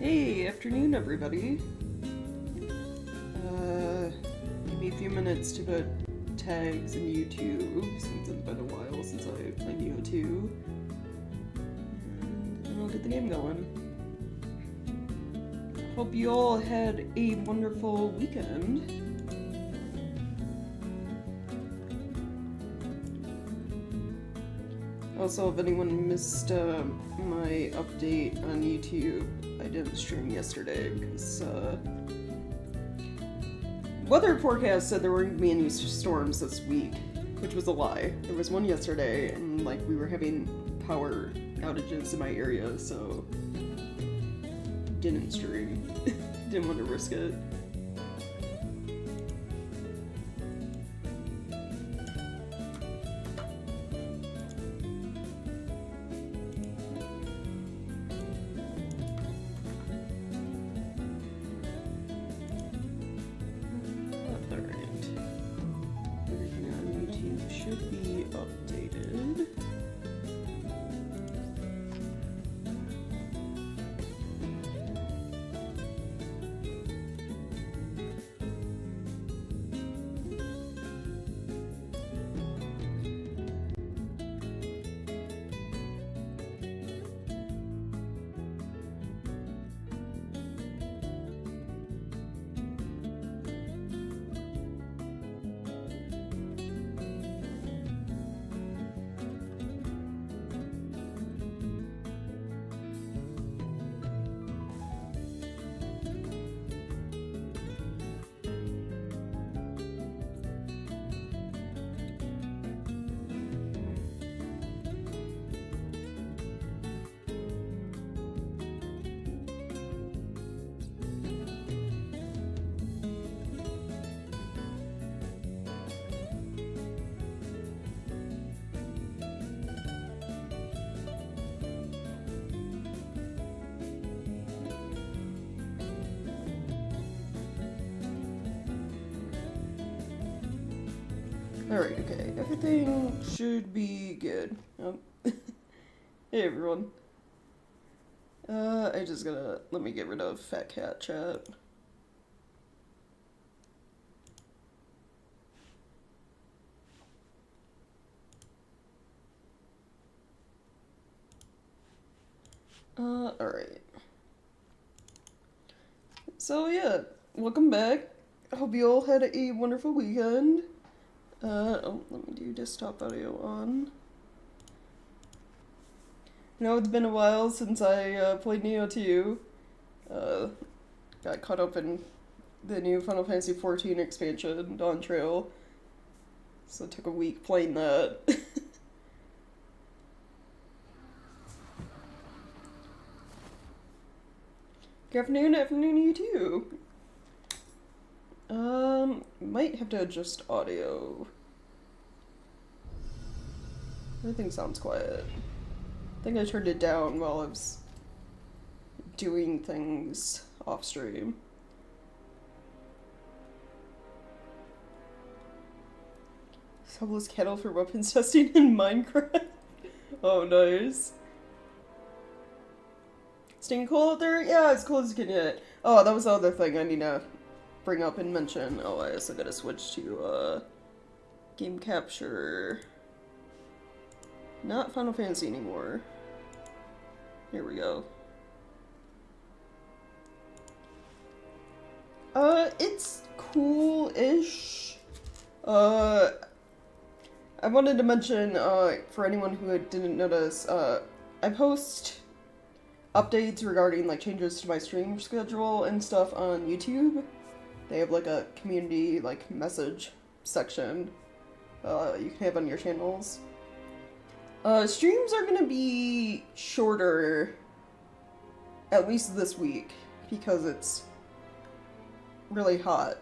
Hey, afternoon everybody. Give me a few minutes to put tags in YouTube, since it's been a while since I played Nioh 2. And then I'll get the game going. Hope you all had a wonderful weekend. Also, if anyone missed my update on YouTube, I didn't stream yesterday because weather forecast said there weren't going to be any storms this week, which was a lie. There was one yesterday, and like we were having power outages in my area, so didn't stream. Didn't want to risk it. Alright, okay. Everything should be good. Hey everyone. I just gotta let me get rid of Fat Cat chat. Alright. So yeah, welcome back. I hope you all had a wonderful weekend. Oh, let me do desktop audio on. I know it's been a while since I played Nioh 2. Got caught up in the new Final Fantasy XIV expansion, Dawn Trail. So it took a week playing that. Good afternoon you too. Might have to adjust audio. Everything sounds quiet. I think I turned it down while I was doing things off stream. Subless cattle for weapons testing in Minecraft. Oh, nice. Staying cool out there? Yeah, as cool as you can get. Oh, that was the other thing I need to bring up and mention. Oh, I also gotta switch to, game capture. Not Final Fantasy anymore. Here we go. It's cool-ish. I wanted to mention, for anyone who didn't notice, I post updates regarding, like, changes to my stream schedule and stuff on YouTube. They have, like, a community, like, message section, you can have on your channels. Streams are gonna be shorter, at least this week, because it's really hot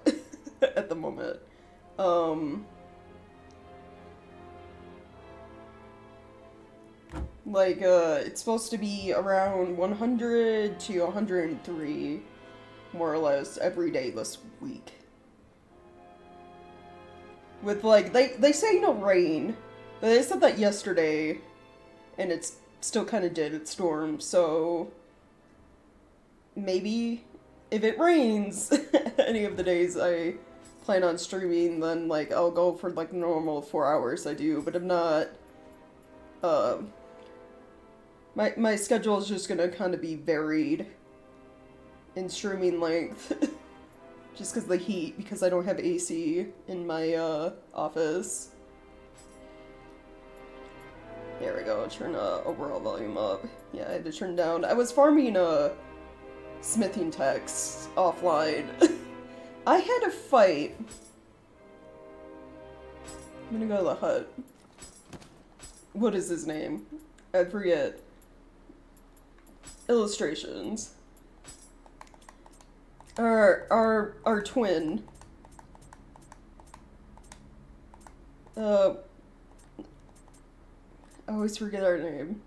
at the moment. It's supposed to be around 100 to 103, more or less, every day this week. With, like, they say no rain, but they said that yesterday, and it's still kind of did. It stormed, so maybe if it rains any of the days I plan on streaming, then like I'll go for like the normal 4 hours I do. But if not, my schedule is just gonna kind of be varied in streaming length, just because of the heat, because I don't have AC in my office. There we go. Turn overall volume up. Yeah, I had to turn down. I was farming smithing text offline. I had a fight. I'm gonna go to the hut. What is his name? I forget. Illustrations. Our twin. I always forget our name.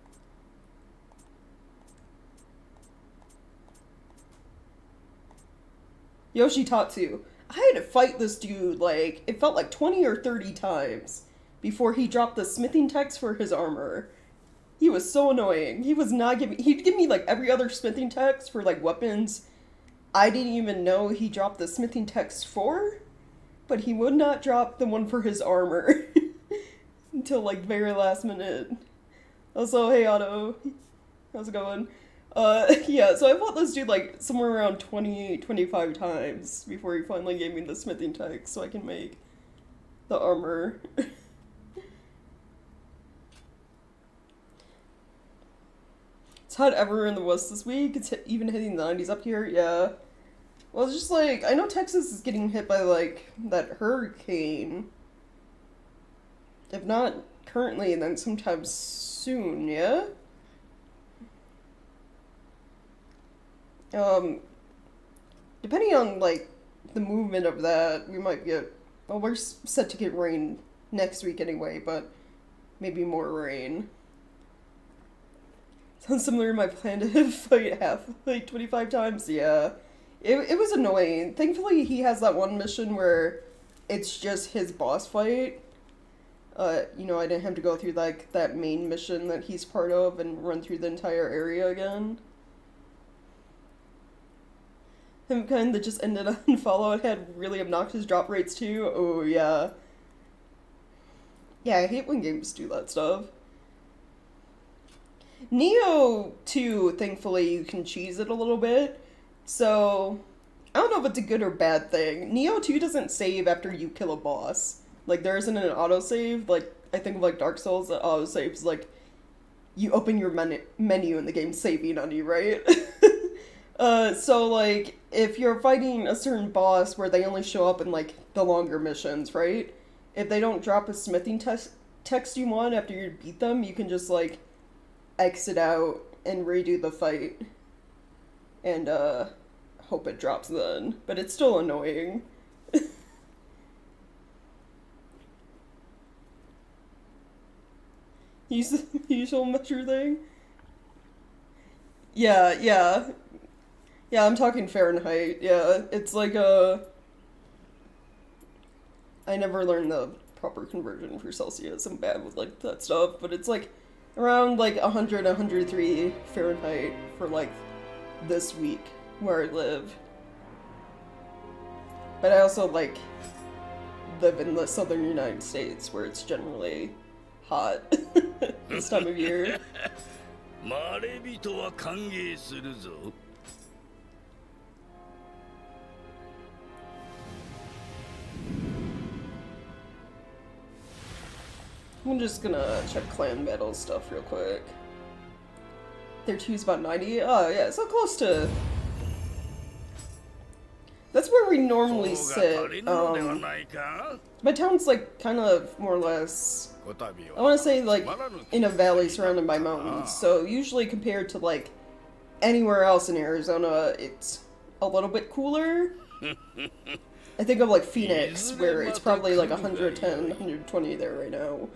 Yoshitatsu. I had to fight this dude, like, it felt like 20 or 30 times before he dropped the smithing text for his armor. He was so annoying. He was not giving, he'd give me, like, every other smithing text for, like, weapons I didn't even know he dropped the smithing text for, but he would not drop the one for his armor until, like, very last minute. Also, hey, Otto. How's it going? Yeah, so I fought this dude, like, somewhere around 20-25 times before he finally gave me the smithing text so I can make the armor. It's hot everywhere in the West this week. It's even hitting the 90s up here, yeah. Well, it's just, like, I know Texas is getting hit by, like, that hurricane. If not currently, then sometime soon, yeah? Depending on, like, the movement of that, we might get, well, we're set to get rain next week anyway, but maybe more rain. Sounds similar to my plan to fight like 25 times, yeah. It was annoying. Thankfully, he has that one mission where it's just his boss fight. You know, I didn't have to go through, like, that main mission that he's part of and run through the entire area again. Him kind that just ended on Fallout had really obnoxious drop rates too. Oh, yeah. Yeah, I hate when games do that stuff. Nioh 2, thankfully, you can cheese it a little bit. So, I don't know if it's a good or bad thing. Nioh 2 doesn't save after you kill a boss. Like, there isn't an autosave. Like, I think of, like, Dark Souls, that autosaves, like, you open your menu and the game's saving on you, right? So, like, if you're fighting a certain boss where they only show up in, like, the longer missions, right? If they don't drop a smithing text you want after you beat them, you can just, like, exit out and redo the fight. And, hope it drops then. But it's still annoying. Use the usual measure thing? Yeah, yeah. Yeah, I'm talking Fahrenheit. Yeah, it's like I never learned the proper conversion for Celsius. I'm bad with, like, that stuff, but it's, like, around, like, 100, 103 Fahrenheit for, like, this week where I live. But I also, like, live in the southern United States where it's generally hot this time of year. I'm just gonna check clan battle stuff real quick. Their two's about 90. Oh yeah, so close to. That's where we normally sit. My town's, like, kind of more or less, I want to say, like, in a valley surrounded by mountains. So usually compared to, like, anywhere else in Arizona, it's a little bit cooler. I think of, like, Phoenix, where it's probably, like, 110, 120 there right now.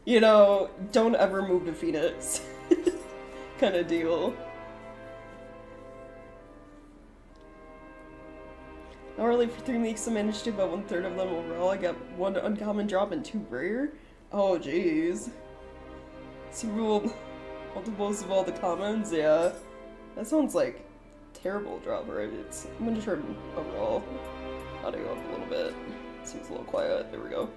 You know, don't ever move to Phoenix. Kind of deal. Normally for 3 weeks I managed to about 1/3 of them overall. I got 1 uncommon drop and 2 rare. Oh jeez. So rule multiples of all the commons, yeah. That sounds like terrible drop rates. I'm gonna turn overall audio up a little bit. Seems a little quiet. There we go.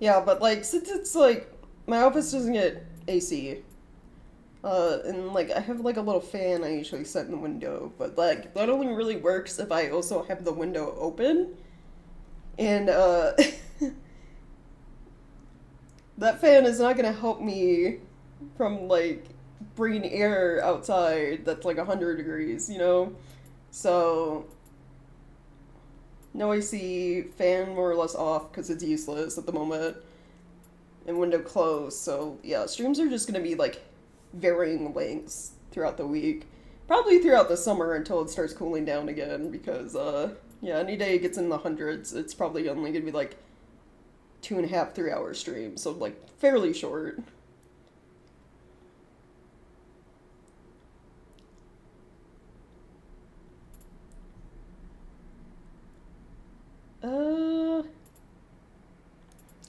Yeah, but like, since it's like, my office doesn't get AC, and like, I have like a little fan I usually set in the window, but like, that only really works if I also have the window open, and that fan is not gonna help me from like, bringing air outside that's like 100 degrees, you know? So, no AC, fan more or less off because it's useless at the moment, and window closed. So yeah, streams are just gonna be like varying lengths throughout the week, probably throughout the summer until it starts cooling down again. Because yeah, any day it gets in the hundreds, it's probably only gonna be like 2.5, 3 hour streams, so like fairly short.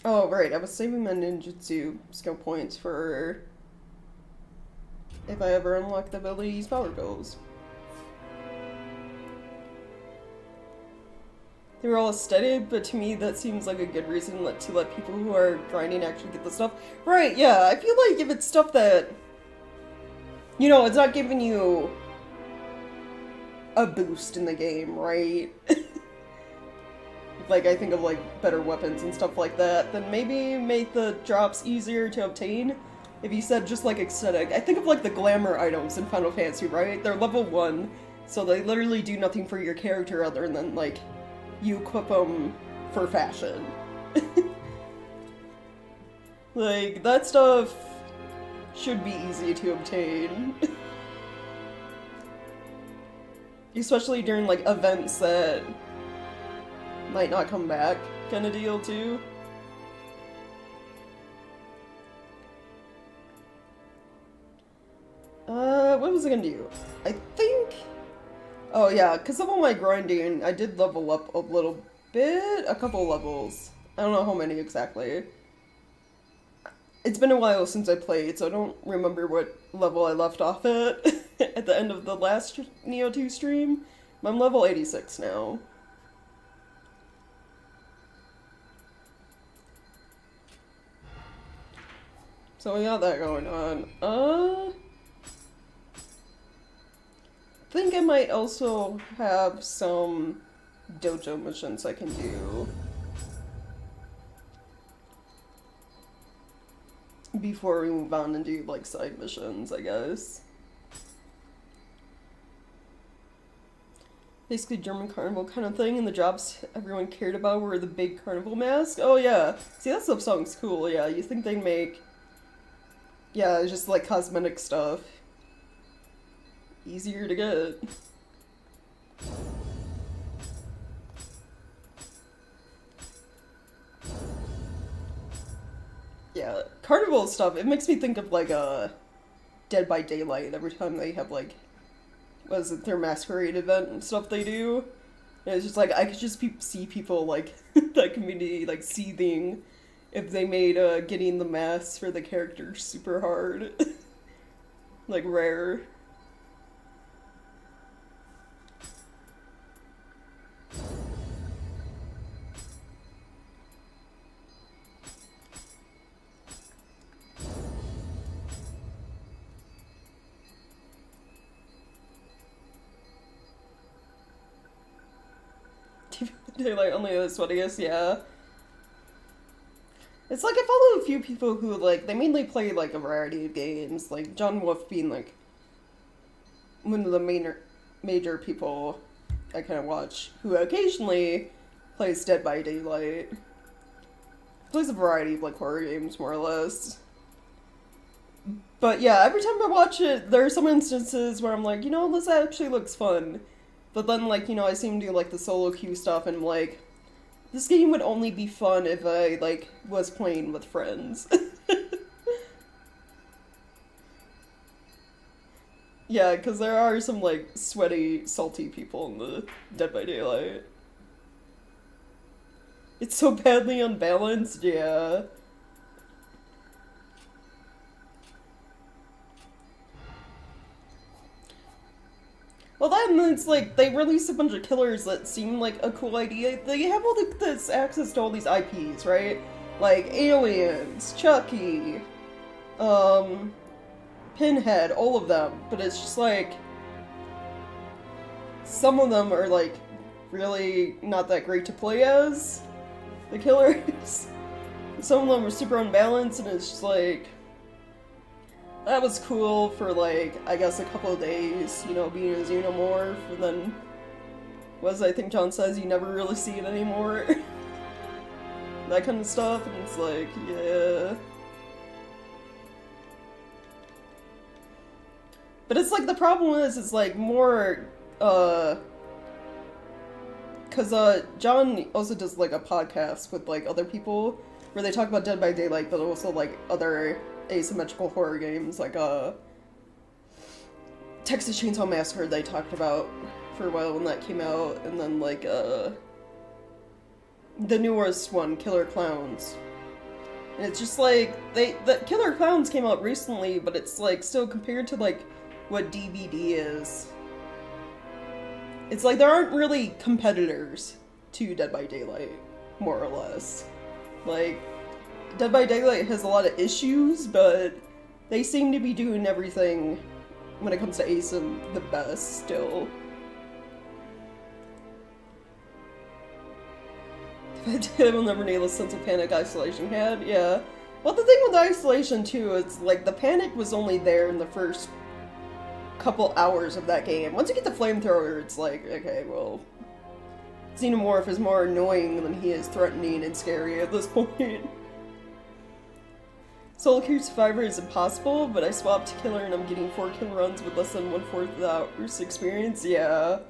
Oh, right, I was saving my ninjutsu skill points for if I ever unlock the ability to use power pills. They were all aesthetic, but to me that seems like a good reason to let people who are grinding actually get the stuff. Right, yeah, I feel like if it's stuff that, you know, it's not giving you a boost in the game, right? Like, I think of, like, better weapons and stuff like that, then maybe make the drops easier to obtain. If you said just, like, aesthetic. I think of, like, the glamour items in Final Fantasy, right? They're level 1, so they literally do nothing for your character other than, like, you equip them for fashion. Like, that stuff should be easy to obtain. Especially during, like, events that might not come back kind of deal, too. What was I gonna do? I think... Oh, yeah, because of all my grinding, I did level up a little bit, a couple levels. I don't know how many exactly. It's been a while since I played, so I don't remember what level I left off at at the end of the last Nioh 2 stream. I'm level 86 now. So we got that going on. I think I might also have some dojo missions I can do before we move on and do, like, side missions, I guess. Basically German carnival kind of thing, and the jobs everyone cared about were the big carnival mask. Oh yeah, see, that stuff sounds cool, yeah. You think they'd make, yeah, just like cosmetic stuff easier to get. Yeah, carnival stuff, it makes me think of like Dead by Daylight every time they have like, what is it, their masquerade event and stuff they do. And it's just like, I could just see people like, that community like seething if they made getting the masks for the characters super hard. Like rare. Daylight only this one, I guess, yeah. It's like I follow a few people who, like, they mainly play, like, a variety of games, like, John Wolf being, like, one of the major people I kind of watch, who occasionally plays Dead by Daylight. Plays a variety of, like, horror games, more or less. But, yeah, every time I watch it, there are some instances where I'm like, you know, this actually looks fun. But then, like, you know, I see him do, like, the solo queue stuff, and I'm like, this game would only be fun if I, like, was playing with friends. Yeah, because there are some, like, sweaty, salty people in the Dead by Daylight. It's so badly unbalanced, yeah. Well, then it's like they release a bunch of killers that seem like a cool idea. They have all this access to all these IPs, right? Like Aliens, Chucky, um, Pinhead, all of them. But it's just like some of them are like really not that great to play as the killers. Some of them are super unbalanced, and it's just like that was cool for, like, I guess a couple of days, you know, being a xenomorph, and then, as I think John says, you never really see it anymore. That kind of stuff, and it's like, yeah. But it's like, the problem is, it's like more, because, John also does, like, a podcast with, like, other people, where they talk about Dead by Daylight, but also, like, other asymmetrical horror games, like, Texas Chainsaw Massacre they talked about for a while when that came out, and then, like, the newest one, Killer Clowns. And it's just, like, the Killer Clowns came out recently, but it's, like, still compared to, like, what DVD is. It's like there aren't really competitors to Dead by Daylight, more or less. Like, Dead by Daylight has a lot of issues, but they seem to be doing everything when it comes to ASIM the best still. I will never nail a sense of panic isolation had, yeah. Well, the thing with isolation too is like the panic was only there in the first couple hours of that game. Once you get the flamethrower, it's like, okay, well, Xenomorph is more annoying than he is threatening and scary at this point. Solo queue survivor is impossible, but I swapped killer and I'm getting 4 kill runs with less than 1/4 of the hours experience. Yeah.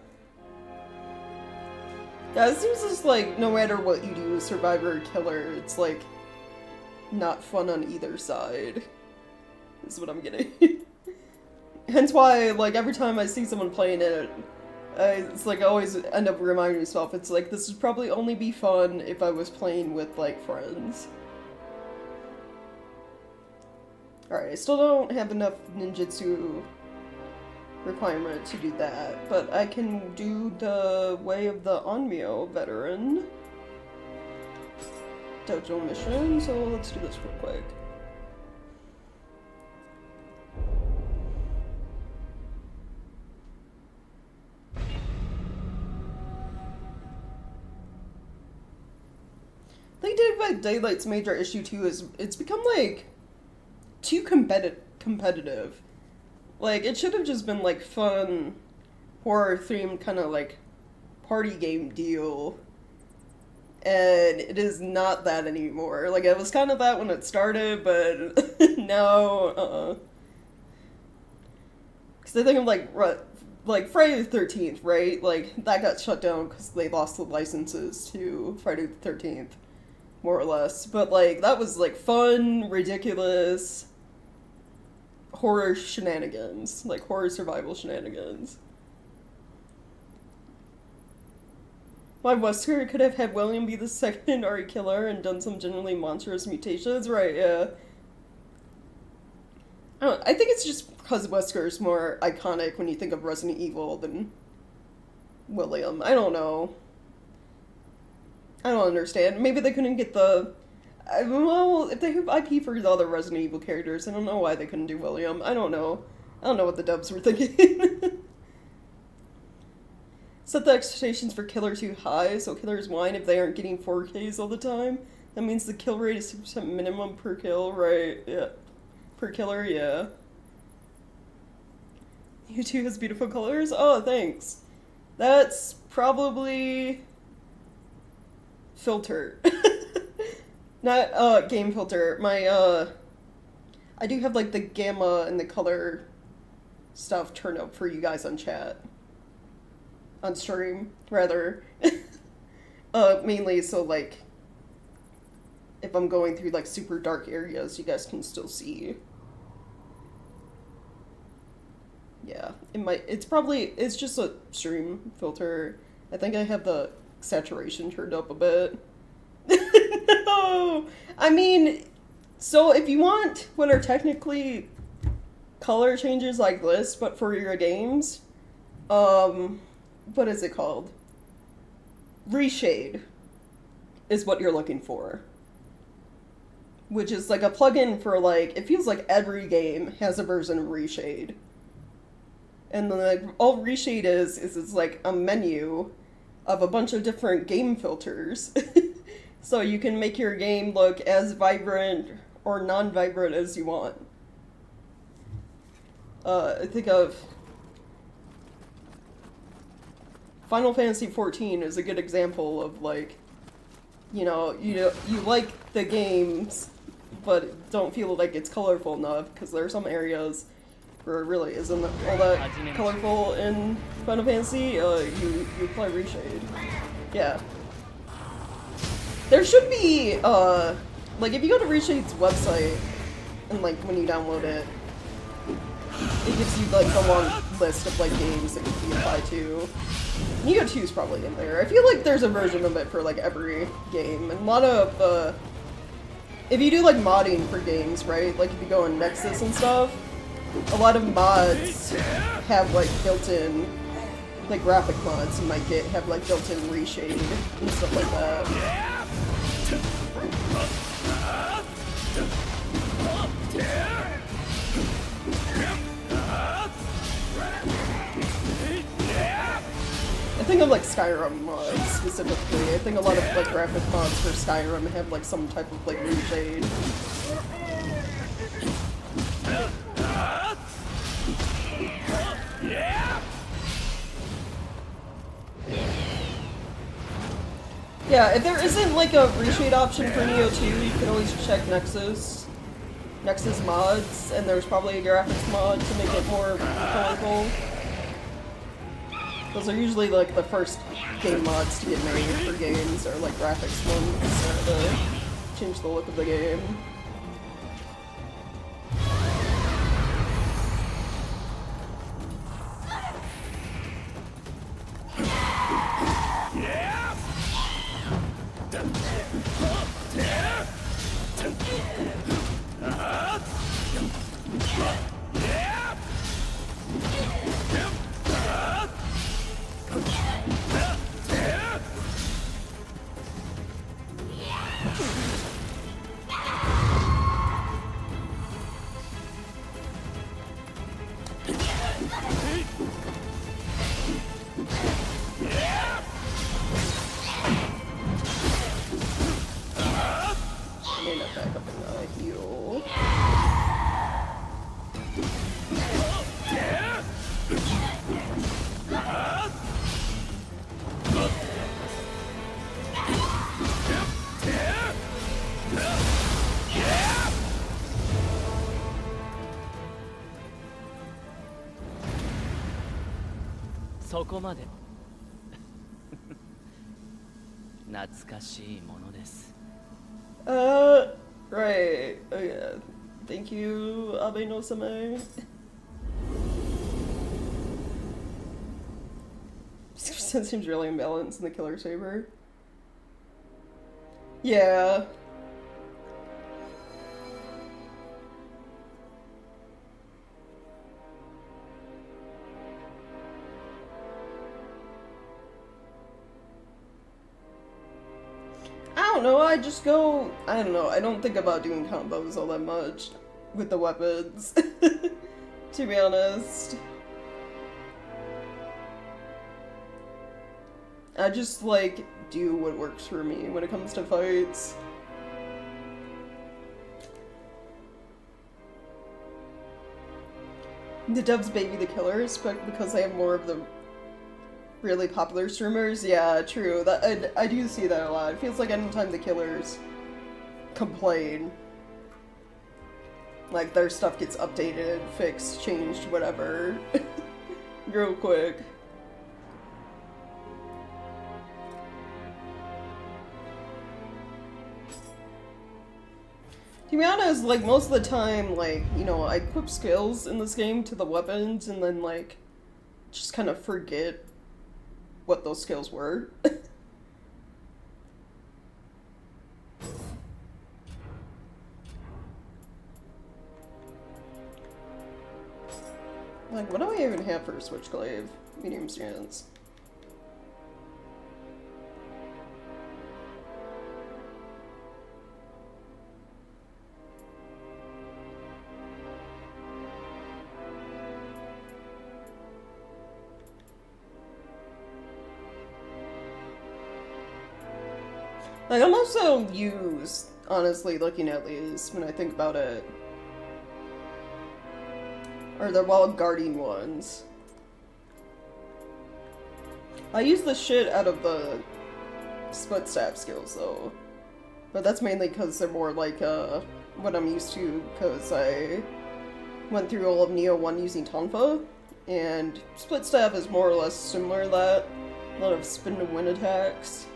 Yeah, it seems just like no matter what you do, survivor or killer, it's like not fun on either side. Is what I'm getting. Hence why, like, every time I see someone playing it, it's like I always end up reminding myself, it's like this would probably only be fun if I was playing with, like, friends. Alright, I still don't have enough ninjutsu requirement to do that, but I can do the Way of the Nioh veteran dojo mission, so let's do this real quick. I think Dead by Daylight's major issue too is it's become like too competitive. Like, it should have just been like fun horror themed kind of like party game deal, and it is not that anymore. Like, it was kind of that when it started, but now because I think of like Friday the 13th, right? Like, that got shut down because they lost the licenses to Friday the 13th, more or less. But like, that was like fun, ridiculous horror shenanigans, like horror survival shenanigans. Why Wesker could have had William be the second Ari killer and done some genuinely monstrous mutations, right? Yeah. I think it's just because Wesker is more iconic when you think of Resident Evil than William. I don't know. I don't understand. Maybe they couldn't get the... well, if they have IP for the other Resident Evil characters, I don't know why they couldn't do William. I don't know. I don't know what the dubs were thinking. Set the expectations for killer too high, so killers whine if they aren't getting 4Ks all the time. That means the kill rate is 6% minimum per kill, right? Yeah. Per killer, yeah. U2 has beautiful colors? Oh, thanks. That's probably... filter. Not, game filter. My, I do have, like, the gamma and the color stuff turned up for you guys on chat. On stream, rather. Mainly so, like, if I'm going through, like, super dark areas, you guys can still see. Yeah. it's just a stream filter. I think I have the saturation turned up a bit. No! I mean, so if you want what are technically color changes like this, but for your games, what is it called? Reshade is what you're looking for. Which is like a plugin for like, it feels like every game has a version of Reshade. And then like, all Reshade is it's like a menu of a bunch of different game filters. So you can make your game look as vibrant or non-vibrant as you want. I think of Final Fantasy XIV is a good example of like, you like the games, but don't feel like it's colorful enough, because there are some areas where it really isn't all that colorful in Final Fantasy. You apply Reshade. Yeah. There should be, like, if you go to Reshade's website, and, like, when you download it, it gives you, like, the long list of, like, games that can be applied to. Nioh 2 is probably in there. I feel like there's a version of it for, like, every game. And a lot of, if you do, like, modding for games, right? Like, if you go on Nexus and stuff, a lot of mods have, like, built-in, like, graphic mods you might have, like, built-in Reshade and stuff like that. I think of like Skyrim mods specifically. I think a lot of like graphic mods for Skyrim have like some type of like reshade. Yeah, if there isn't like a reshade option for Nioh 2, you can always check Nexus mods, and there's probably a graphics mod to make it more colorful. Those are usually like the first game mods to get made for games, or like graphics ones to change the look of the game. Right. Oh yeah. Thank you, Abe no Same. Seems really imbalanced in the Killer Saber. Yeah. I don't know, I don't know, I don't think about doing combos all that much with the weapons, to be honest. I just, like, do what works for me when it comes to fights. The devs baby the killers, but because they have more of the really popular streamers, yeah, true. That I do see that a lot. It feels like anytime the killers complain, like their stuff gets updated, fixed, changed, whatever, real quick. To be honest, like most of the time, like, you know, I equip skills in this game to the weapons, and then like just kind of forget what those skills were. Like, what do I even have for a Switchglaive? Medium stance. Like, I'm also used, honestly, looking at these when I think about it. Or the wall guarding ones. I use the shit out of the split stab skills, though. But that's mainly because they're more like, what I'm used to, because I went through all of Nioh 1 using Tonfa, and split stab is more or less similar to that. A lot of spin to win attacks.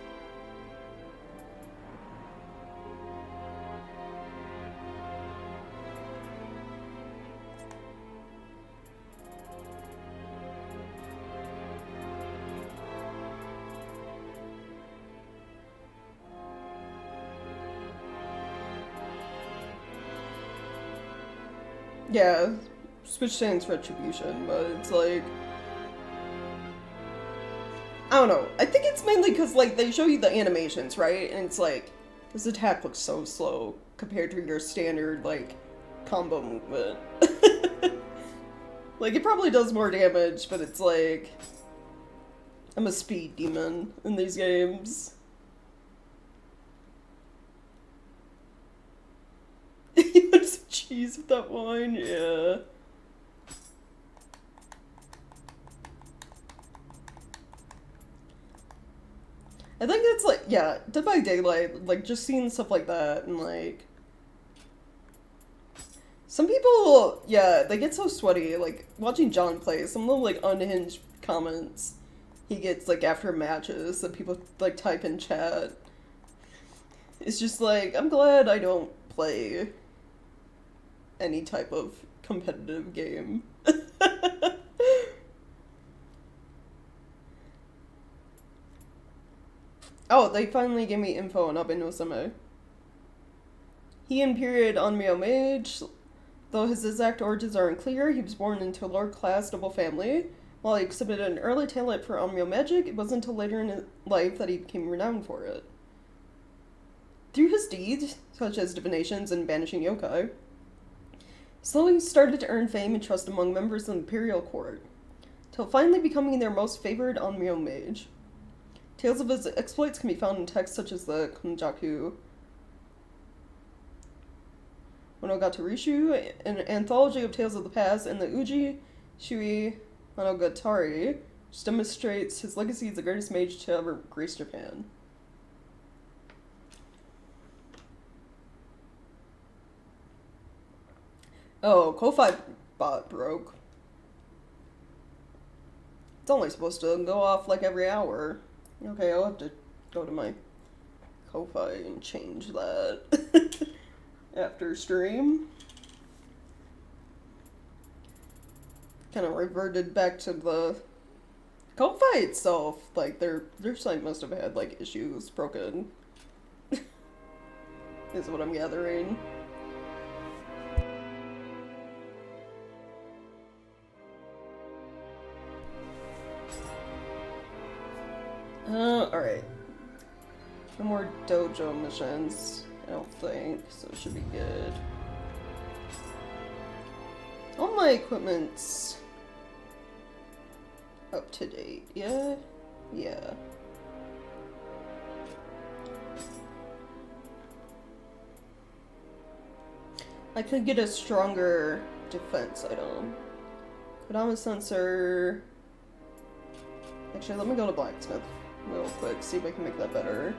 Yeah, Switch Stance Retribution, but it's like... I don't know. I think it's mainly because, like, they show you the animations, right? And it's like, this attack looks so slow compared to your standard, like, combo movement. Like, it probably does more damage, but it's like... I'm a speed demon in these games. You want some cheese with that wine? Yeah. I think it's like, yeah, Dead by Daylight, like, just seeing stuff like that, and like... Some people, yeah, they get so sweaty, like, watching John play, some of the, like, unhinged comments he gets, like, after matches that people, like, type in chat. It's just like, I'm glad I don't play any type of competitive game. Oh, they finally gave me info on Abe no Sama. He in period Onmyo Mage, though his exact origins are unclear. He was born into a lower class noble family. While he exhibited an early talent for Onmyo magic, it wasn't until later in his life that he became renowned for it. Through his deeds, such as divinations and banishing yokai, he slowly started to earn fame and trust among members of the imperial court, till finally becoming their most favored Onmyo mage. Tales of his exploits can be found in texts such as the Konjaku Monogatari, an anthology of tales of the past, and the Uji Shui Monogatari, which demonstrates his legacy as the greatest mage to ever grace Japan. Oh, Ko-Fi bot broke. It's only supposed to go off like every hour. Okay, I'll have to go to my Ko-Fi and change that after stream. Kind of reverted back to the Ko-Fi itself. Like, their site must have had, like, issues broken. Is what I'm gathering. Alright. No more dojo missions, I don't think, so it should be good. All my equipment's up to date, yeah? Yeah. I could get a stronger defense item. Kodama sensor. Actually, let me go to blacksmith real quick, see if I can make that better.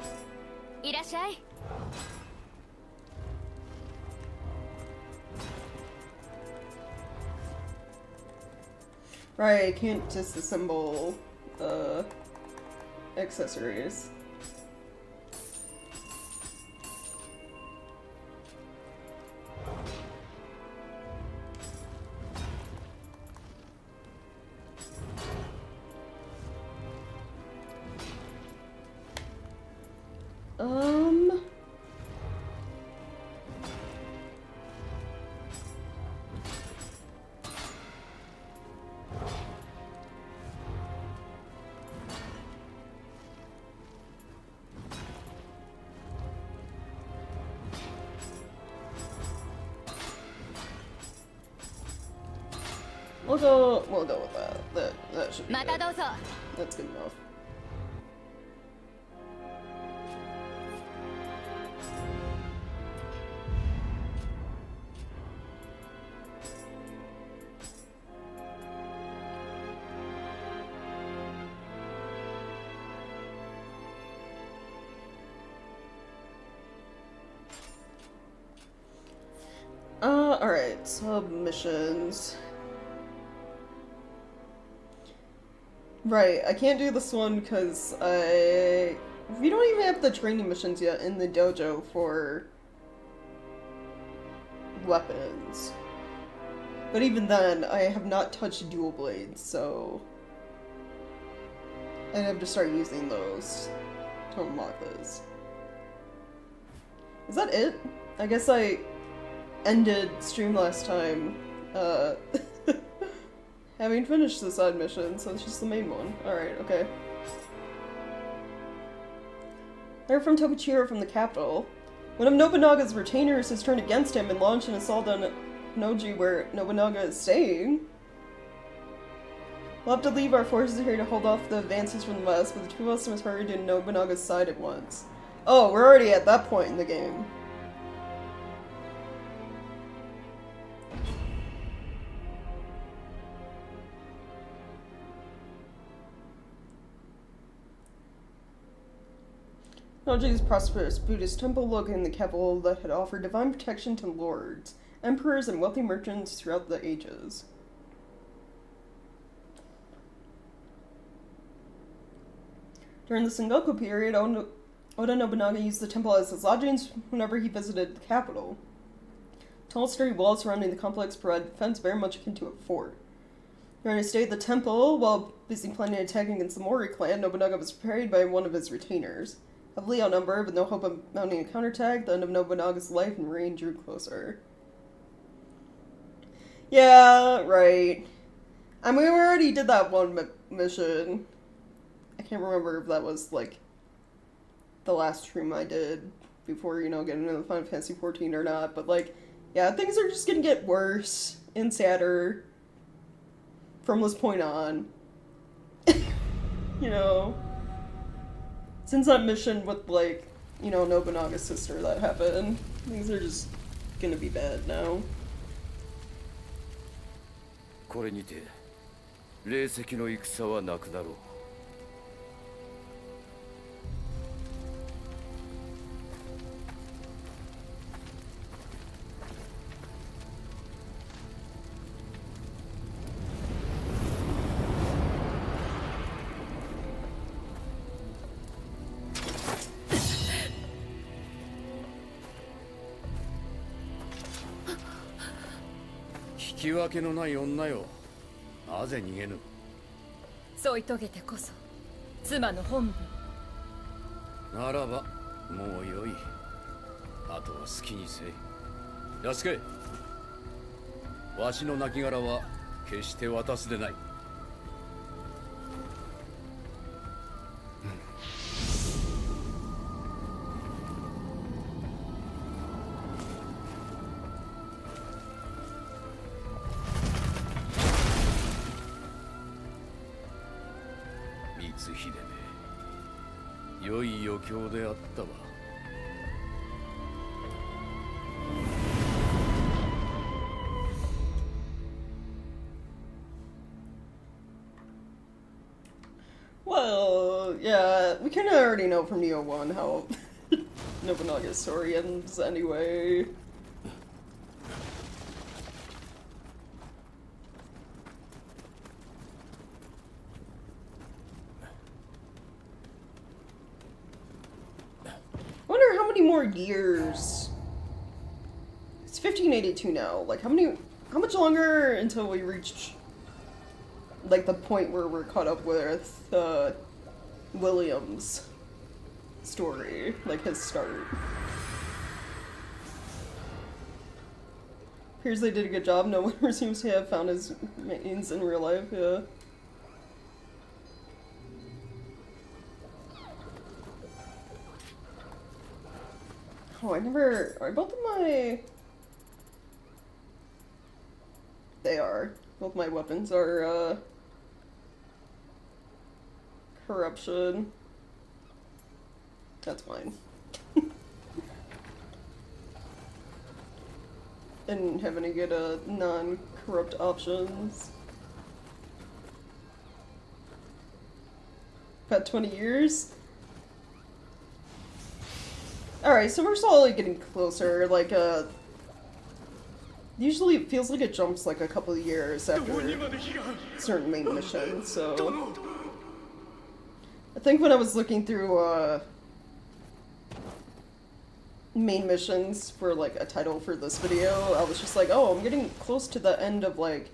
Irashai. Right, I can't disassemble accessories. Um... We'll go with that. That should be good. That's good enough. Alright, submissions. Right, I can't do this one because we don't even have the training missions yet in the dojo for weapons. But even then, I have not touched dual blades, so I'd have to start using those to unlock this. Is that it? I guess I ended stream last time, having finished the side mission, so it's just the main one. Alright, okay. They're from Tokichiro from the capital. One of Nobunaga's retainers has turned against him and launched an assault on Noji where Nobunaga is staying. We'll have to leave our forces here to hold off the advances from the west, but the two of us must hurry to Nobunaga's side at once. Oh, we're already at that point in the game. Noji's prosperous Buddhist temple located in the capital that had offered divine protection to lords, emperors, and wealthy merchants throughout the ages. During the Sengoku period, Oda Nobunaga used the temple as his lodgings whenever he visited the capital. Tall, sturdy walls surrounding the complex provide defense very much akin to a fort. During his stay at the temple, while busy planning an attack against the Mori clan, Nobunaga was prepared by one of his retainers. Heavily outnumbered, with no hope of mounting a counterattack, the end of Nobunaga's life and reign drew closer. Yeah, right. I mean, we already did that one mission. I can't remember if that was, like, the last stream I did before, you know, getting into Final Fantasy XIV or not, but, like, yeah, things are just gonna get worse and sadder from this point on. You know? Since that mission with, like, you know, Nobunaga's sister that happened, things are just gonna be bad now. これにて霊石の戦はなくなろう。引き分けのない女よ。なぜ逃げぬ。添い遂げてこそ妻の本分。ならばもうよい。あとは好きにせい。安介。わしの亡骸は決して渡すでない。光秀め、良い余興であったわ。Well, yeah, we kind of already know from Nioh 1 how Nobunaga's story ends anyway. I wonder how many more years. It's 1582 now. Like, how much longer until we reach, like, the point where we're caught up with Williams? story, like his start. Appears they did a good job. No one seems to have found his mains in real life, yeah. Oh, are both of my... They are. Both my weapons are, corruption. That's fine. Didn't have any good, non-corrupt options. About 20 years? Alright, so we're slowly getting closer, like, usually it feels like it jumps like a couple of years after certain main missions, so... I think when I was looking through, main missions for, like, a title for this video, I was just like, oh, I'm getting close to the end of, like,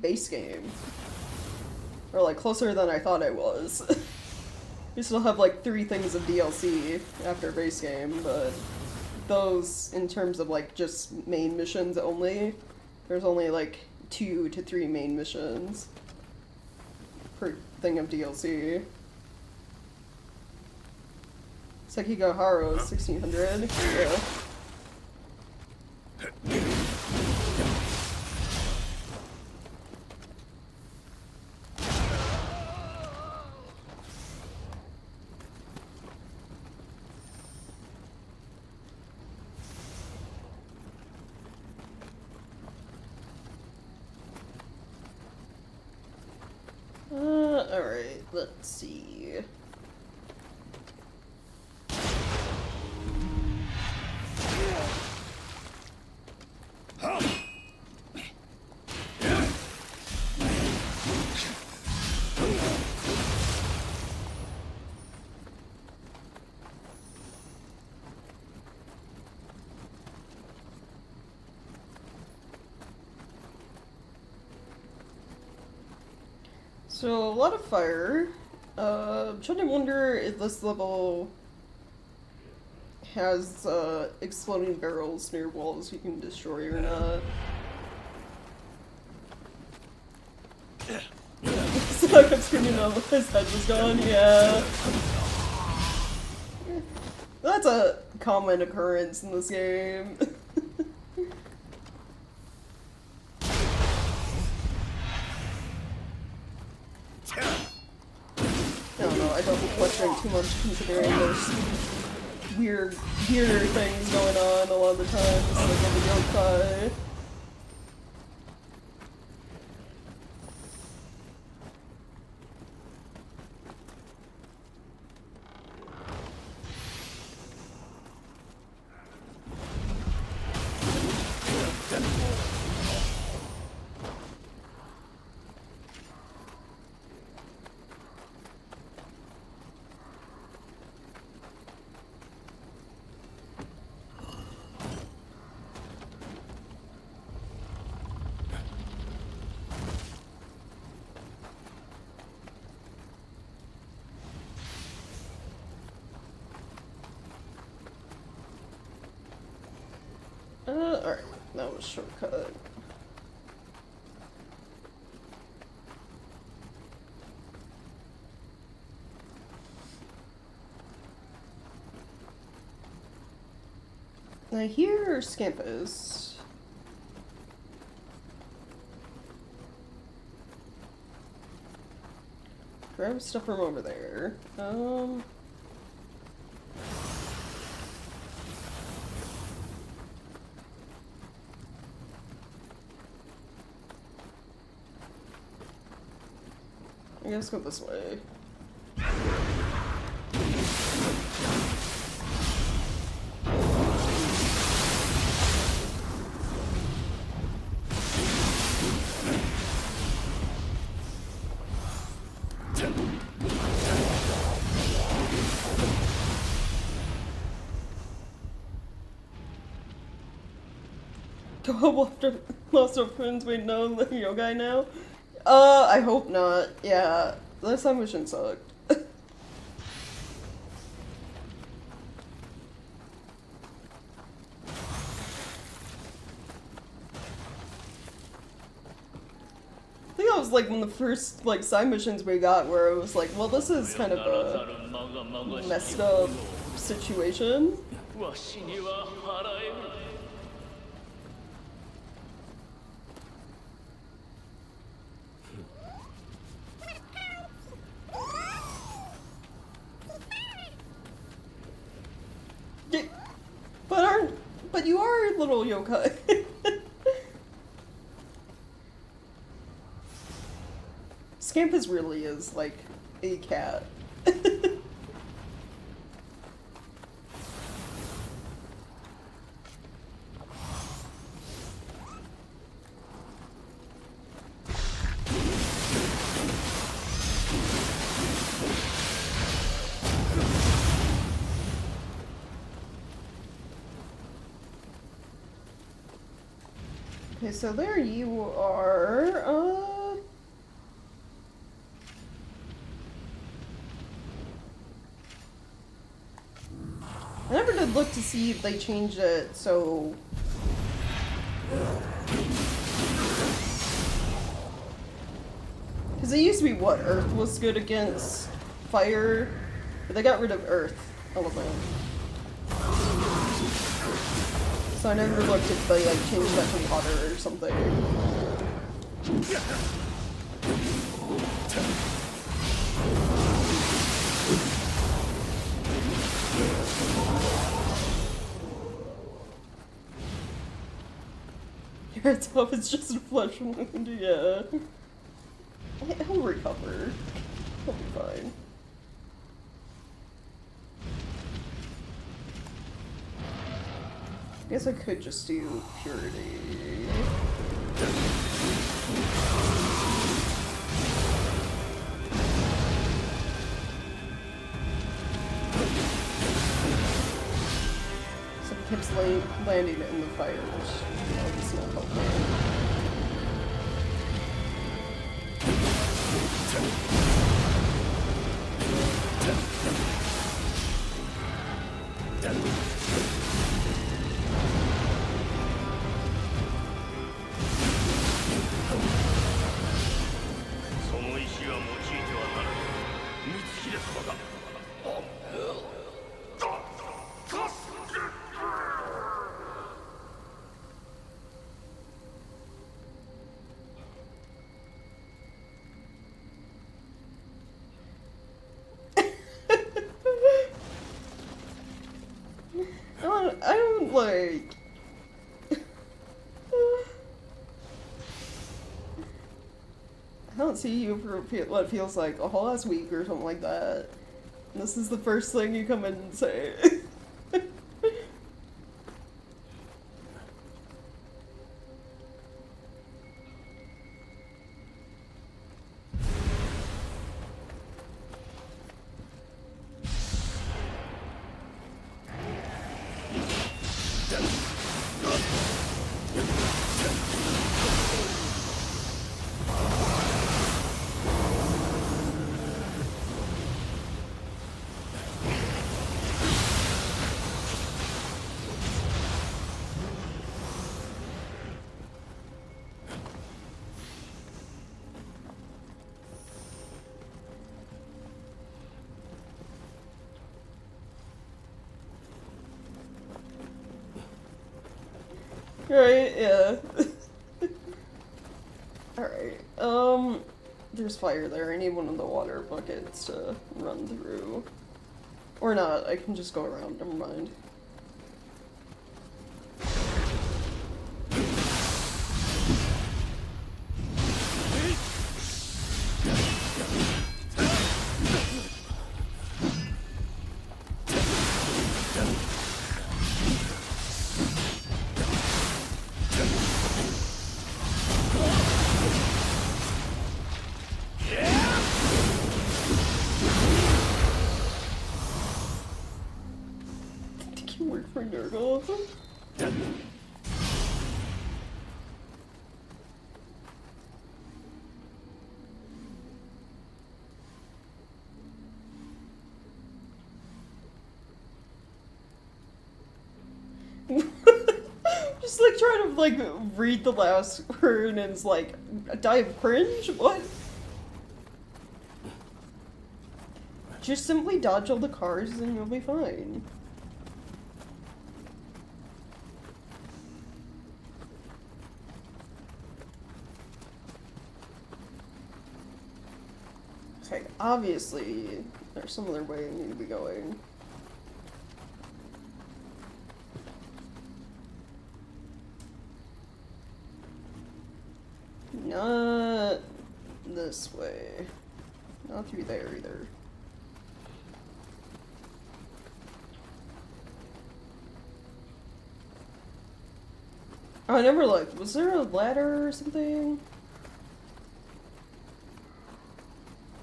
base game. Or, like, closer than I thought I was. We still have, like, 3 things of DLC after base game, but those, in terms of, like, just main missions only, there's only, like, 2 to 3 main missions per thing of DLC. Sekigahara is 1600. Yeah. Alright, let's see. So, a lot of fire. I'm trying to wonder if this level has exploding barrels near walls you can destroy or not. So I kept screaming out his head was gone, yeah. That's a common occurrence in this game. I don't fluctuate too much considering there's weirder things going on a lot of the time, just like in the yokai. Alright, that was a shortcut. I hear Scampus. Grab stuff from over there. I guess go this way. Go after lost our friends we know the yogai now? I hope not. Yeah, last time mission sucked. like one of the first like side missions we got where it was like, well, this is kind of a messed up situation. わしには払えぬ。 But you are a little yokai. Scampus really is like a cat. Okay, so there you are. I never did look to see if they changed it, so... Because it used to be what? Earth was good against fire? But they got rid of Earth element. So I never looked if they like changed that to water or something. Your top is just a flesh wound, yeah. He'll recover. He'll be fine. I guess I could just do purity. So it keeps landing in the fire, which is not helpful. I don't like... I don't see you for what feels like a whole last week or something like that. And this is the first thing you come in and say. Right, yeah. Alright, there's fire there. I need one of the water buckets to run through. Or not, I can just go around, never mind. For Nurgle. Just like trying to like read the last word and it's like die of cringe? What? Just simply dodge all the cars and you'll be fine. Okay, obviously there's some other way I need to be going. Not this way. Not through there either. Oh, I never looked. Was there a ladder or something?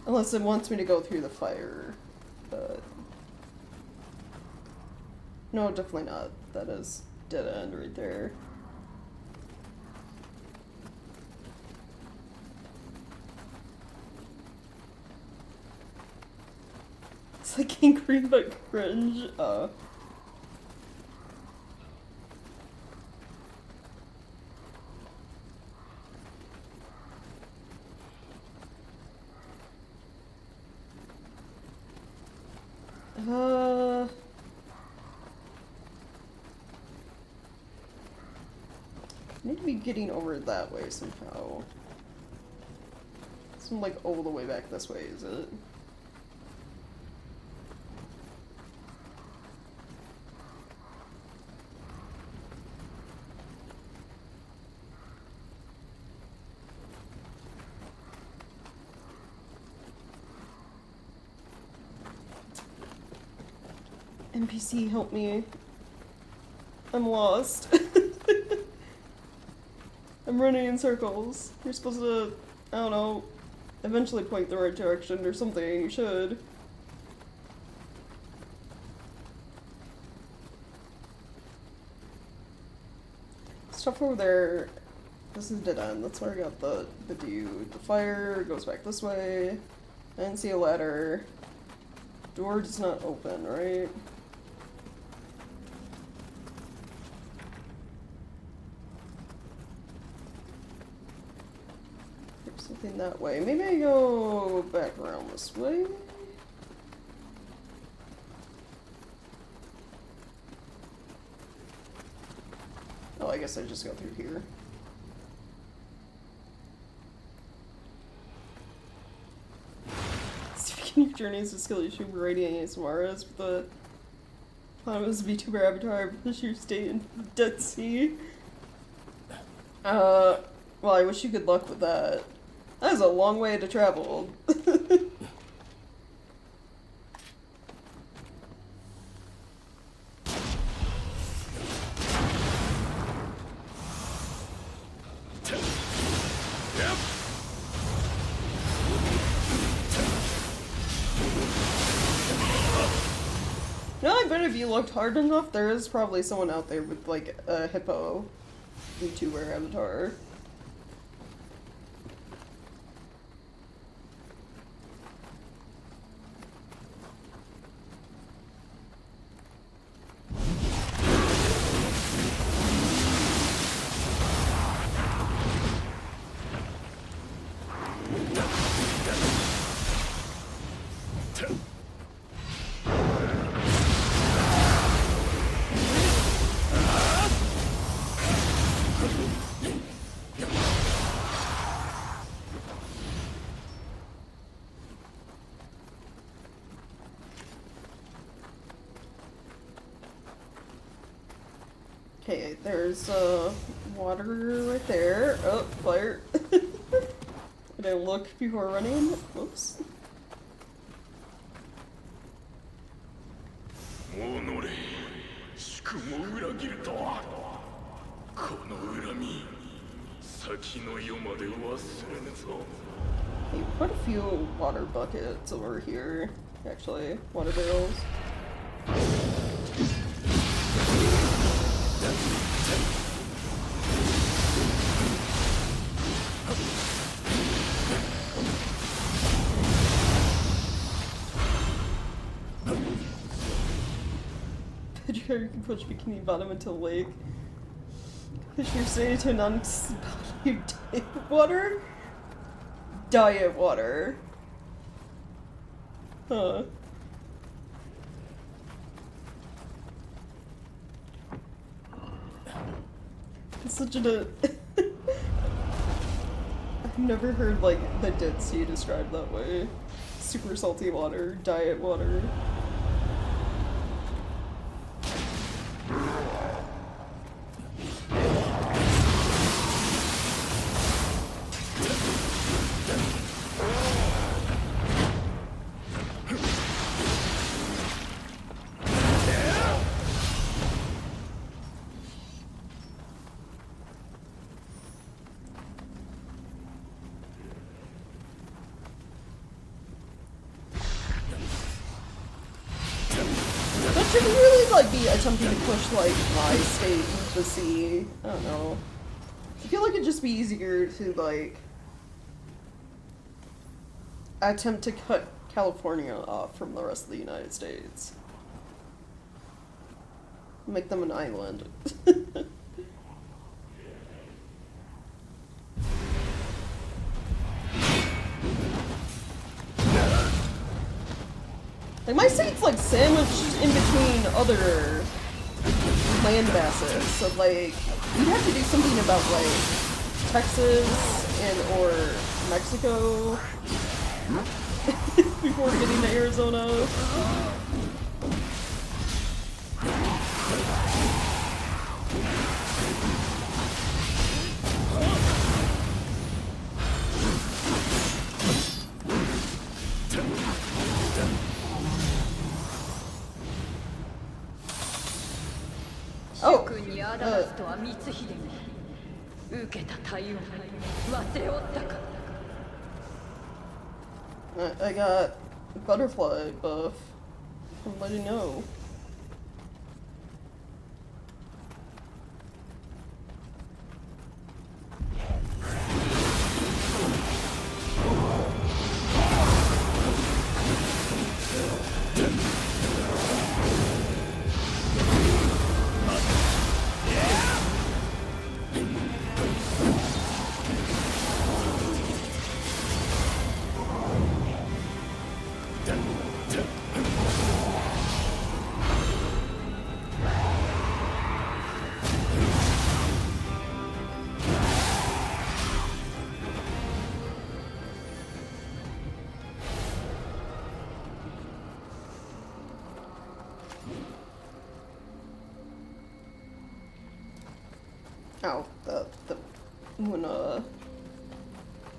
Unless it wants me to go through the fire. But... no, definitely not. That is dead end right there. It's like angry but cringe. I need to be getting over that way somehow. It's not like all the way back this way, is it? NPC, help me. I'm lost. I'm running in circles. You're supposed to, I don't know, eventually point the right direction or something. You should. Stuff over there. This is dead end. That's where I got the dude. The fire goes back this way. I didn't see a ladder. Door does not open, right? There's something that way. Maybe I go back around this way? Oh, I guess I just go through here. Your journeys to skill issue radiating ASMR as the Amiss VTuber avatar push your state in Dead Sea. Well, I wish you good luck with that. That is a long way to travel. No, I bet if you looked hard enough, there is probably someone out there with like a hippo VTuber avatar. Okay, there's water right there. Oh, fire. I didn't look before running. Whoops. Hey, quite a few water buckets over here, actually. Water barrels. You can push Bikini Bottom into the lake. If you're saying to non water? Diet water. Huh. It's such a... I've never heard, like, the Dead Sea described that way. Super salty water, diet water. Should really, like, be attempting to push, like, my state into the sea. I don't know. I feel like it'd just be easier to, like, attempt to cut California off from the rest of the United States. Make them an island. Like, my state's, like, sandwiched in between other land masses, so, like, you'd have to do something about, like, Texas or Mexico before getting to Arizona. Oh, I got butterfly buff from letting know. Oh, the Una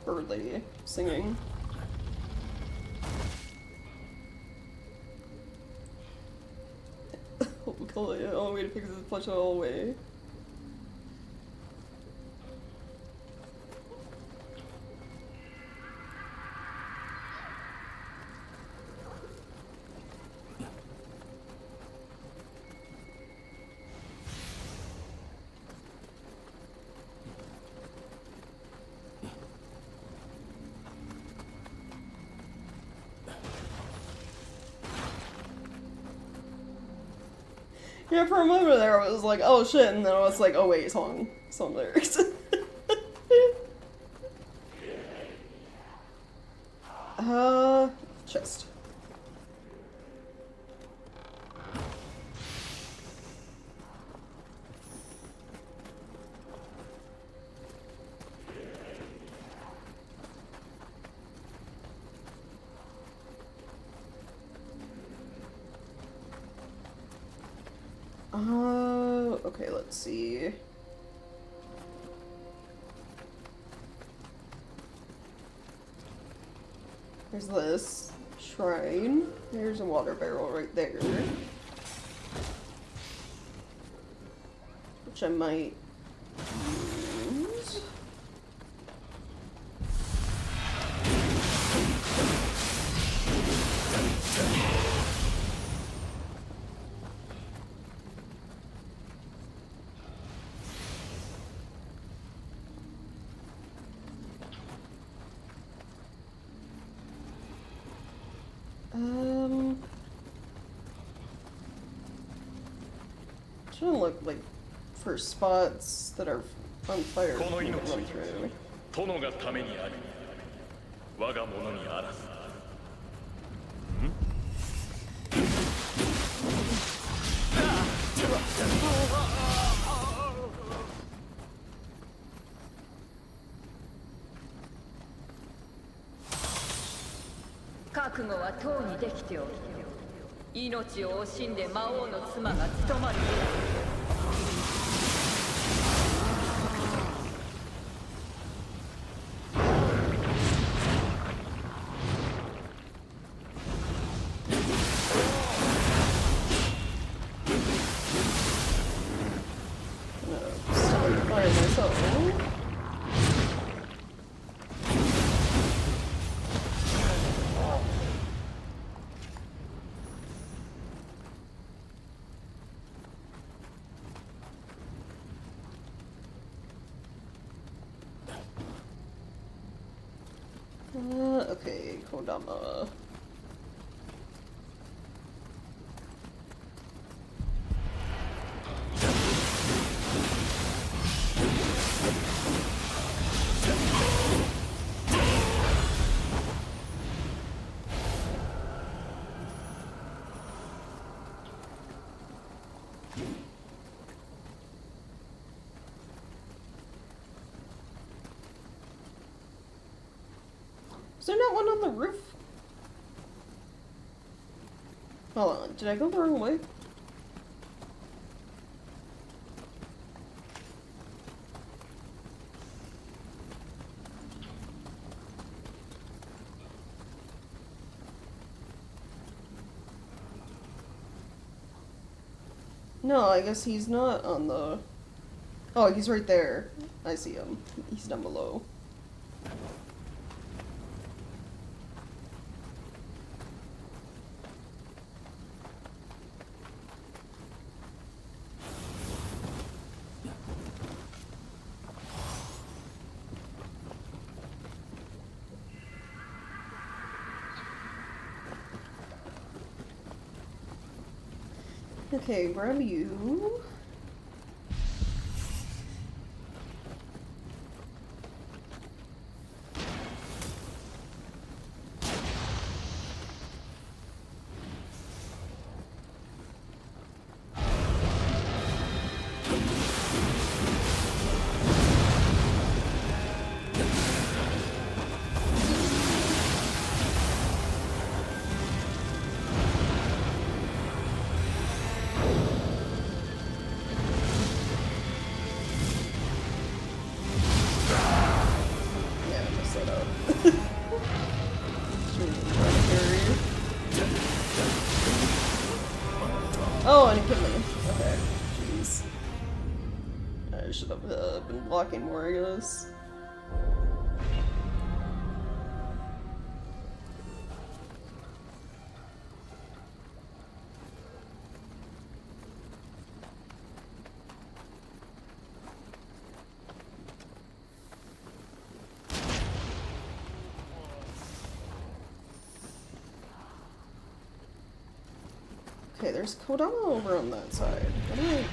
bird lady singing. We'll call it the only way to fix it is flush it all away. Yeah, for a moment there, I was like, oh shit, and then I was like, oh wait, song lyrics. Chest. Okay, let's see. There's this shrine. There's a water barrel right there. Which I might use. Shouldn't look like for spots that are on fire. この You 命 can run through. 殿がためにある我が物にあらず覚悟はとうにできておる。命を惜しんで魔王の妻が務まるよStart the fire myself. Okay, Kodama. Is there not one on the roof? Hold on, did I go the wrong way? No, I guess he's not on the... Oh, he's right there. I see him. He's down below. Okay, grab you. Oh, and it killed me. Okay. Jeez. I should have been blocking more, I guess. Okay, there's Kodama over on that side. What do I...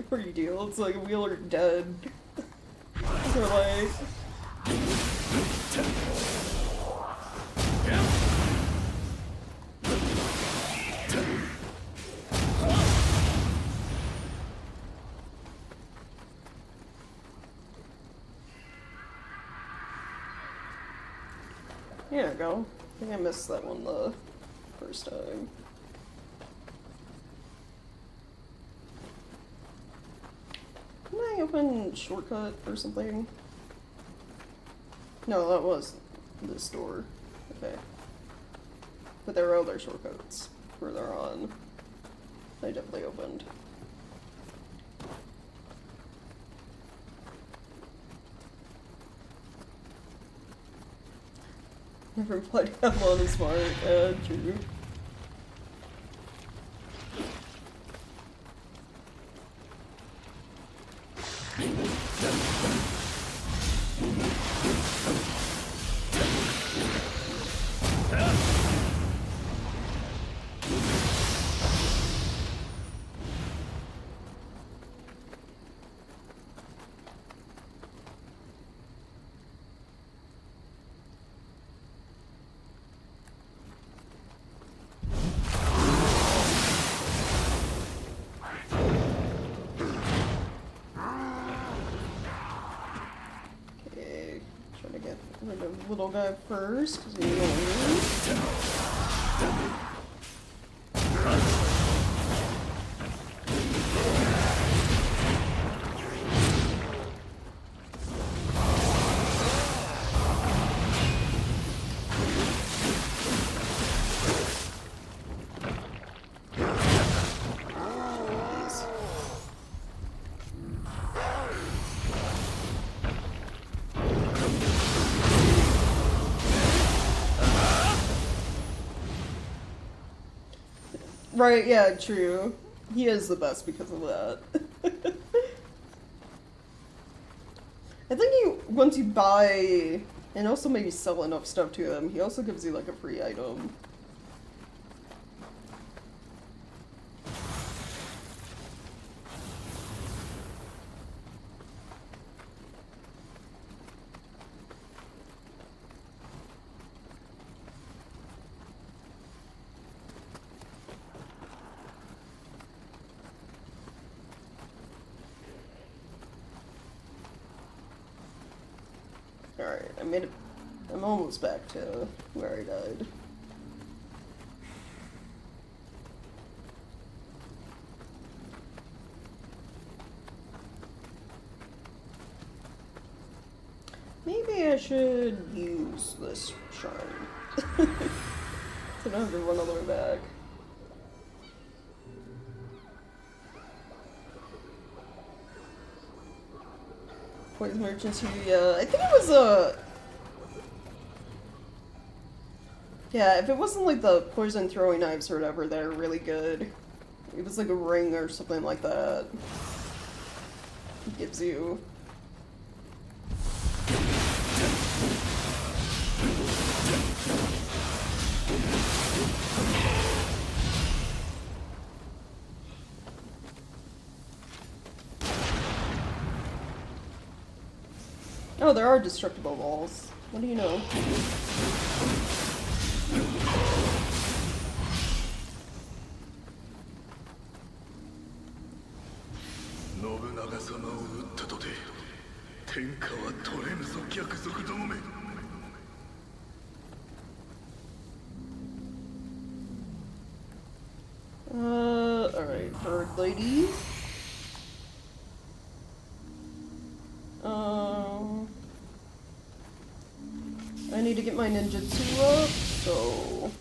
Where you deal? It's like we all are dead. We're like... Here we go. I think I missed that one the first time. open shortcut or something? No, that was this door. Okay. But there are other shortcuts further on. I definitely opened. Never played Halo on Smart. True. Little guy first, because he's right, yeah, true. He is the best because of that. I think once you buy, and also maybe sell enough stuff to him, he also gives you like a free item. Alright, I'm almost back to where I died. Maybe I should use this shrine. So I don't have to run all the way back. Poison emergency, I think it was yeah, if it wasn't like the poison throwing knives or whatever, they're really good. It was like a ring or something like that. It gives you. Oh, there are destructible walls. What do you know? Alright, bird lady. I need to get my ninjutsu up, so...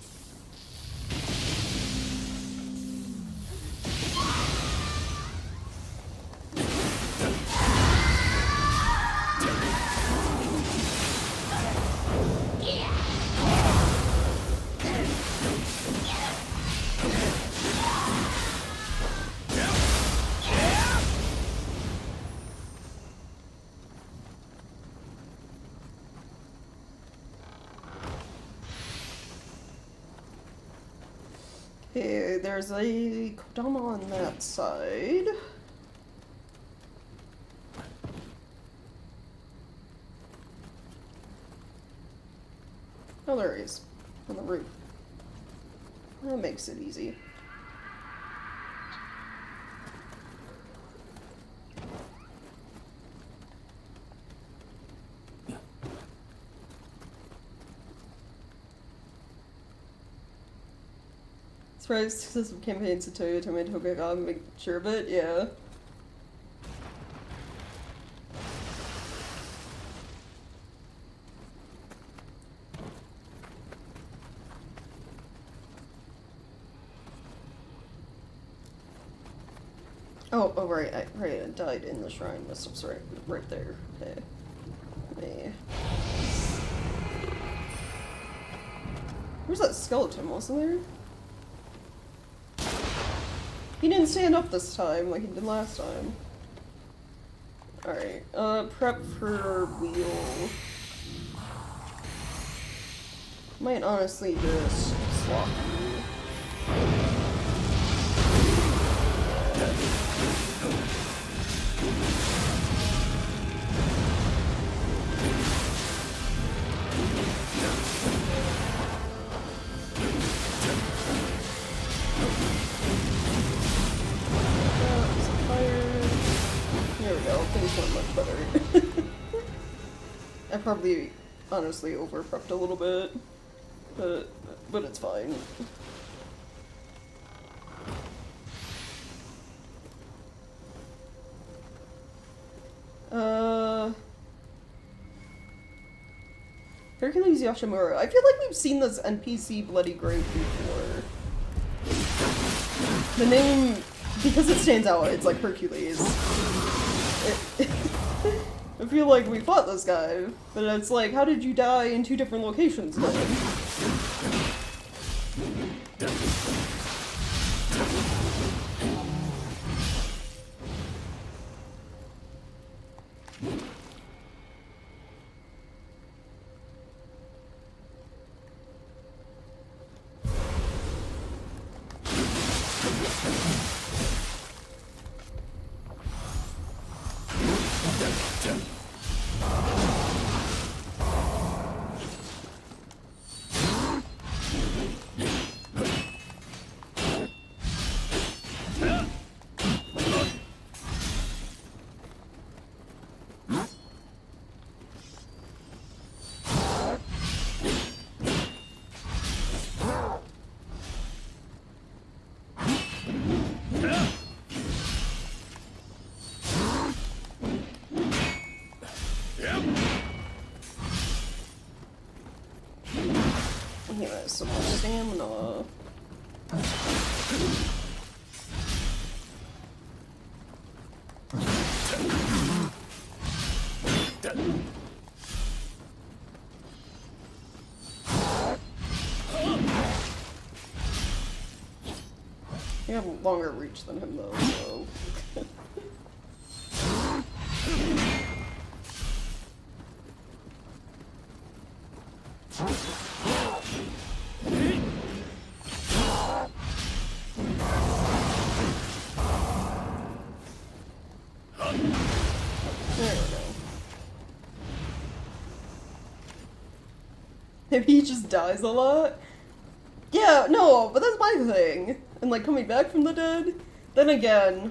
Okay, there's a kodama on that side. Oh, there he is. On the roof. That makes it easy. Surprise successful campaigns to tell you to make sure of it, yeah. Oh, right, I died in the shrine. This stuff's right there. Okay. Me. Where's that skeleton? Wasn't there? He didn't stand up this time like he did last time. Alright, prep for wheel. Might honestly just swap you. There we go, things went much better. I probably honestly over-prepped a little bit, but it's fine. Hercules Yoshimura. I feel like we've seen this NPC Bloody Grave before. The name, because it stands out, it's like Hercules. I feel like we fought this guy, but it's like, how did you die in 2 different locations then? He has so much stamina. You have a longer reach than him though, so... There we go. Maybe he just dies a lot? Yeah, no, but that's my thing. And like coming back from the dead, then again,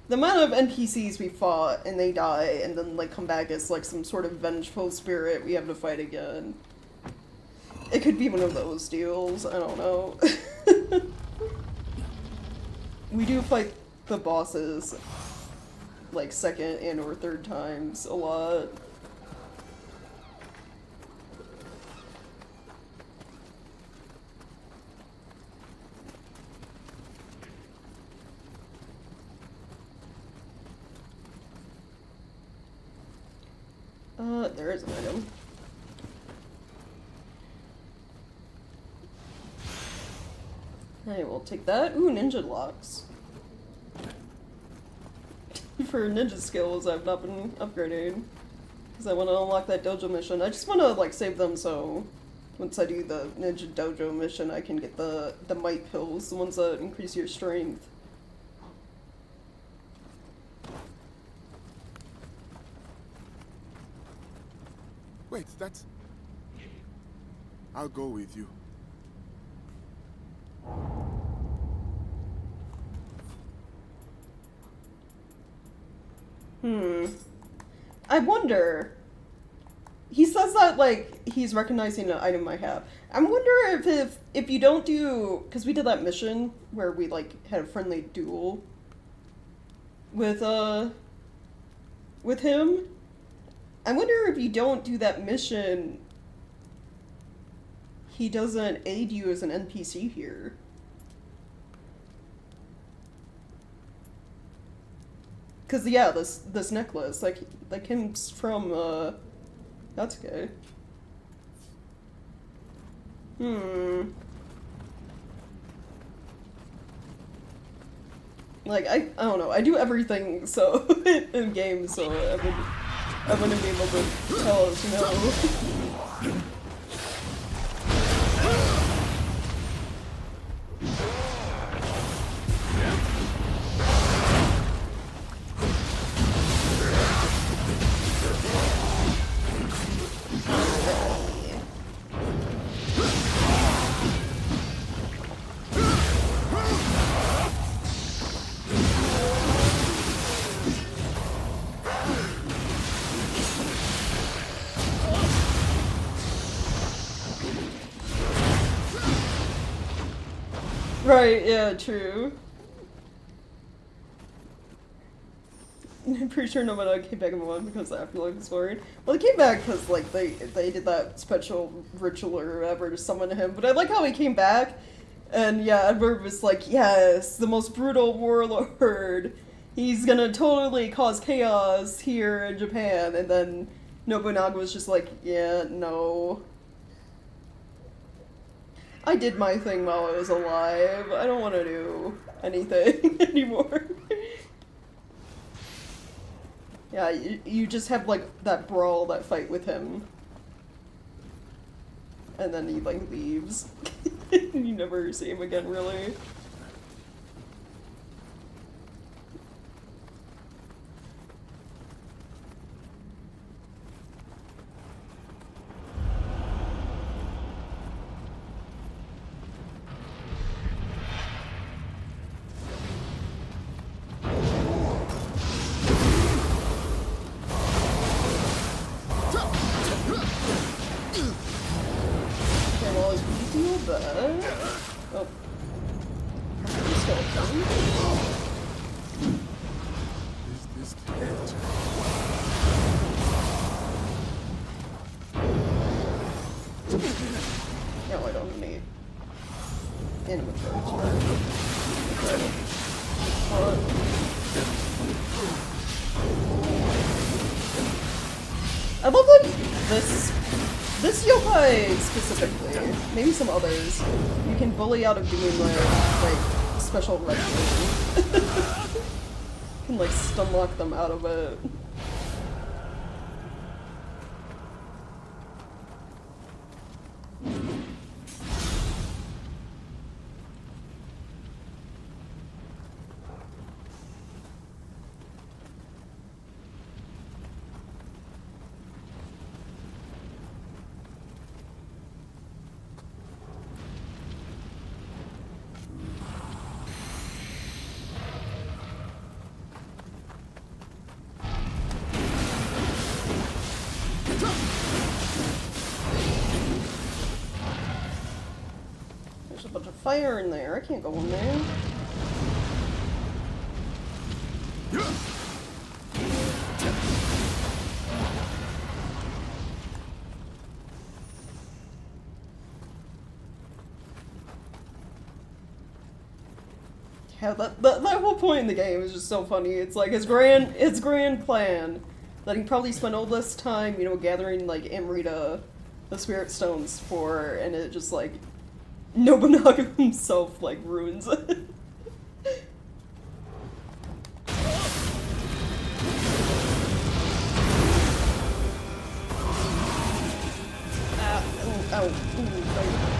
the amount of NPCs we fought and they die and then like come back as like some sort of vengeful spirit we have to fight again. It could be one of those deals, I don't know. We do fight the bosses like second and or third times a lot. There is an item. I will take that. Ooh, ninja locks. For ninja skills I've not been upgrading. Because I want to unlock that dojo mission. I just want to, like, save them so once I do the ninja dojo mission I can get the might pills, the ones that increase your strength. Wait, that's... I'll go with you. I wonder... He says that, like, he's recognizing an item I have. I wonder if you don't do... Because we did that mission where we, like, had a friendly duel with him. I wonder if you don't do that mission, he doesn't aid you as an NPC here. cause yeah, this necklace, that came from, Natsuke. Like, I don't know, I do everything, so, in games, so I wouldn't be able to tell us, you know. Right, yeah, true. I'm pretty sure nobody came back in one because the afterlife was worried. Well, they came back because, like, they did that special ritual or whatever to summon him, but I like how he came back, and yeah, Edward was like, yes, the most brutal warlord. He's gonna totally cause chaos here in Japan, and then Nobunaga was just like, yeah, no. I did my thing while I was alive. I don't want to do anything anymore. Yeah, you just have, like, that brawl, that fight with him. And then he, like, leaves. You never see him again, really. No, I don't need animatronics. I love that this yokai specifically, maybe some others, you can bully out of being like special regulation. You can like stun lock them out of it. There's a bunch of fire in there. I can't go in there. Yeah, that whole point in the game is just so funny. It's like his grand plan that he probably spent all this time, you know, gathering like Amrita, the spirit stones for, and it just like Nobunaga himself like ruins it. Ow, ooh, right.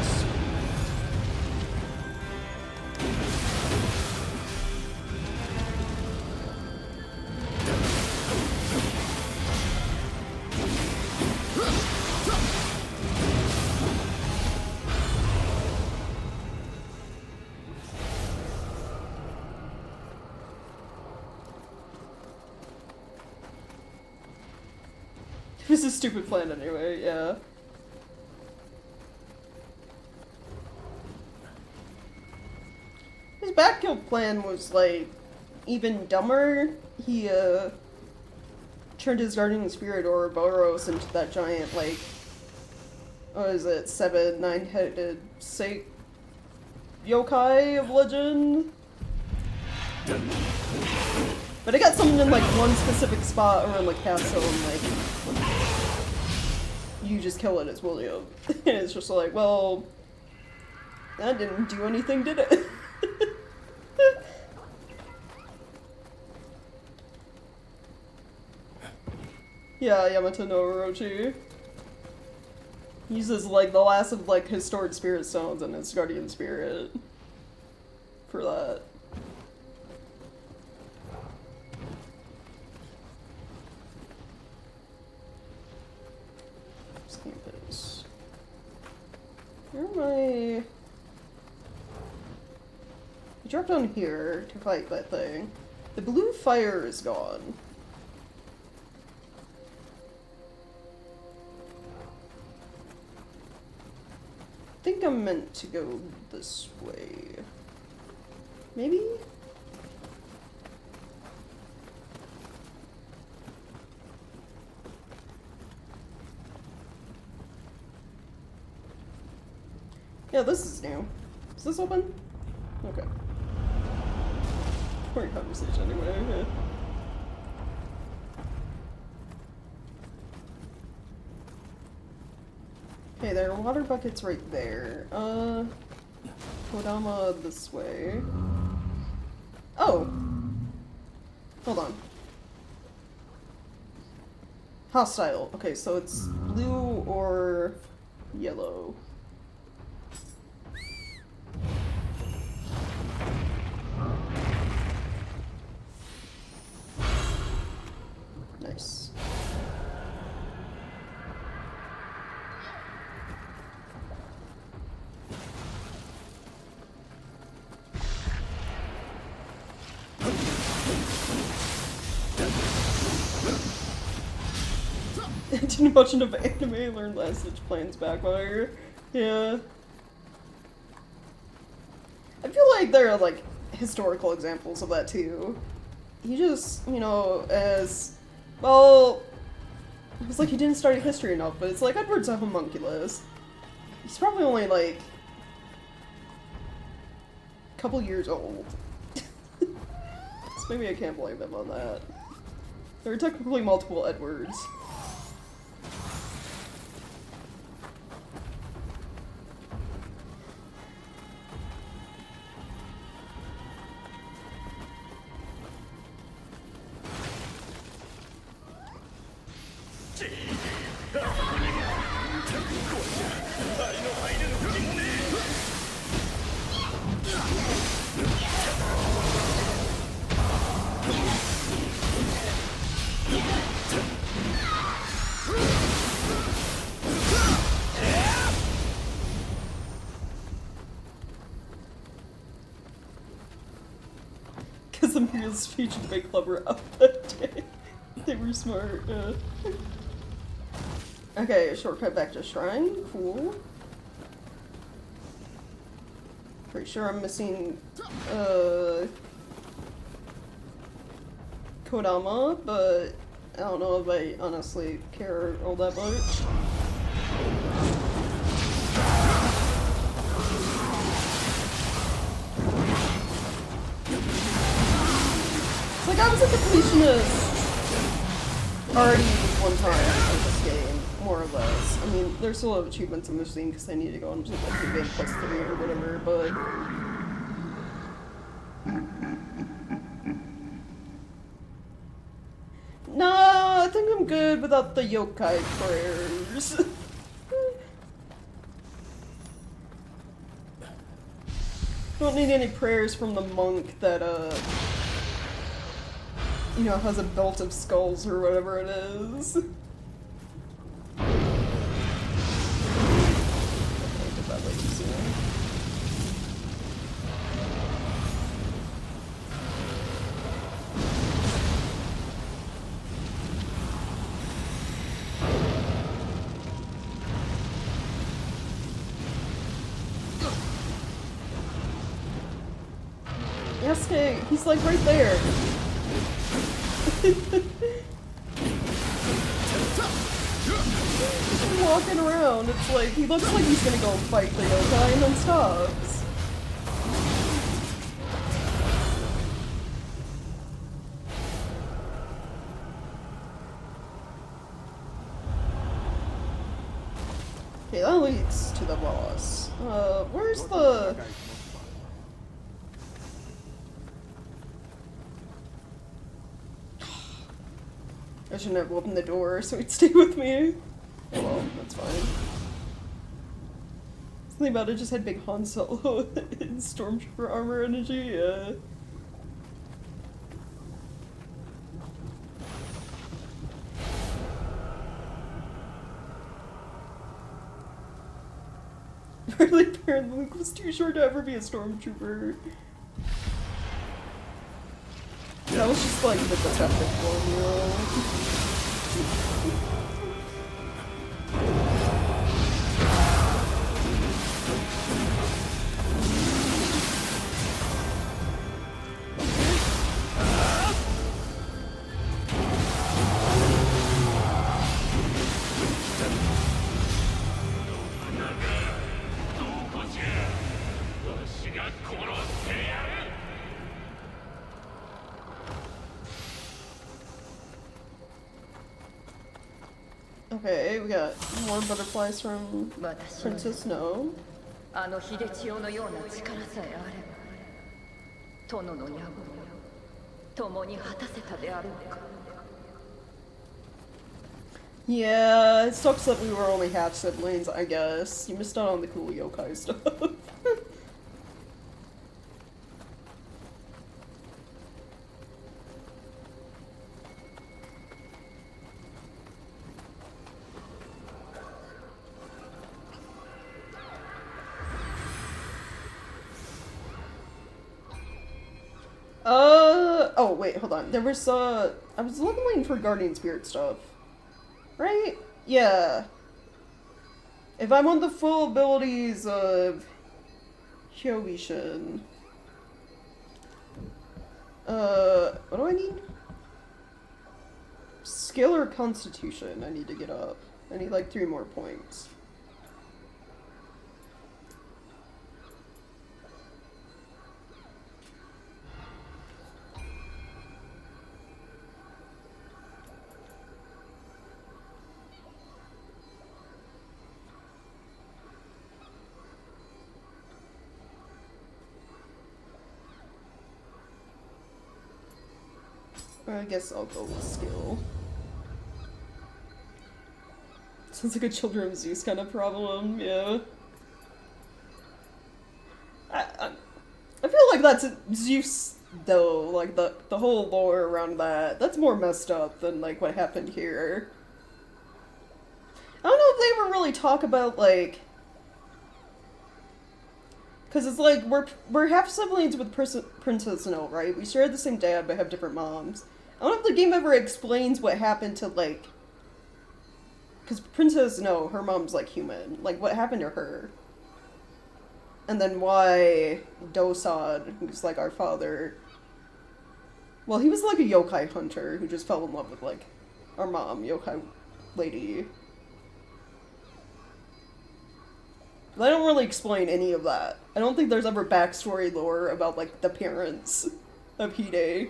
It was a stupid plan anyway, yeah. His backkill plan was, like, even dumber. He, turned his guardian spirit, Ouroboros, into that giant, like, what is it, 9-headed yokai of legend? But But I got something in like one specific spot around like Castle and like you just kill it as William. And it's just like, well, that didn't do anything, did it? Yeah, Yamato no Orochi. Uses like the last of like his stored spirit stones and his guardian spirit for that. Campus. Where am I? I dropped down here to fight that thing. The blue fire is gone. I think I'm meant to go this way. Maybe? Yeah, this is new. Is this open? Okay. Boring conversation anyway. Okay, there are water buckets right there. Kodama this way. Oh! Hold on. Hostile. Okay, so it's blue or yellow. Nice. I didn't watch enough anime, learned last ditch plans backfire. Yeah. I feel like there are like historical examples of that too. He just, you know, as well, it was like he didn't study history enough, but it's like Edward's a homunculus. He's probably only like a couple years old. So maybe I can't blame them on that. There are technically multiple Edwards. Because Imperial's speech and Big Club were up that day. They were smart, yeah. Okay, shortcut back to Shrine. Cool. Pretty sure I'm missing, Kodama, but I don't know if I honestly care all that much. Like, I was a completionist already one time in this game, more or less. I mean, there's still a lot of achievements I'm missing because I need to go into like New Game Plus 3 or whatever, but... Nah, I think I'm good without the yokai prayers. Don't need any prayers from the monk that, you know, has a belt of skulls or whatever it is. Okay, did that way too soon. Yasuke, he's like right there. He's walking around, it's like, he looks like he's gonna go and fight the yokai and then stops. Okay, that leads to the boss. Where's the... I shouldn't have opened the door so he'd stay with me. Oh well, that's fine. Something about it just had big Han Solo in Stormtrooper armor energy, yeah. Really, apparently Luke was too short to ever be a Stormtrooper. That was just like the detective formula. Okay, we got more butterflies from Princess Nioh. あの秀千代のような力さえあれば殿の野望を共に果たせたであろうか。 Yeah, it sucks that we were only half siblings, I guess. You missed out on the cool yokai stuff. Oh wait, hold on. There was, I was looking for Guardian Spirit stuff. Right? Yeah. If I want the full abilities of Hyobi-shin. What do I need? Skill or Constitution I need to get up. I need like 3 more points. I guess I'll go with skill. Sounds like a Children of Zeus kind of problem, yeah. I feel like that's Zeus, though, like, the whole lore around that. That's more messed up than, like, what happened here. I don't know if they ever really talk about, like... Because it's like, we're half siblings with Princess Nioh, right? We share the same dad, but have different moms. I don't know if the game ever explains what happened to, like... Because Princess Nioh, her mom's, like, human. Like, what happened to her? And then why Dosad, who's, like, our father... Well, he was, like, a yokai hunter who just fell in love with, like, our mom, yokai lady. But I don't really explain any of that. I don't think there's ever backstory lore about, like, the parents of Hide.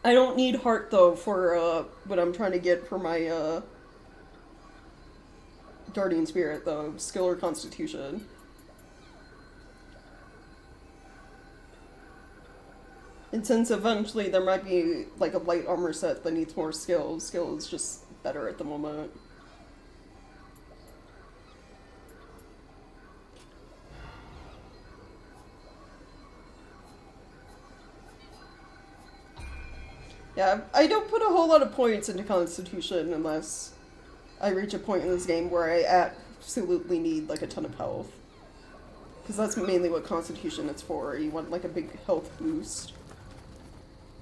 I don't need heart, though, for, what I'm trying to get for my, Guardian Spirit, though. Skill or Constitution. And since eventually there might be, like, a light armor set that needs more skill, skill is just better at the moment. Yeah, I don't put a whole lot of points into Constitution unless I reach a point in this game where I absolutely need, like, a ton of health. Because that's mainly what Constitution is for. You want, like, a big health boost.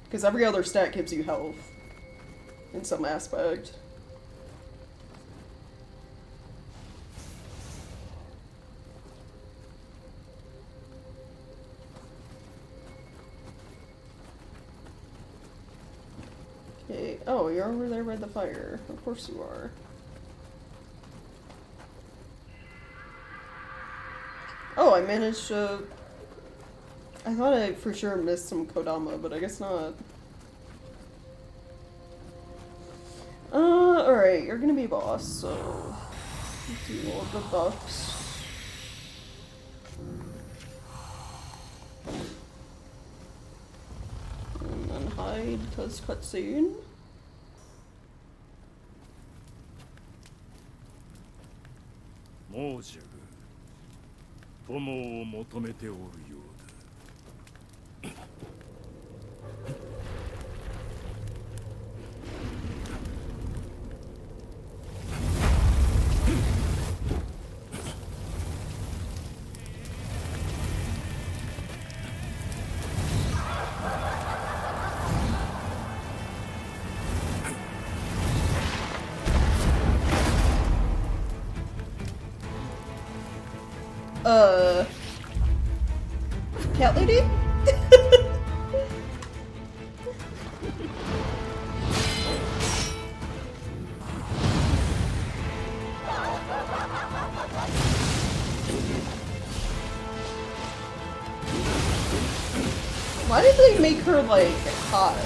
Because every other stat gives you health. In some aspect. Okay. Oh, you're over there by the fire. Of course you are. Oh, I managed to... I thought I for sure missed some Kodama, but I guess not. Alright, you're gonna be boss, so do all the buffs. And then hide, because cutscene. 申し上ぐ友を求めておるようだ。Cat lady? Why did they make her, like, hot?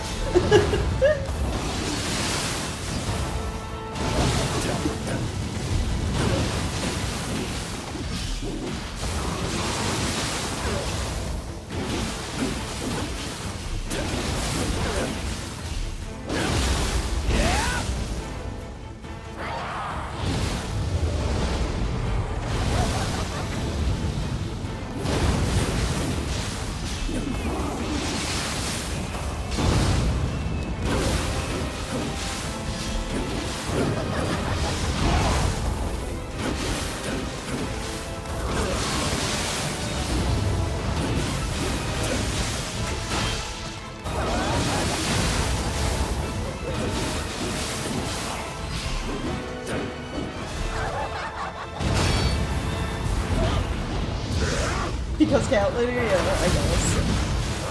Because cat lady, yeah, I guess.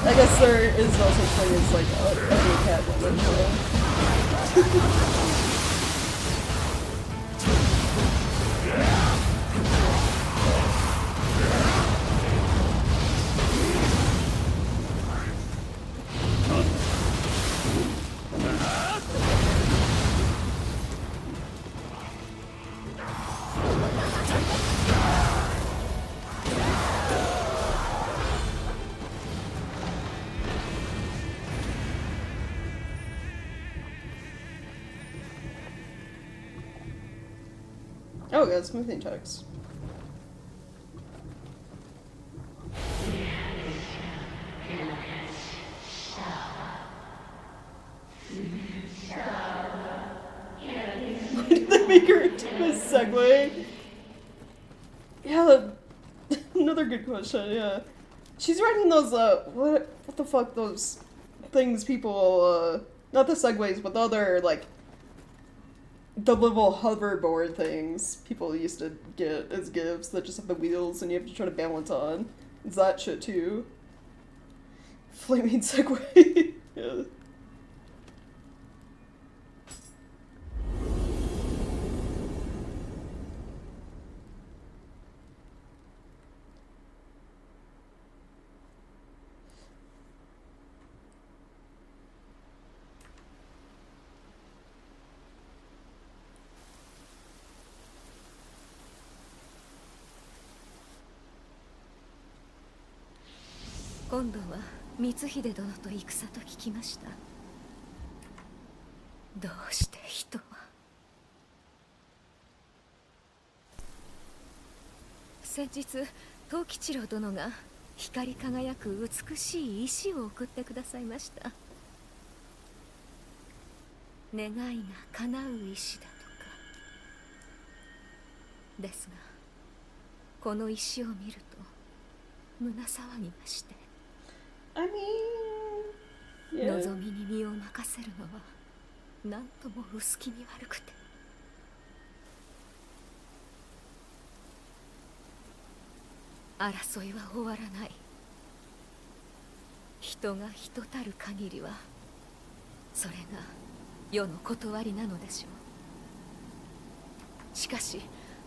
I guess there is no such thing as like a cat woman. Oh, yeah, smoothing checks. Why did they make her into a segue? Yeah, another good question, yeah. She's writing those, what the fuck, those things people, not the segues, but the other, like, the little hoverboard things people used to get as gifts that just have the wheels and you have to try to balance on. It's that shit too. Flaming Segway. Yeah.今度は光秀殿と戦と聞きました。どうして人は。先日藤吉郎殿が光り輝く美しい石を送ってくださいました。願いが叶う石だとか。ですがこの石を見ると胸騒ぎまして。I mean, yeah. 望みに身を任せるのは何とも薄気味悪くて。争いは終わらない。人が人たる限りはそれが世の断りなのでしょう。しかし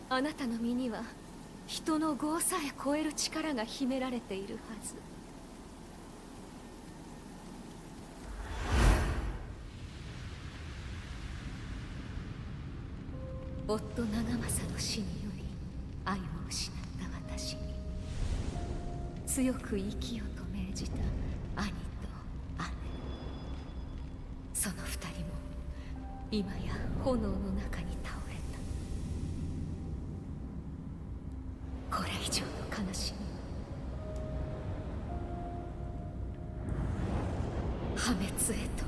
あなたの身には人の業さえ超える力が秘められているはず。夫長政の死により愛を失った私に強く生きよと命じた兄と姉、その二人も今や炎の中に倒れた。これ以上の悲しみ破滅へと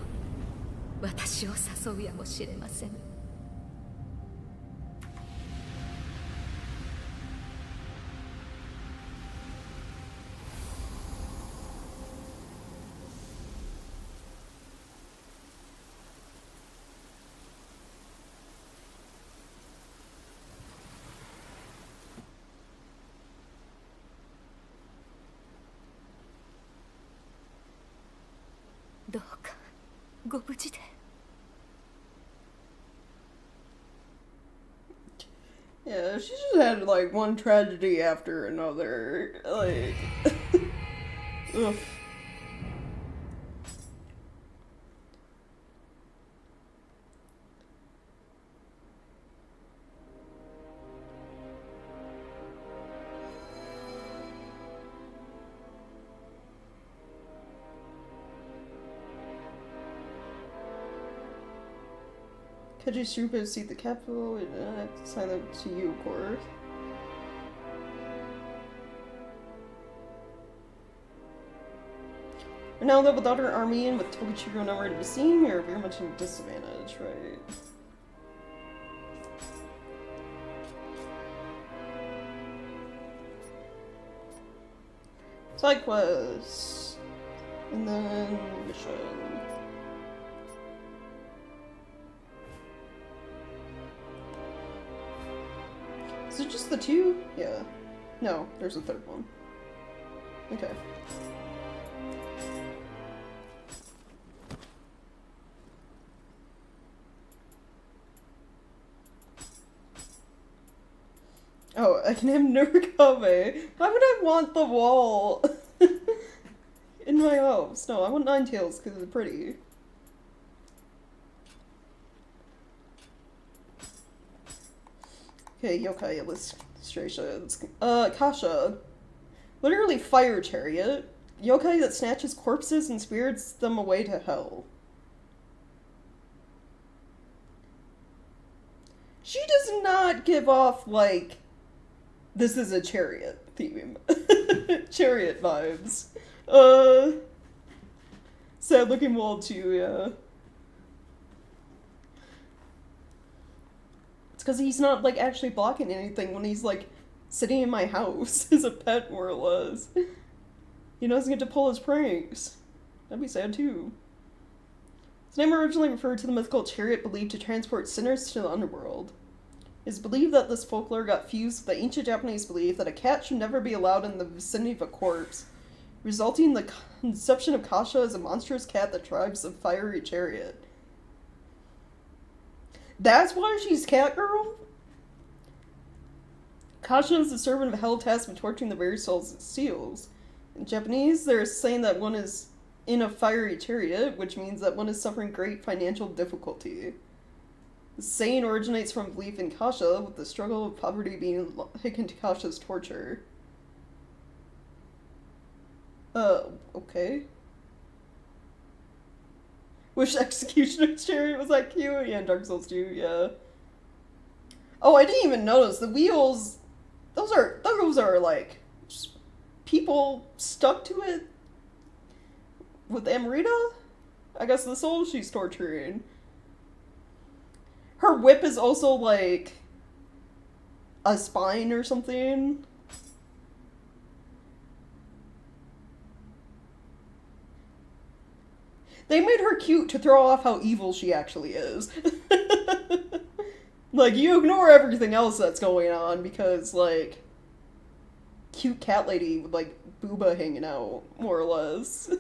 私を誘うやもしれません。どうかご無事で。Yeah, she just had like one tragedy after another. Like, ugh. Kaji's troopers seek the capital and sign up to you, of course. We're now level without our army and with Tokichiro nowhere to be seen, we are very much in disadvantage, right? Side quest. And then mission. Is it just the two? Yeah. No, there's a third one. Okay. Oh, I can have Nurikame. Why would I want the wall in my house? No, I want Ninetales because it's pretty. Okay, yokai illustrations. Kasha. Literally fire chariot. Yokai that snatches corpses and spirits them away to hell. She does not give off, like, this is a chariot theme. Chariot vibes. Sad looking wall too, yeah. Because he's not, like, actually blocking anything when he's, like, sitting in my house as a pet, more or less. He doesn't get to pull his pranks. That'd be sad, too. His name originally referred to the mythical chariot believed to transport sinners to the underworld. It is believed that this folklore got fused with the ancient Japanese belief that a cat should never be allowed in the vicinity of a corpse, resulting in the conception of Kasha as a monstrous cat that drives a fiery chariot. That's why she's Catgirl? Kasha is the servant of hell tasked with torturing the very souls it steals. In Japanese, they're saying that one is in a fiery chariot, which means that one is suffering great financial difficulty. The saying originates from belief in Kasha, with the struggle of poverty being akin to Kasha's torture. Okay. Wish Executioner's Chariot was that cute? Yeah, Dark Souls 2, yeah. Oh, I didn't even notice. The wheels, those are like, just people stuck to it with Amrita? I guess the soul she's torturing. Her whip is also like a spine or something. They made her cute to throw off how evil she actually is. Like, you ignore everything else that's going on because, like, cute cat lady with, like, booba hanging out, more or less.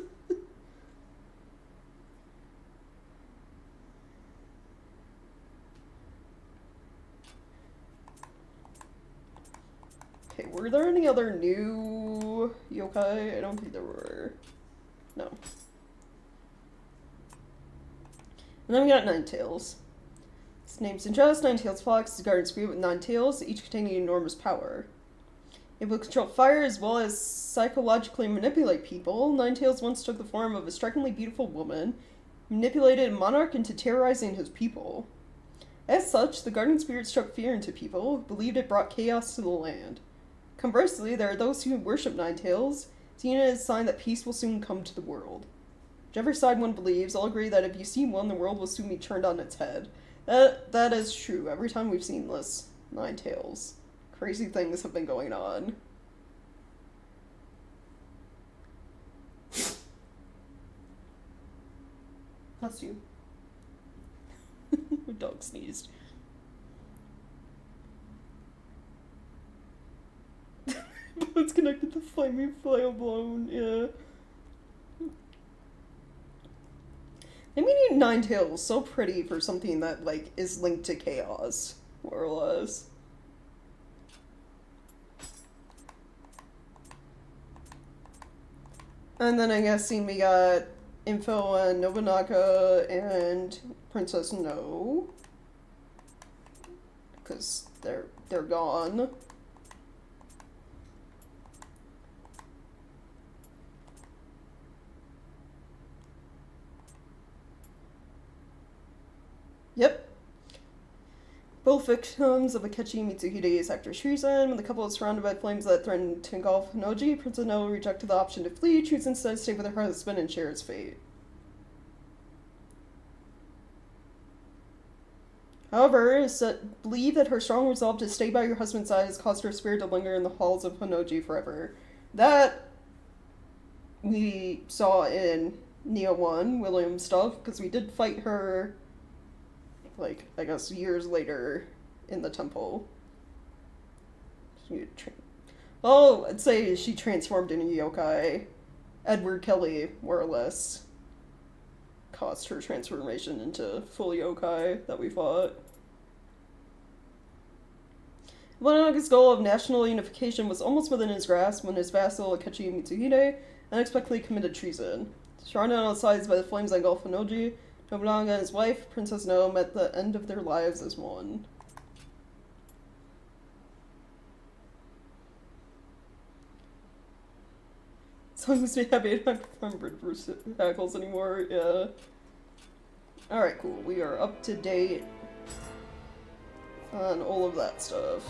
Okay, were there any other new yokai? I don't think there were. No. And then we got Ninetales. Named Sinjust, Ninetales Fox is a guardian spirit with 9 tails, each containing enormous power. It will control fire as well as psychologically manipulate people. Ninetales once took the form of a strikingly beautiful woman, manipulated a monarch into terrorizing his people. As such, the guardian spirit struck fear into people, who believed it brought chaos to the land. Conversely, there are those who worship Ninetales, seeing it as a sign that peace will soon come to the world. Whichever side one believes, I'll agree that if you see one, the world will soon be turned on its head. That is true. Every time we've seen this Ninetales, crazy things have been going on. Bless you. My dog sneezed. It's connected to flaming flail blown, yeah. They made Ninetales so pretty for something that, like, is linked to chaos, more or less. And then I guess we got info on Nobunaga and Princess No. Because they're gone. Yep. Both victims of Akechi Mitsuhide's act of treason. When the couple was surrounded by flames that threatened to engulf Noji, Princess No rejected the option to flee, choosing instead to stay with her husband and share his fate. However, it's believed that her strong resolve to stay by her husband's side has caused her spirit to linger in the halls of Honoji forever. That we saw in Nioh 1, William stuff, because we did fight her, like, I guess years later in the temple. Well, I'd say she transformed into yokai. Edward Kelly, more or less, caused her transformation into full yokai that we fought. Nobunaga's goal of national unification was almost within his grasp when his vassal Akechi Mitsuhide unexpectedly committed treason. Surrounded on all sides by the flames that engulfed Honoji, Nobunaga and his wife, Princess No, met the end of their lives as one. Someone must be happy I don't have to remember Bruce hackles anymore, yeah. Alright, cool. We are up to date on all of that stuff.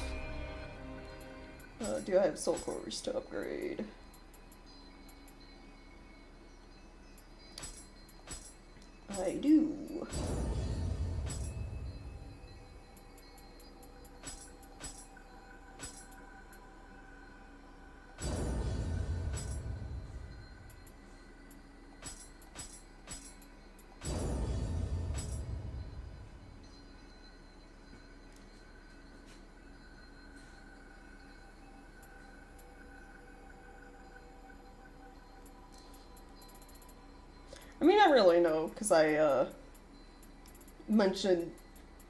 Do I have soul cores to upgrade? I do. I mean, I really know, because I, mentioned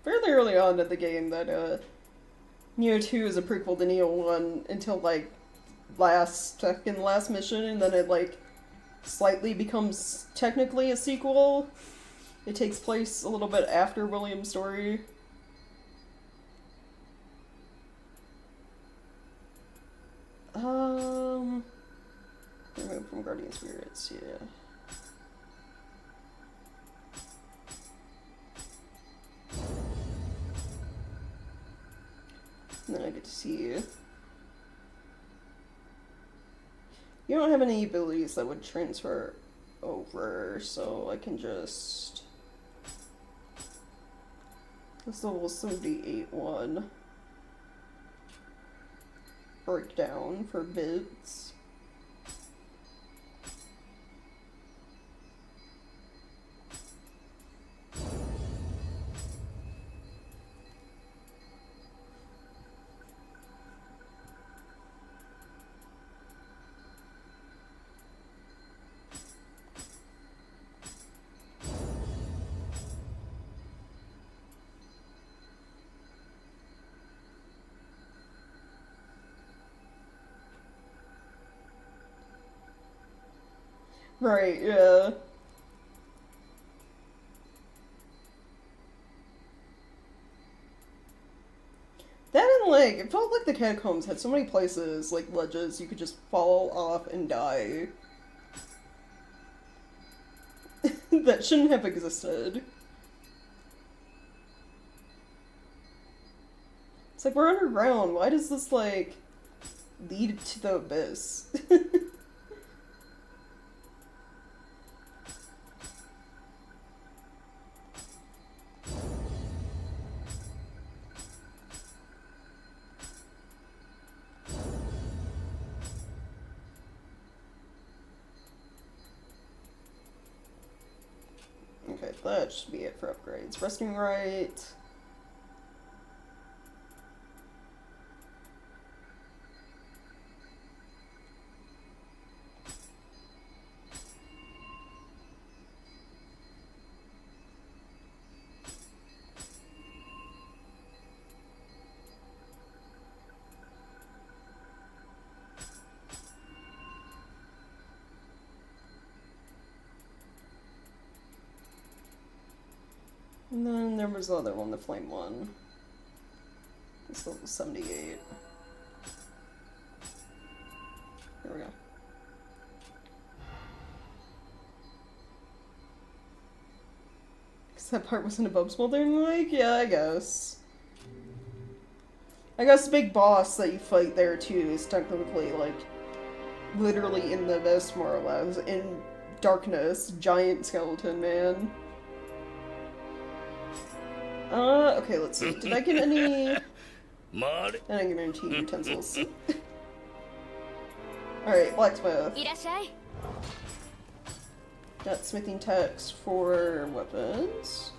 fairly early on in the game that, Nioh 2 is a prequel to Nioh 1 until, like, second last mission, and then it, like, slightly becomes technically a sequel. It takes place a little bit after William's story. Remove from Guardian Spirits, yeah. And then I get to see you. You don't have any abilities that would transfer over, so I can just... This level 78 one. Breakdown for bids. Right, yeah. the catacombs had so many places, like ledges, you could just fall off and die. That shouldn't have existed. It's like, we're underground. Why does this, like, lead to the abyss? Okay, that should be it for upgrades. Resting right. And then there was the other one, the flame one. It's level 78. Here we go. Because that part wasn't above smoldering, like, yeah, I guess. I guess the big boss that you fight there too is technically, like, literally in the abyss, more or less. In darkness, giant skeleton man. Okay, let's see. Did I get any... I didn't get any tea utensils. Alright, blacksmith. Got smithing techs for weapons.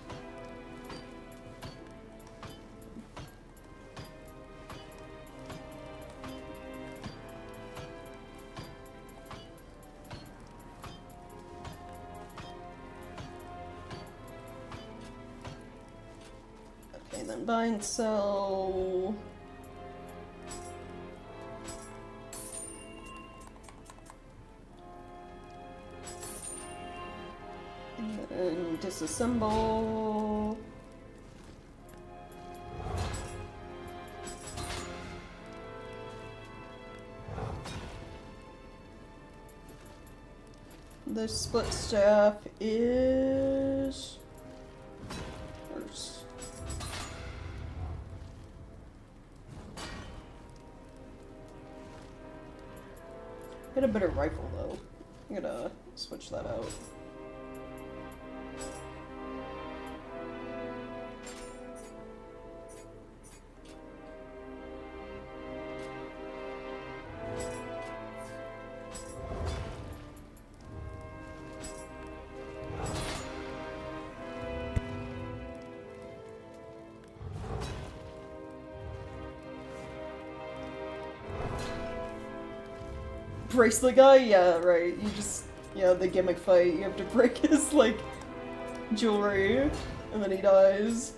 Okay, then buy and sell. And disassemble. The split staff is first. Get a better rifle though. I'm gonna switch that out. Bracelet guy? Yeah, right. You just, yeah, the gimmick fight, you have to break his, like, jewelry, and then he dies.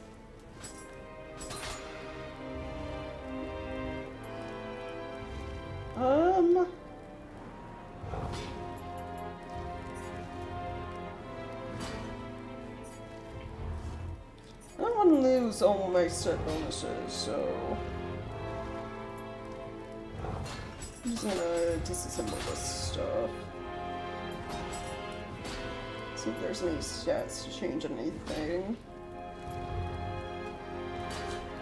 I don't want to lose all my set bonuses, so... I'm just gonna disassemble this stuff. See if there's any stats to change anything.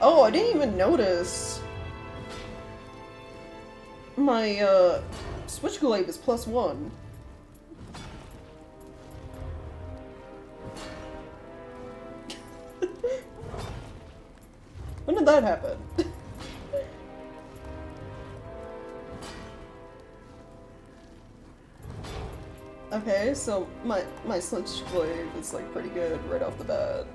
Oh, I didn't even notice! My, switch glaive is +1. When did that happen? Okay, so my switch glaive is like pretty good right off the bat.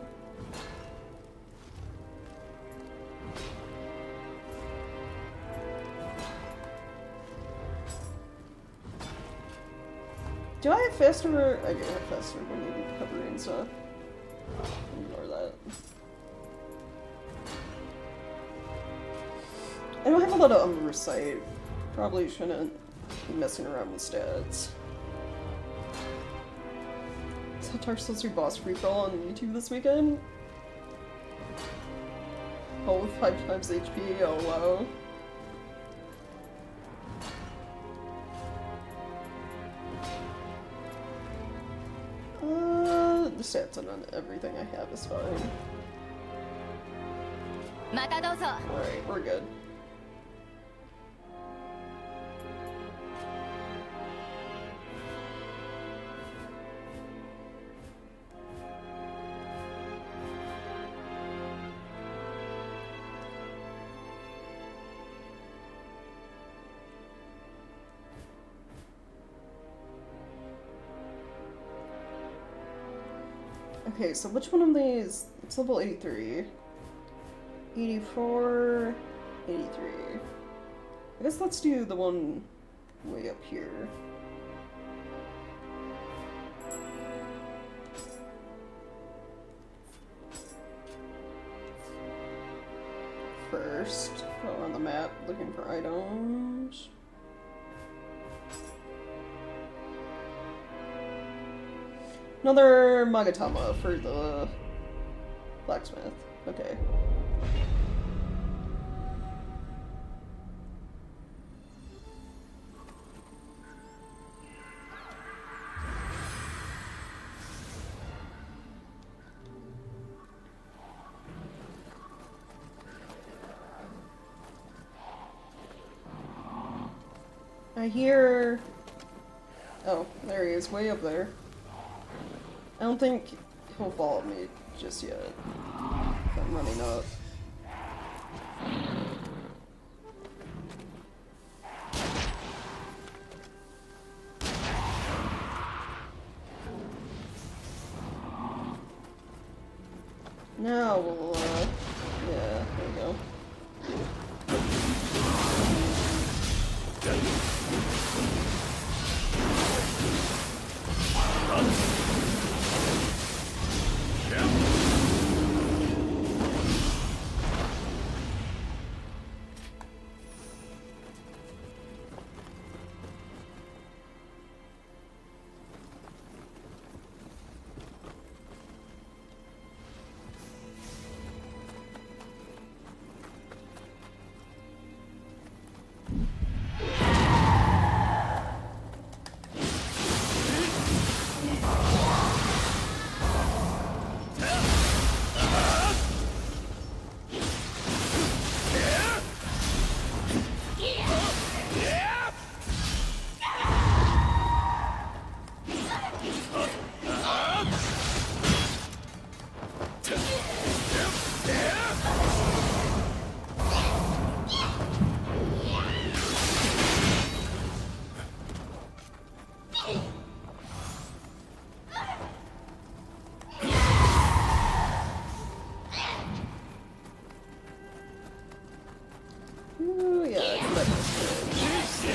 Do I have faster? I do have faster when you do recovery and stuff. Ignore that. I don't have a lot of oversight. Probably shouldn't be messing around with stats. So Dark Souls 3 boss free-for-all on YouTube this weekend? Oh, with 5 times HP, oh wow. the stats on everything I have is fine. またどうぞ。 Alright, we're good. Okay, so which one of these? It's level 83. 84, 83. I guess let's do the one way up here. First, go on the map looking for items. Another Magatama for the blacksmith. Okay. I hear... Oh, there he is, way up there. I don't think he'll follow me just yet. I'm running up. Now we'll, yeah, there we go. Ooh, yeah, that's good.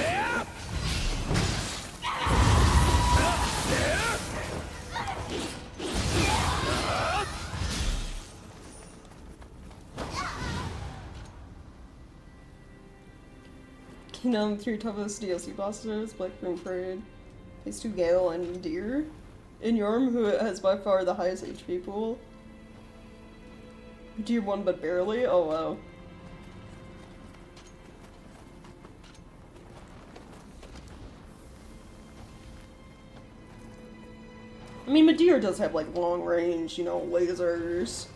Kingdom 3 toughest DLC bosses, Black Room Parade, Phase 2 Gale, and Deer. In Yorm, who has by far the highest HP pool. Deer won but barely? Oh wow. I mean, Madeira does have, like, long range, you know, lasers.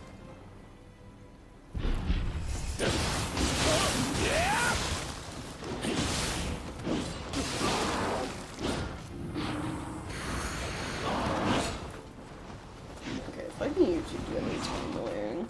Okay, if I can use you, it's annoying.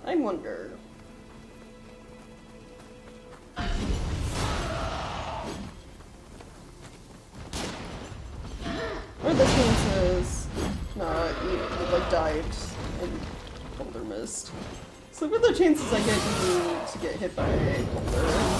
I wonder. are the chances I get to get hit by a boulder?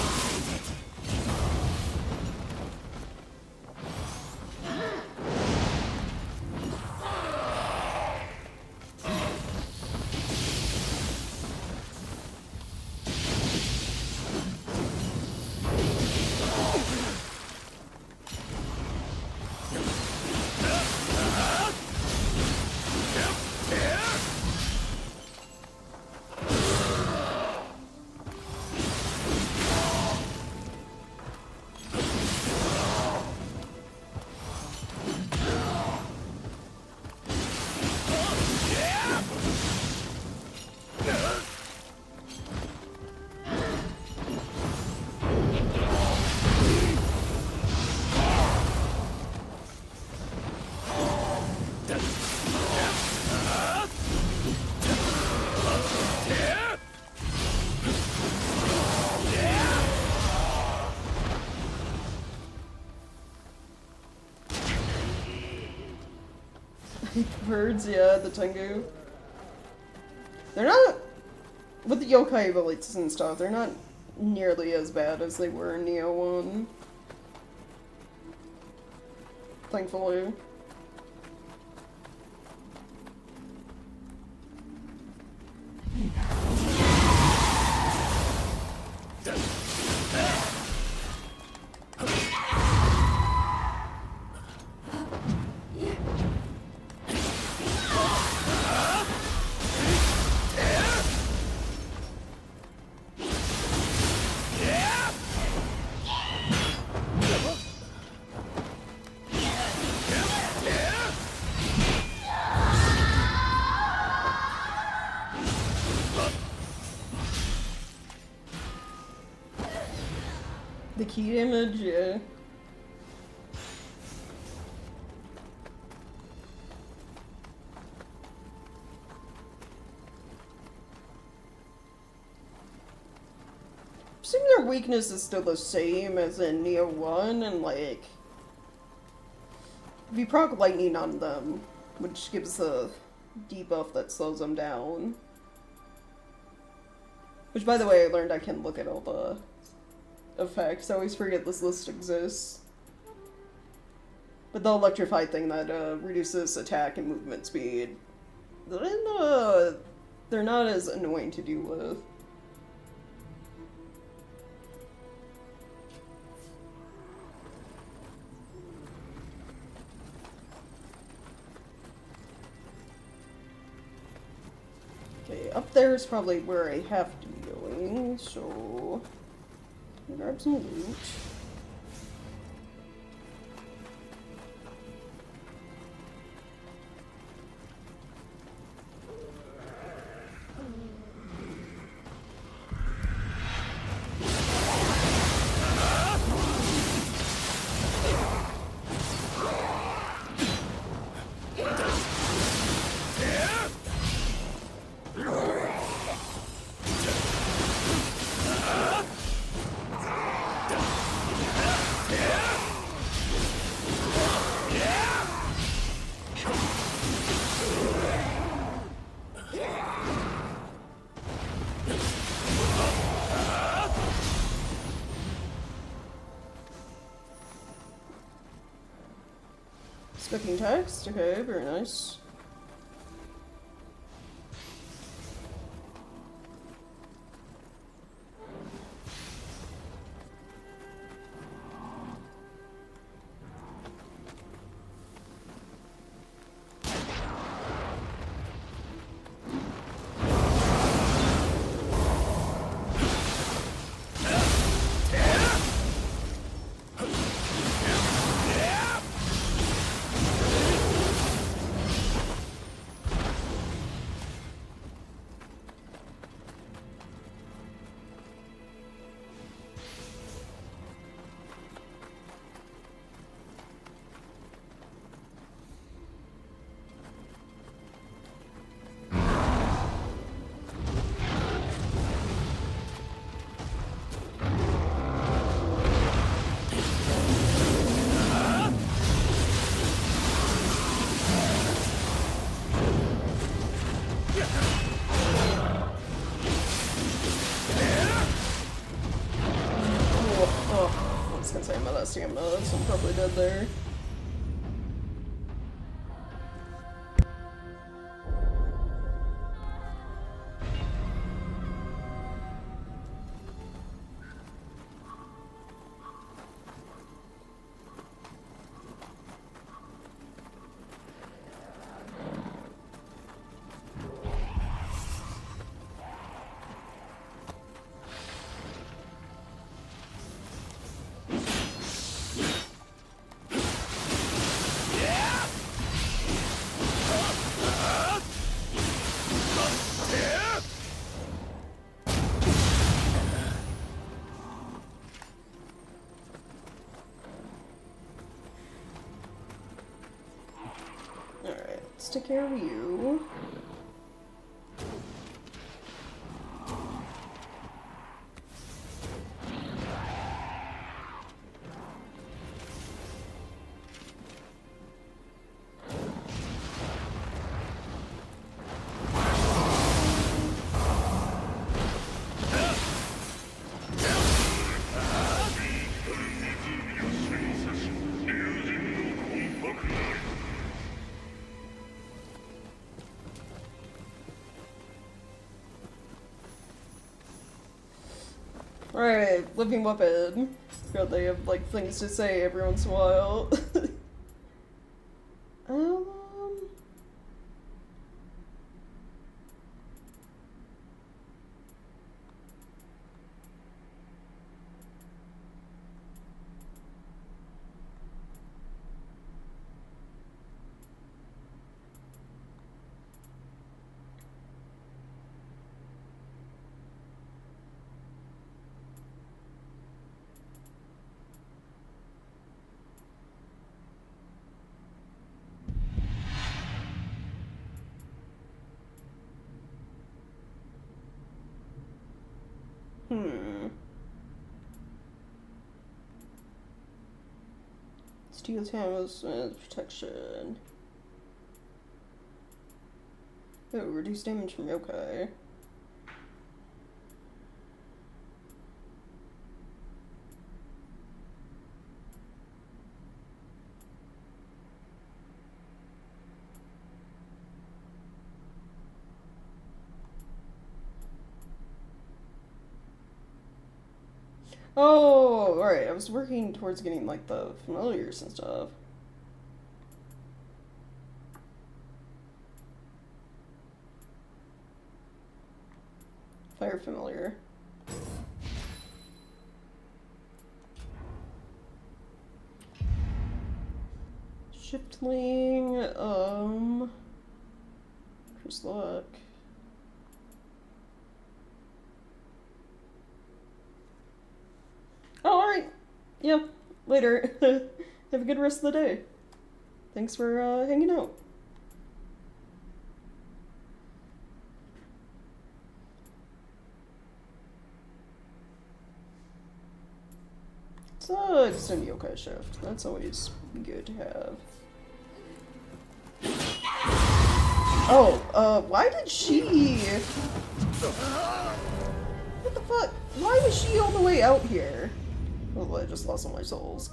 Birds, yeah, the Tengu. They're not, with the yokai abilities and stuff, they're not nearly as bad as they were in Nioh 1. Thankfully. The key damage, yeah. I think their weakness is still the same as in Nioh 1, and like, if you proc lightning on them, which gives a debuff that slows them down. Which, by the way, I learned I can look at all the effects. I always forget this list exists. But the electrify thing that reduces attack and movement speed, they're not as annoying to deal with. Okay, up there is probably where I have to be going, so grab some loot. Speaking text, okay, very nice. of stamina, so I'm probably dead there. Alright, let's take care of you. Alright, living weapon. God, they have like things to say every once in a while. um. Steel towers protection. Oh, reduce damage from yokai. Oh, alright, I was working towards getting, like, the familiars and stuff. Fire familiar. Shiftling, Chris Luck. Oh, alright. Yeah, later. Have a good rest of the day. Thanks for hanging out. So, just a yokai shift. That's always good to have. Oh, why did she... What the fuck? Why was she all the way out here? Oh, I just lost all my souls.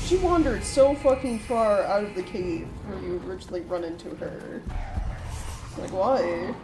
She wandered so fucking far out of the cave where you originally run into her. Like, why?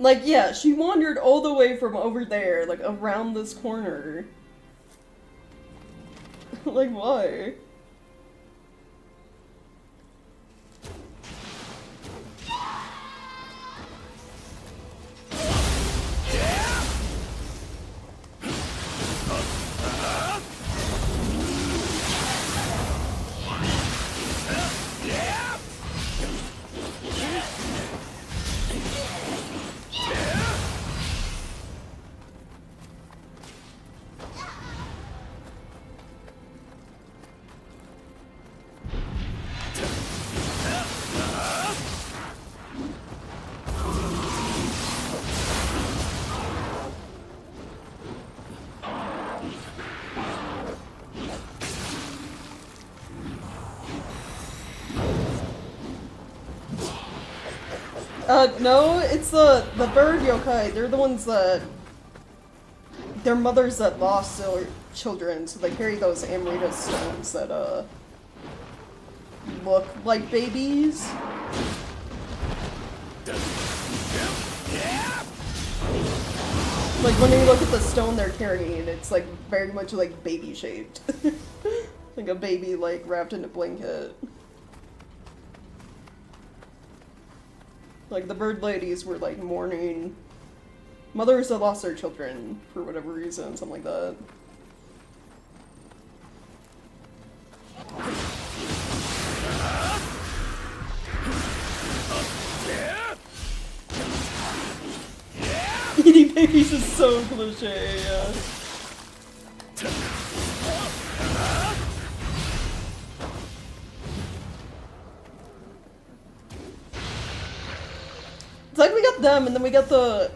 Like, yeah, she wandered all the way from over there, like, around this corner. Like, why? No, it's the bird yokai. They're the ones that... They're mothers that lost their children, so they carry those Amrita stones that, look like babies. Like, when you look at the stone they're carrying, it's, like, very much, like, baby-shaped. Like a baby, like, wrapped in a blanket. Like, the bird ladies were, like, mourning mothers that lost their children for whatever reason, something like that. Eating babies is so cliche, yeah. It's like we got them, and then we got the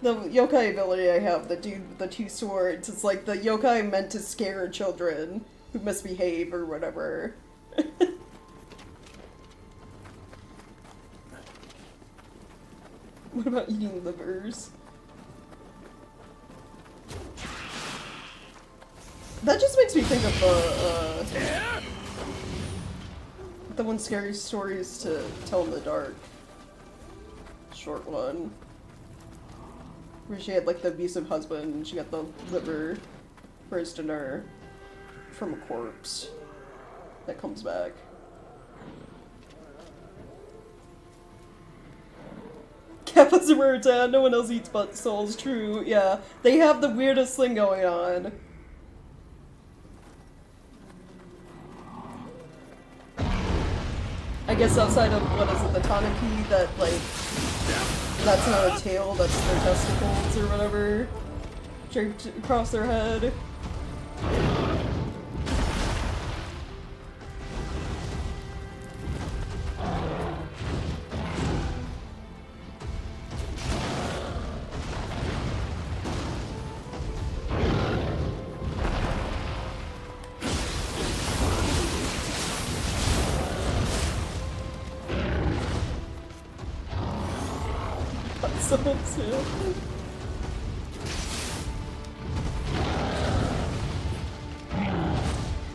yokai ability I have, the dude with the two swords. It's like the yokai meant to scare children who misbehave or whatever. What about eating livers? That just makes me think of the one scary stories to tell in the dark. Short one. Where she had like the abusive husband and she got the liver for his dinner from a corpse that comes back. Kappa's a rare dad, no one else eats butt souls, true, yeah. They have the weirdest thing going on. I guess outside of, what is it, the Tanuki that, like, that's not a tail, that's their testicles or whatever, draped across their head.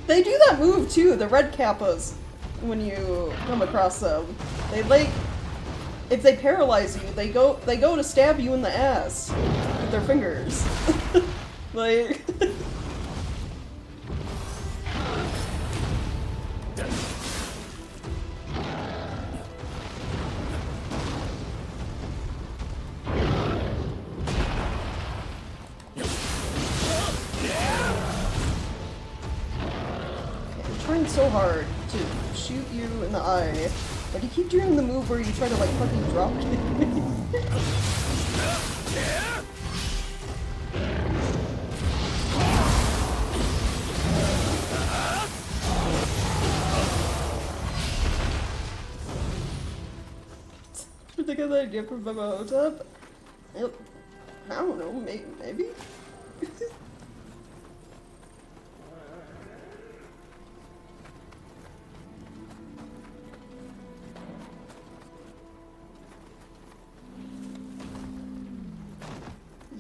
They do that move too, the red kappas, when you come across them. They like, if they paralyze you, they go to stab you in the ass with their fingers. Like so hard to shoot you in the eye, but you keep doing the move where you try to like fucking drop kick me. I think of that idea from Baba Hotep. I don't know, maybe?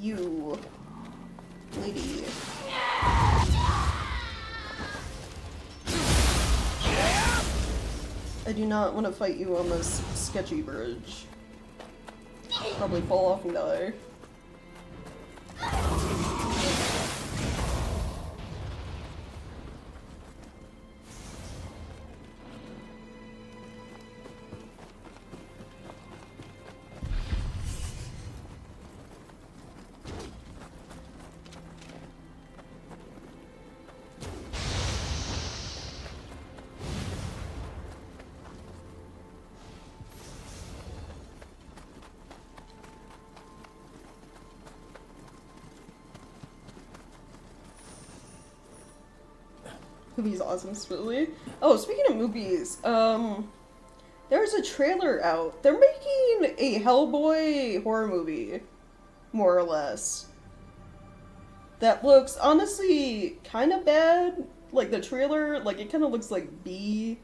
You, lady. I do not want to fight you on this sketchy bridge. Probably fall off and die. Movie's awesome, Spilly. Oh, speaking of movies, there's a trailer out. They're making a Hellboy horror movie, more or less. That looks, honestly, kind of bad. Like, the trailer, like, it kind of looks like B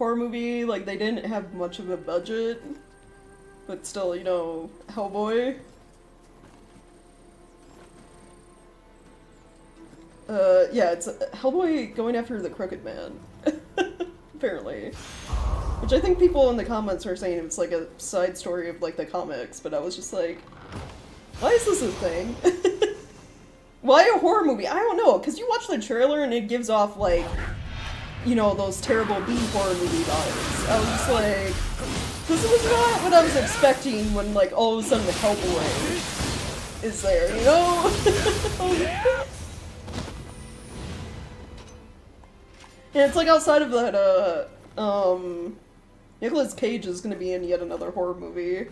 horror movie, like, they didn't have much of a budget, but still, you know, Hellboy. Yeah, it's Hellboy going after the Crooked Man, apparently. Which I think people in the comments were saying it's like a side story of, like, the comics, but I was just like, why is this a thing? Why a horror movie? I don't know, because you watch the trailer and it gives off, like, you know, those terrible B horror movie vibes. I was just like, this was not what I was expecting when, like, all of a sudden the Hellboy is there, you know? And it's like outside of that, Nicolas Cage is gonna be in yet another horror movie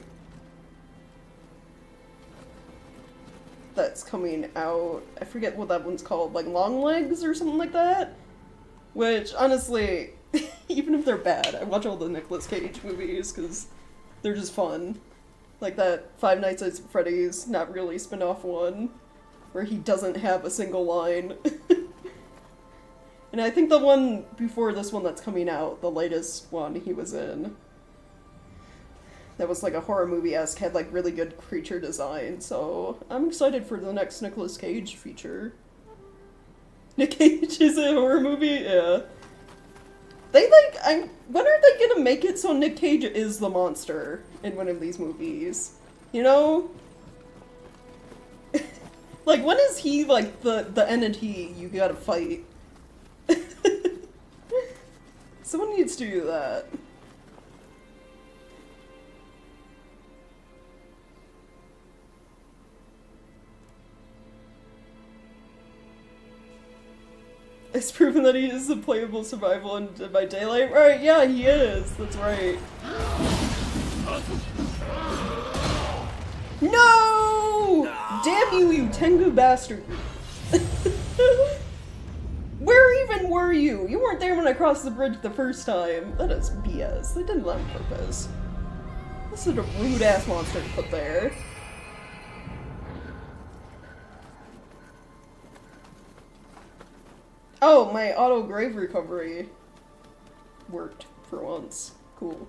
that's coming out. I forget what that one's called, like Long Legs or something like that? Which, honestly, even if they're bad, I watch all the Nicolas Cage movies because they're just fun. Like that Five Nights at Freddy's Not Really spin-off one, where he doesn't have a single line. And I think the one before this one that's coming out, the latest one he was in, that was like a horror movie-esque, had like really good creature design, so I'm excited for the next Nicolas Cage feature. Nick Cage is a horror movie? Yeah. They like, when are they gonna make it so Nick Cage is the monster in one of these movies? You know? Like, when is he like the entity you gotta fight? Someone needs to do that. It's proven that he is a playable survival in Dead by Daylight. Right, yeah, he is. That's right. No! Damn you, you Tengu bastard. Where even were you? You weren't there when I crossed the bridge the first time. That is BS. They did it on purpose. This is a rude-ass monster to put there. Oh, my auto grave recovery worked for once. Cool.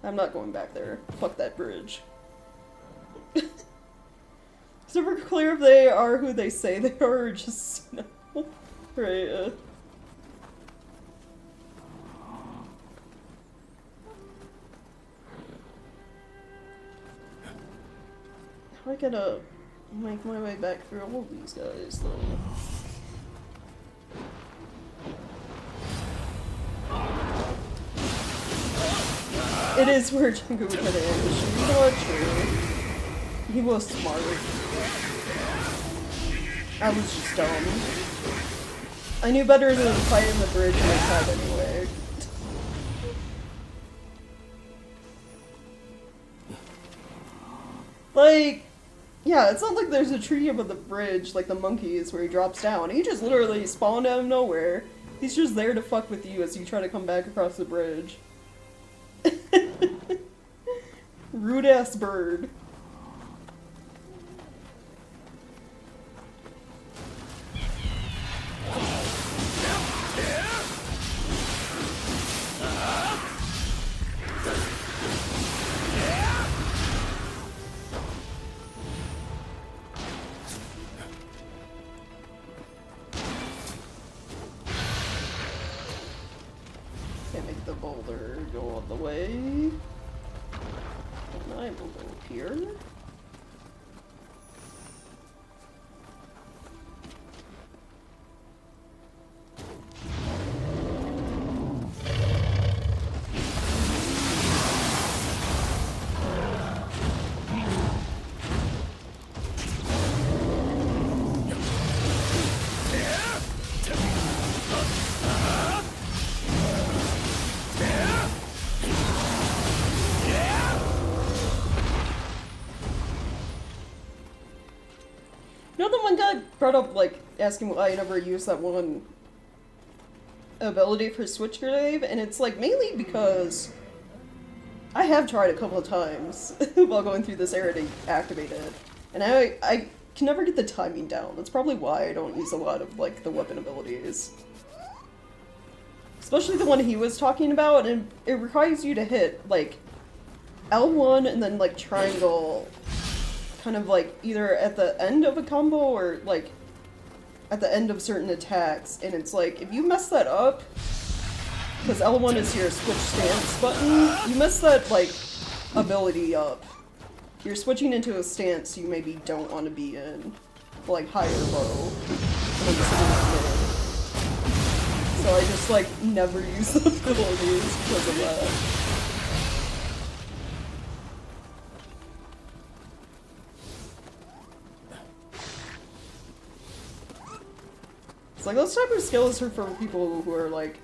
I'm not going back there. Fuck that bridge. It's never clear if they are who they say they are or just, you know. Right, I gotta make my way back through all of these guys, though. It is where Django would hit ambush. You know what? True. He was smart. I was just dumb. I knew better than fighting the bridge on my side anyway. Like, yeah, it's not like there's a tree above the bridge like the monkeys where he drops down. He just literally spawned out of nowhere. He's just there to fuck with you as you try to come back across the bridge. Rude ass bird. Can't make the boulder go all the way. And I will go here. You know, the one guy brought up, like, asking why I never used that one ability for Switch Grave, and it's, like, mainly because I have tried a couple of times while going through this area to activate it, and I can never get the timing down. That's probably why I don't use a lot of, like, the weapon abilities. especially the one he was talking about, and it requires you to hit, like, L1 and then, like, triangle, kind of, like, either at the end of a combo or, like, at the end of certain attacks, and it's like, if you mess that up, because L1 is your switch stance button, you mess that, like, ability up. You're switching into a stance you maybe don't want to be in, like, high or low. So I just, like, never use the abilities because of that. It's like, those type of skills are for people who are, like,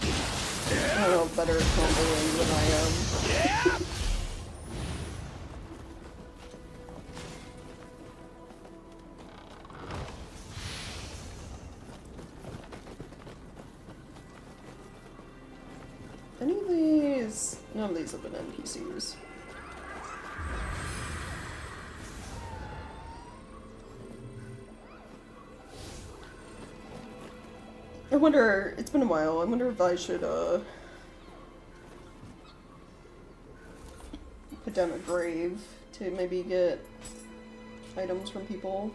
I don't know, better at comboing than I am. Any of these? None of these have been NPCs. I wonder, it's been a while, I wonder if I should, put down a grave to maybe get items from people.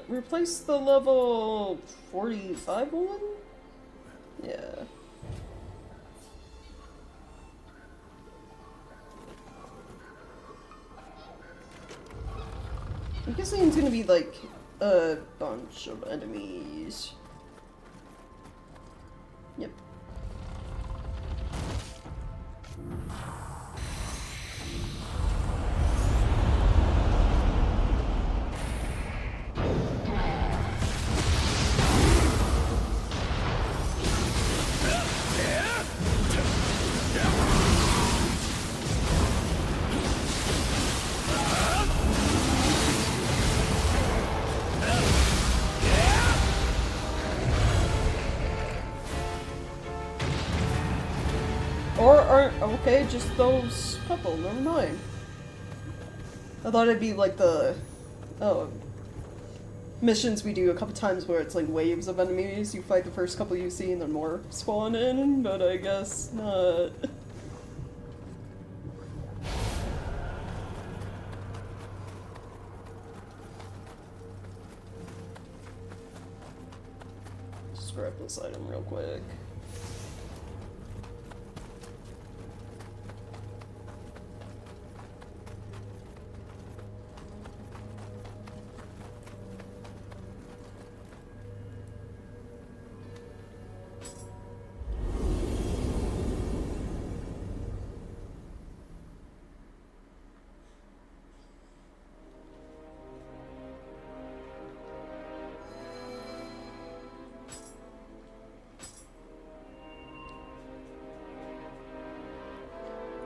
Replace the level 45 one? Yeah. I'm guessing it's gonna be like a bunch of enemies. Yep. Or aren't okay, just those couple, never mind. I thought it'd be like the missions we do a couple times where it's like waves of enemies, you fight the first couple you see and then more spawn in, but I guess not. Just grab this item real quick.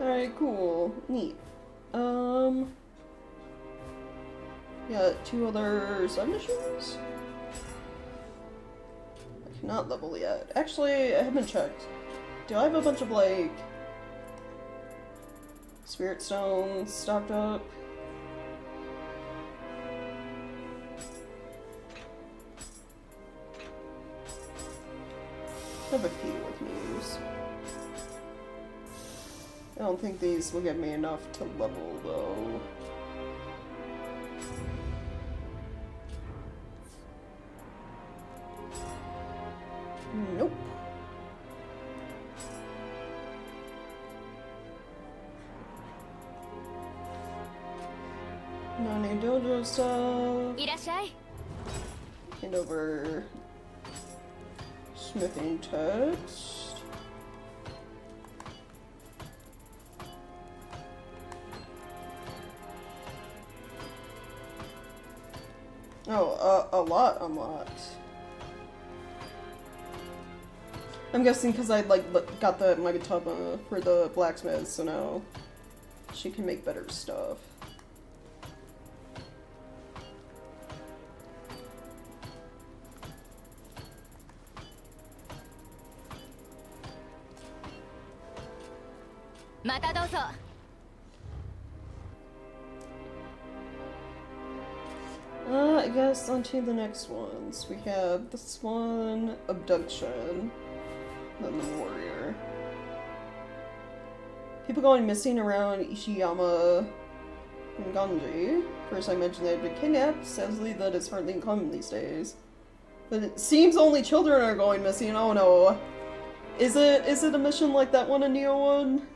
Alright, cool. Neat. Yeah, 2 other submissions? I cannot level yet. Actually, I haven't checked. Do I have a bunch of, like, spirit stones stocked up? I have a few with these. I don't think these will get me enough to level, though. Nope. Not any dojo stuff. いらっしゃい。 Hand over smithing text. Oh, a lot unlocked. I'm guessing because I like got the Magatama for the blacksmith, so now she can make better stuff. I guess on to the next ones. We have this one, abduction, then the warrior. People going missing around Ishiyama and Ganji. First I mentioned they had been kidnapped. Sadly, that is hardly common these days. But it seems only children are going missing. Oh no. Is it a mission like that one in Nioh 1?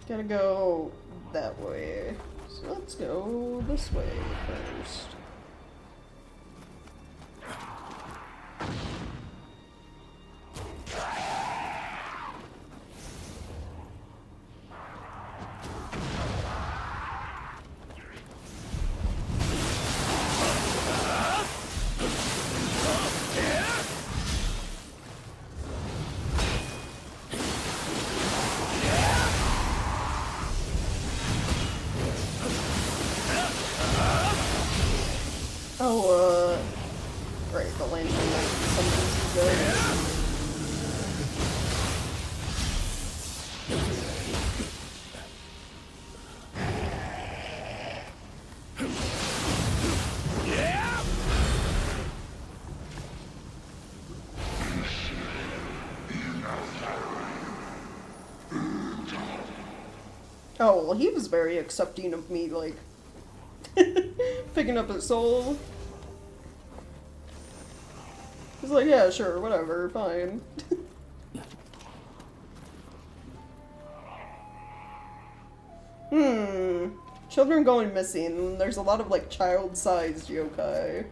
Gotta go that way. So let's go this way first. Right, the lantern might be something good. Oh, well, he was very accepting of me, like, picking up his soul. He's like, yeah, sure, whatever, fine. Children going missing. There's a lot of, like, child-sized yokai.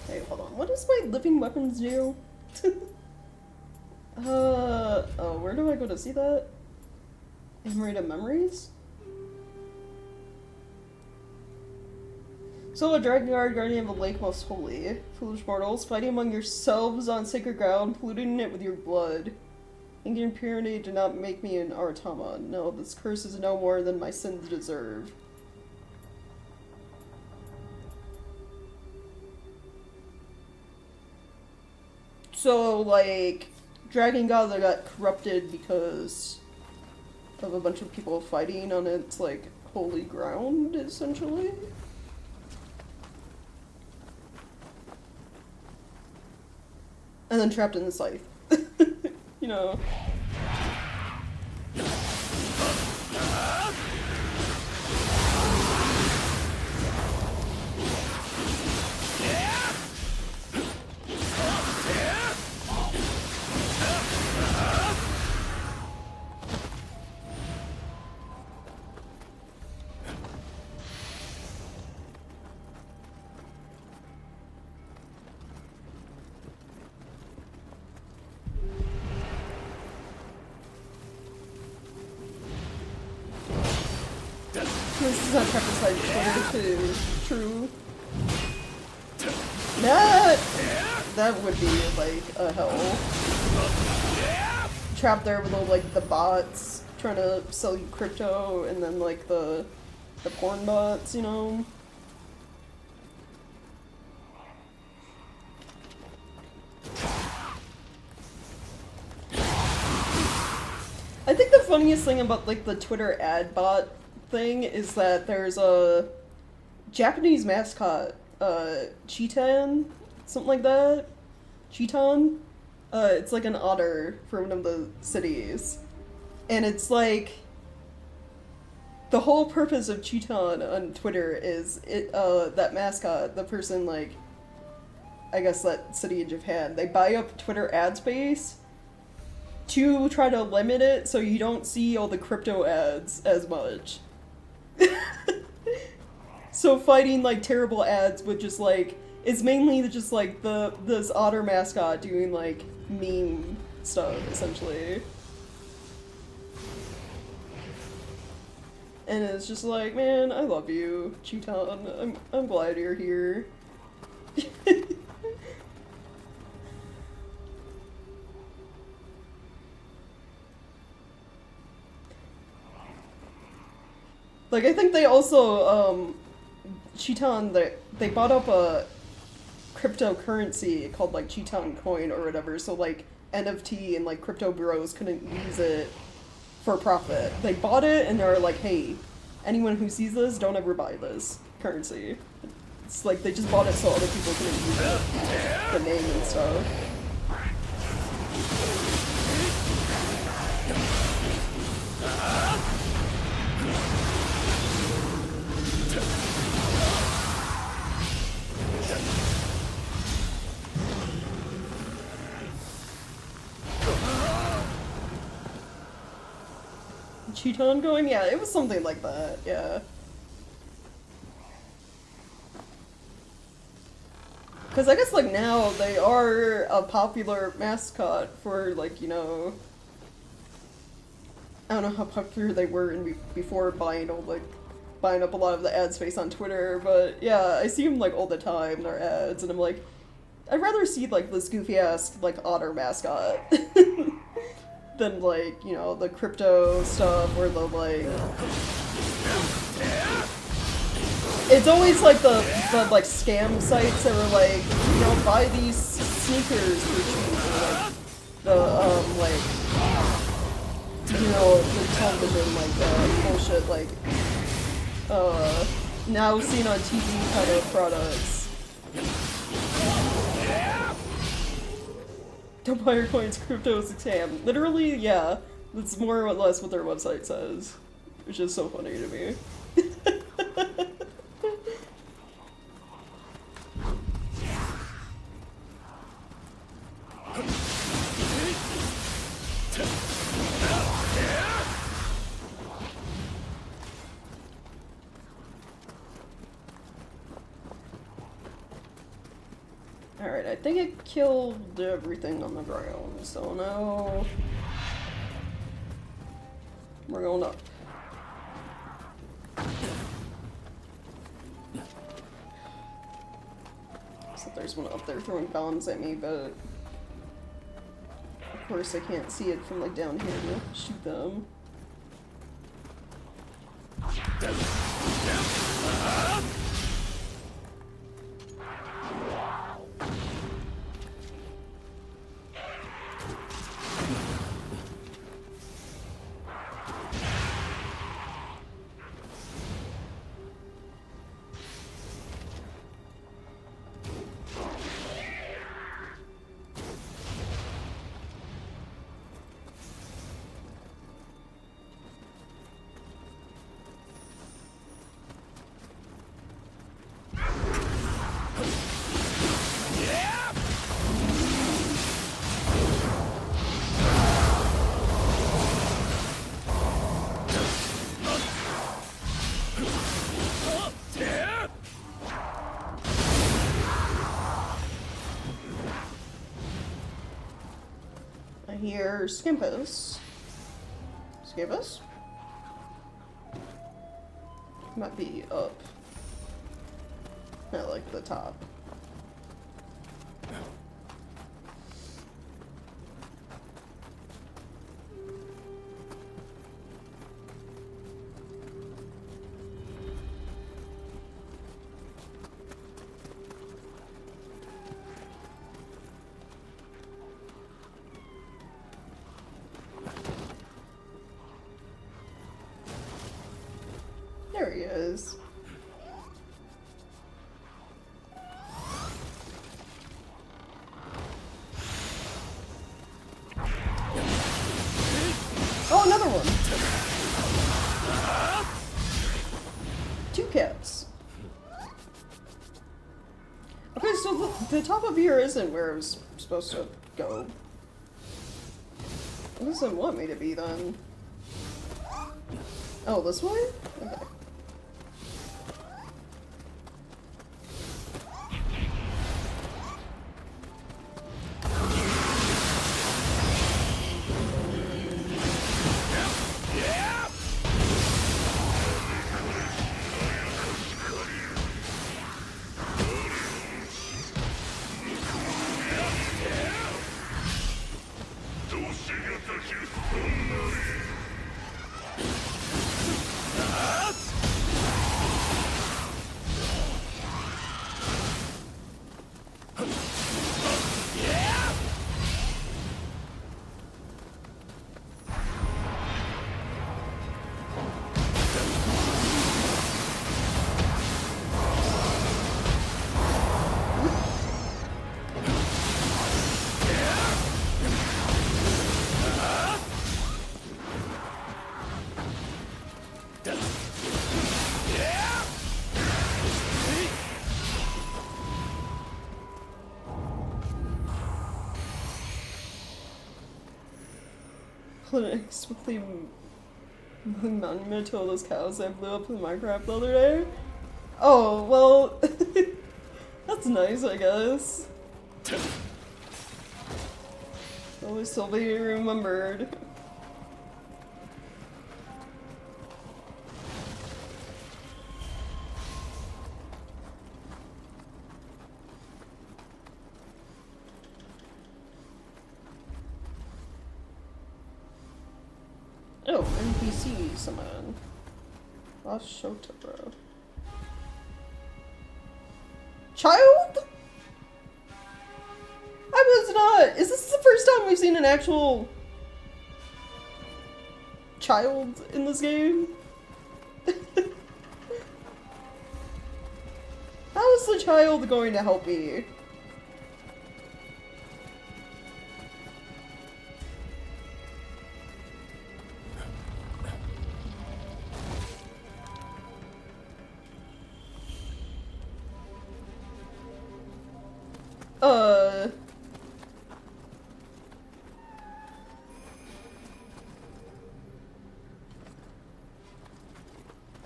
Hey, hold on. What does my living weapons do? Oh, where do I go to see that? Enumerated memories? So a dragon guardian of the lake most holy. Foolish mortals, fighting among yourselves on sacred ground, polluting it with your blood. Ancient impurity did not make me an Aratama. No, this curse is no more than my sins deserve. So, like, Dragon God that got corrupted because of a bunch of people fighting on its, like, holy ground, essentially? And then trapped in the scythe. You know. This is on Pepperside Twitter too. True. That would be like a hell. Trapped there with all like the bots trying to sell you crypto, and then like the porn bots, you know. I think the funniest thing about like the Twitter ad bot thing is that there's a Japanese mascot, Chitan, something like that. Chitan? It's like an otter for one of the cities. And it's like the whole purpose of Chitan on Twitter is that mascot, the person like I guess that city in Japan, they buy up Twitter ad space to try to limit it so you don't see all the crypto ads as much. So fighting like terrible ads with just like, it's mainly just like this otter mascot doing like meme stuff essentially. And it's just like, man, I love you, Chutan. I'm glad you're here. Like, I think they also, Chitan, they bought up a cryptocurrency called, like, Chitan Coin or whatever, so, like, NFT and, like, crypto bros couldn't use it for profit. They bought it, and they were like, hey, anyone who sees this, don't ever buy this currency. It's like, they just bought it so other people couldn't use it, the name and stuff. Chiton going? Yeah, it was something like that, yeah. Because I guess, like, now they are a popular mascot for, like, you know... I don't know how popular they were before buying up a lot of the ad space on Twitter, but yeah, I see them, like, all the time, their ads, and I'm like, I'd rather see, like, this goofy-ass, like, otter mascot. Than, like, you know, the crypto stuff or the, like... It's always, like, the like, scam sites that were like, you know, buy these sneakers for cheap, or, like, you know, the television, like, bullshit, like, now seen on TV kind of products. Don't buy your coins, crypto is a scam. Literally, yeah. That's more or less what their website says. Which is so funny to me. Alright, I think it killed everything on the ground, so now we're going up. So there's one up there throwing bombs at me, but of course I can't see it from like down here to shoot them. Here, Skimpus. Skimpus? Might be up. Not like the top. There he is. Oh, another one. 2 caps. Okay, so the top of here isn't where I was supposed to go. What does it want me to be then? Oh, this way? Okay. Inexplicably monument to all those cows I blew up in Minecraft the other day. Oh, well, that's nice, I guess. Always still be remembered. Oh, NPC summon. Lost Shota, bro. Child? I was not. Is this the first time we've seen an actual child in this game? How is the child going to help me?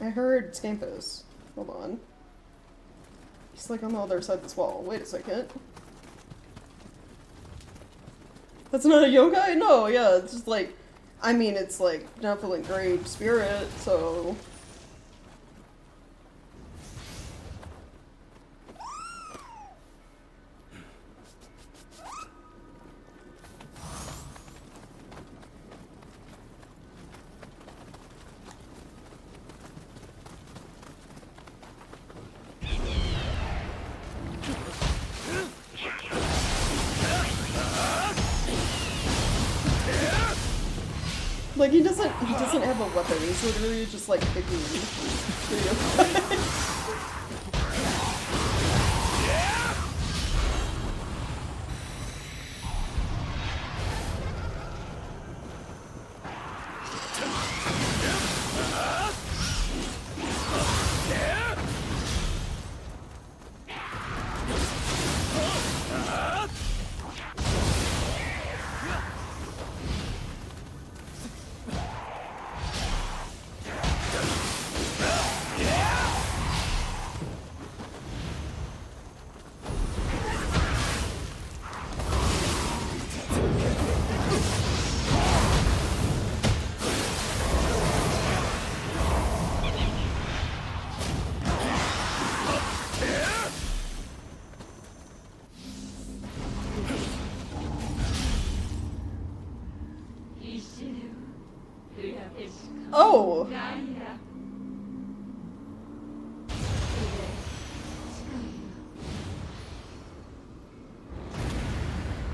I heard Scampus. Hold on. He's like on the other side of this wall. Wait a second. That's not a yokai? No, yeah, it's just like, I mean, it's like definitely great spirit, so. Like he doesn't have a weapon, he's literally just like picking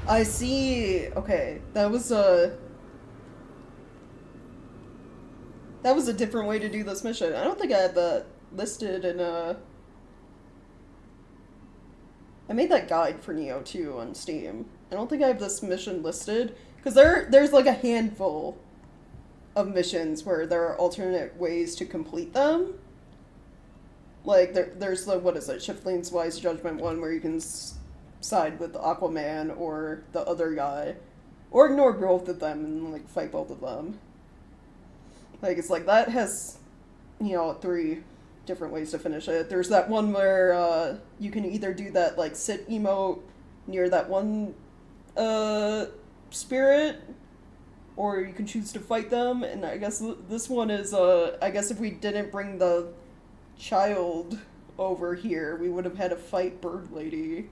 I see. Okay, that was a different way to do this mission. I don't think I had that listed in I made that guide for Nioh too on Steam. I don't think I have this mission listed because there's like a handful of missions where there are alternate ways to complete them. Like there's the what is it, Shiftling's Wise Judgment one where you can side with Aquaman or the other guy, or ignore both of them and like fight both of them. Like it's like that has, you know, 3 different ways to finish it. There's that one where you can either do that like sit emote near that one spirit, or you can choose to fight them. And I guess this one is I guess if we didn't bring the child over here, we would have had to fight Bird Lady.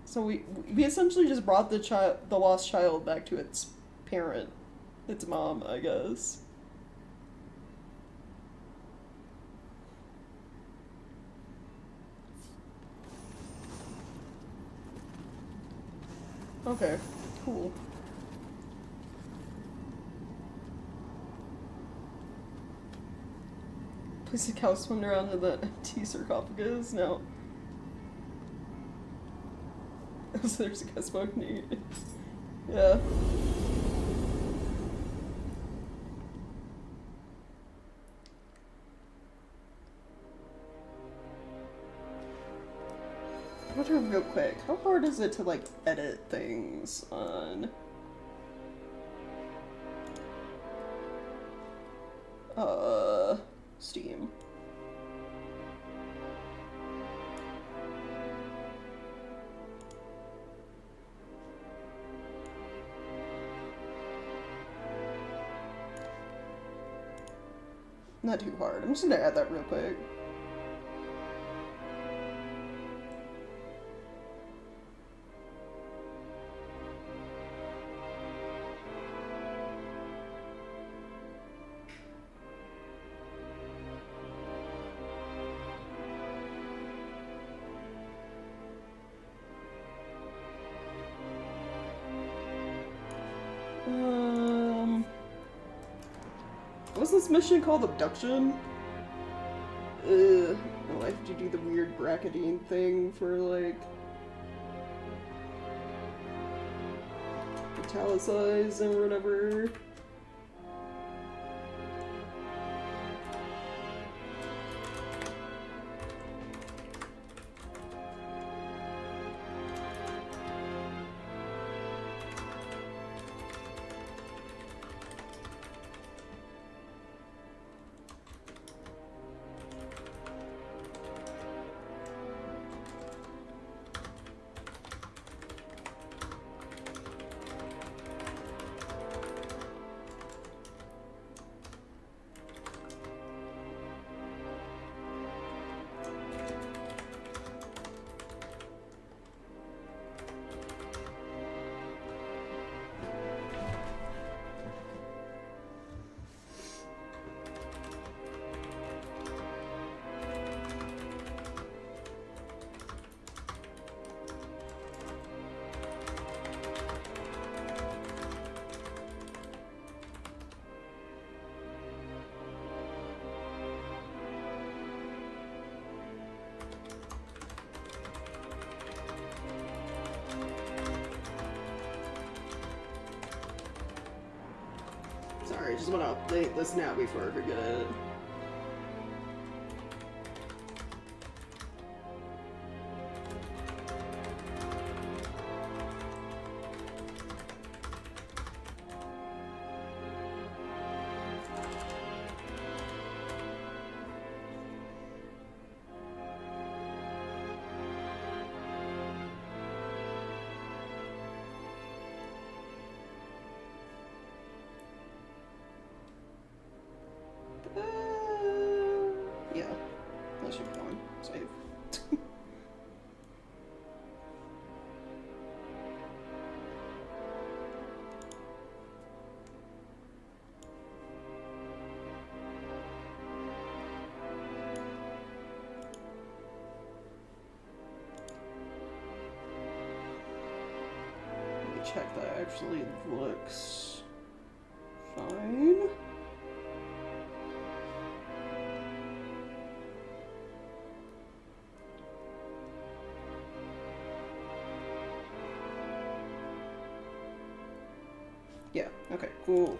So we essentially just brought the lost child back to its parent, its mom, I guess. Okay, cool. Place the cow swim around in the empty sarcophagus. No. So there's a guy smoking. Yeah. I wonder real quick, how hard is it to like edit things on Steam? Not too hard. I'm just gonna add that real quick. What's this mission called? Abduction? Oh, I have to do the weird bracketing thing for, like, italicize and whatever. Sorry, I just want to update this now before I forget it. Yeah, that should be fine. Save. check that actually looks fine. Yeah, okay, cool.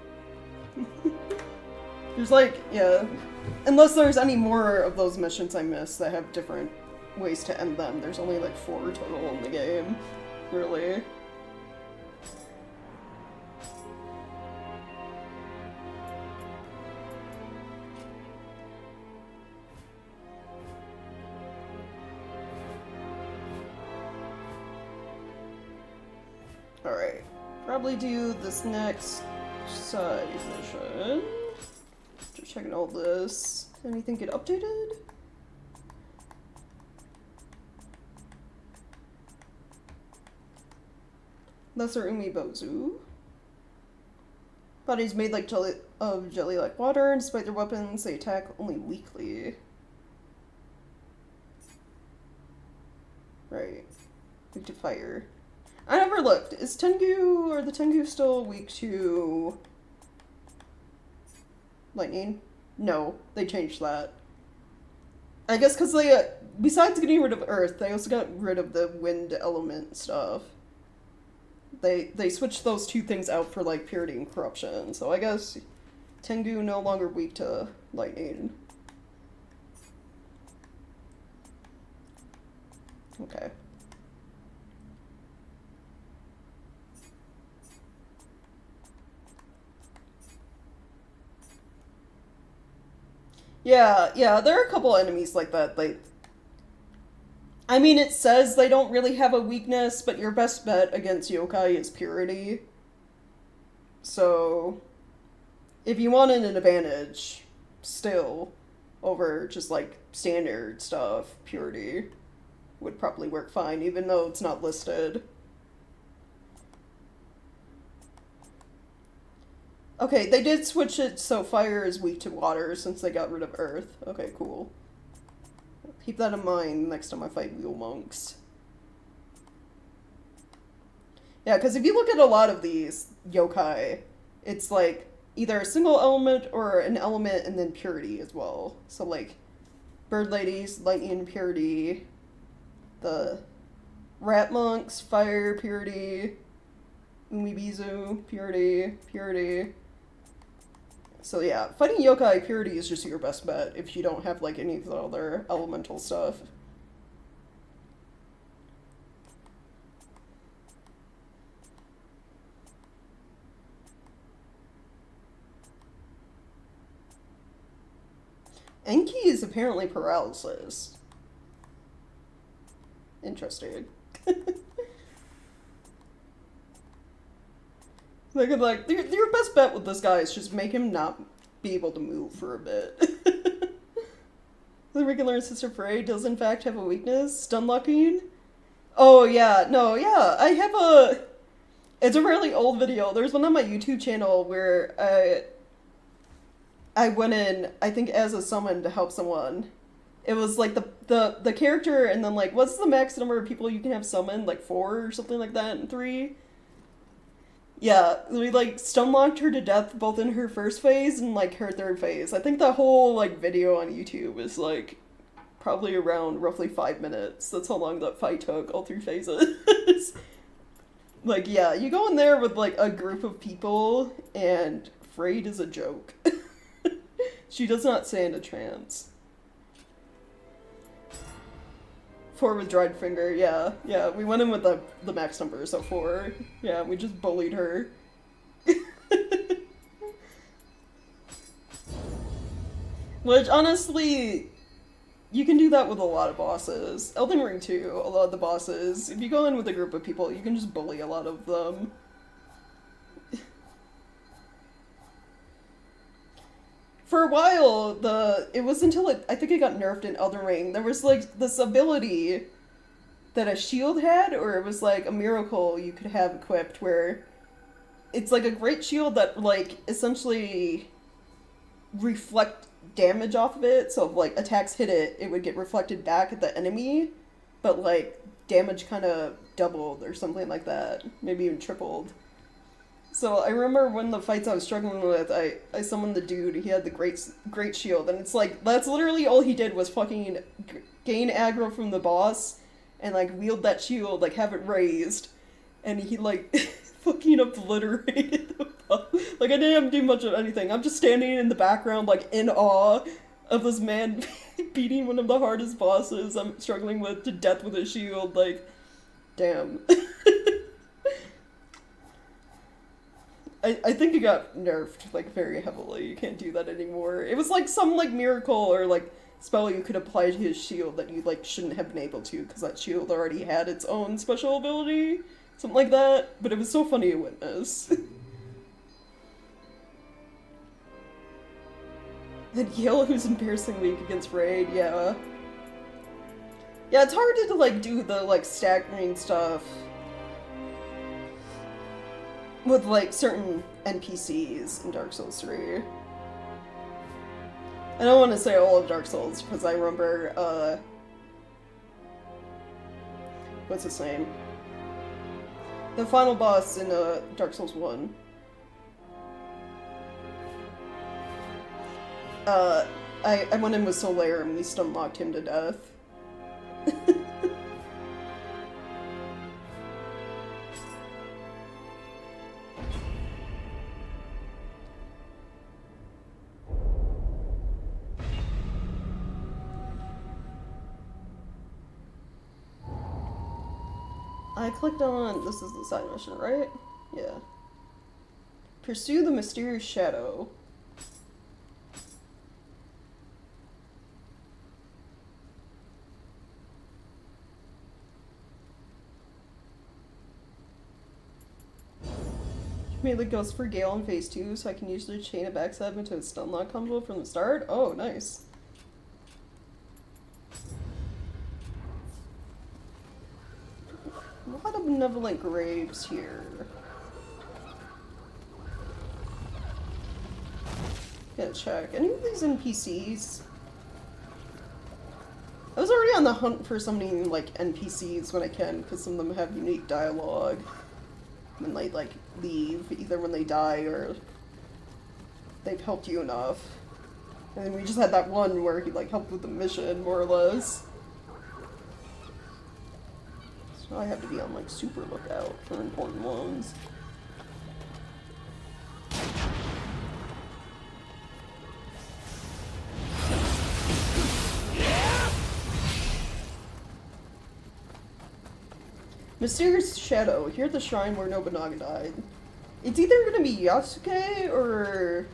There's like, yeah, unless there's any more of those missions I missed that have different ways to end them, there's only like 4 total in the game, really. Alright, probably do this next side mission. Just checking all this. Anything get updated? Lesser Umibozu. Bodies made like jelly like water, and despite their weapons, they attack only weakly. Right. Weak to fire. I never looked. Is Tengu, or the Tengu still weak to lightning? No, they changed that. I guess because they, besides getting rid of Earth, they also got rid of the wind element stuff. They switched those two things out for, like, purity and corruption, so I guess Tengu no longer weak to lightning. Okay. Yeah, there are a couple enemies like that. I mean, it says they don't really have a weakness, but your best bet against yokai is purity. So, if you wanted an advantage, still, over just, like, standard stuff, purity would probably work fine, even though it's not listed. Okay, they did switch it so fire is weak to water since they got rid of earth. Okay, cool. Keep that in mind next time I fight wheel monks. Yeah, because if you look at a lot of these yokai, it's like either a single element or an element and then purity as well. So like bird ladies, lightning purity, the rat monks, fire purity, umibizu purity. So yeah, fighting yokai purity is just your best bet if you don't have like any of the other elemental stuff. Enki is apparently paralysis. Interesting. Like, your best bet with this guy is just make him not be able to move for a bit. The regular Sister Frey does in fact have a weakness, stun locking. Oh yeah, no, yeah, I have it's a really old video. There's one on my YouTube channel where I went in, I think as a summon to help someone. It was like the character and then like, what's the max number of people you can have summoned? Like 4 or something like that, and 3? Yeah, we, like, stun-locked her to death both in her first phase and, like, her third phase. I think that whole, like, video on YouTube is, like, probably around roughly 5 minutes. That's how long that fight took, all 3 phases. Like, yeah, you go in there with, like, a group of people, and Freyed is a joke. She does not stand a chance. 4 with dried finger, yeah, we went in with the max number, so 4. Yeah, we just bullied her. Which, honestly, you can do that with a lot of bosses. Elden Ring too, a lot of the bosses. If you go in with a group of people, you can just bully a lot of them. For a while, it was until I think it got nerfed in Elden Ring, there was, like, this ability that a shield had, or it was, like, a miracle you could have equipped, where it's, like, a great shield that, like, essentially reflect damage off of it, so if, like, attacks hit it, it would get reflected back at the enemy, but, like, damage kind of doubled or something like that. Maybe even tripled. So I remember when the fights I was struggling with, I summoned the dude. He had the great shield, and it's like that's literally all he did was fucking gain aggro from the boss, and like wield that shield, like have it raised, and he like fucking obliterated the boss. Like I didn't have to do much of anything. I'm just standing in the background, like in awe of this man beating one of the hardest bosses I'm struggling with to death with a shield. Like, damn. I think it got nerfed, like, very heavily. You can't do that anymore. It was, like, some, like, miracle or, like, spell you could apply to his shield that you, like, shouldn't have been able to, because that shield already had its own special ability. Something like that. But it was so funny to witness. And Yale, who's embarrassingly weak against Raid, yeah. Yeah, it's hard to, like, do the, like, staggering stuff with, like, certain NPCs in Dark Souls 3. I don't want to say all of Dark Souls, because I remember, what's his name? The final boss in, Dark Souls 1. I went in with Solaire and we stun-locked him to death. I clicked on, this is the side mission, right? Yeah. Pursue the mysterious shadow. Made the ghost for Gale in phase 2, so I can use the chain of backstab into a stun lock combo from the start. Oh, nice. A lot of benevolent graves here. Gotta check. Any of these NPCs? I was already on the hunt for summoning, like, NPCs when I can, because some of them have unique dialogue. When they, like, leave, either when they die or they've helped you enough. And then we just had that one where he, like, helped with the mission, more or less. So I have to be on, like, super lookout for important ones. Mysterious Shadow. Here at the shrine where Nobunaga died. It's either gonna be Yasuke or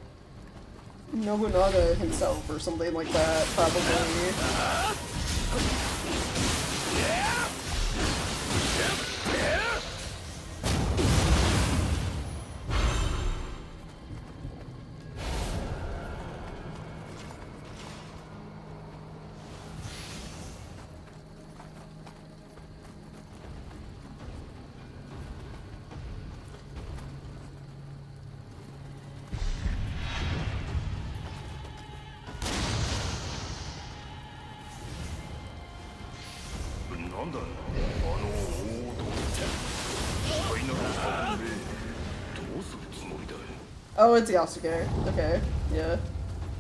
Nobunaga himself or something like that, probably. Oh, it's Yasuke. Okay, yeah.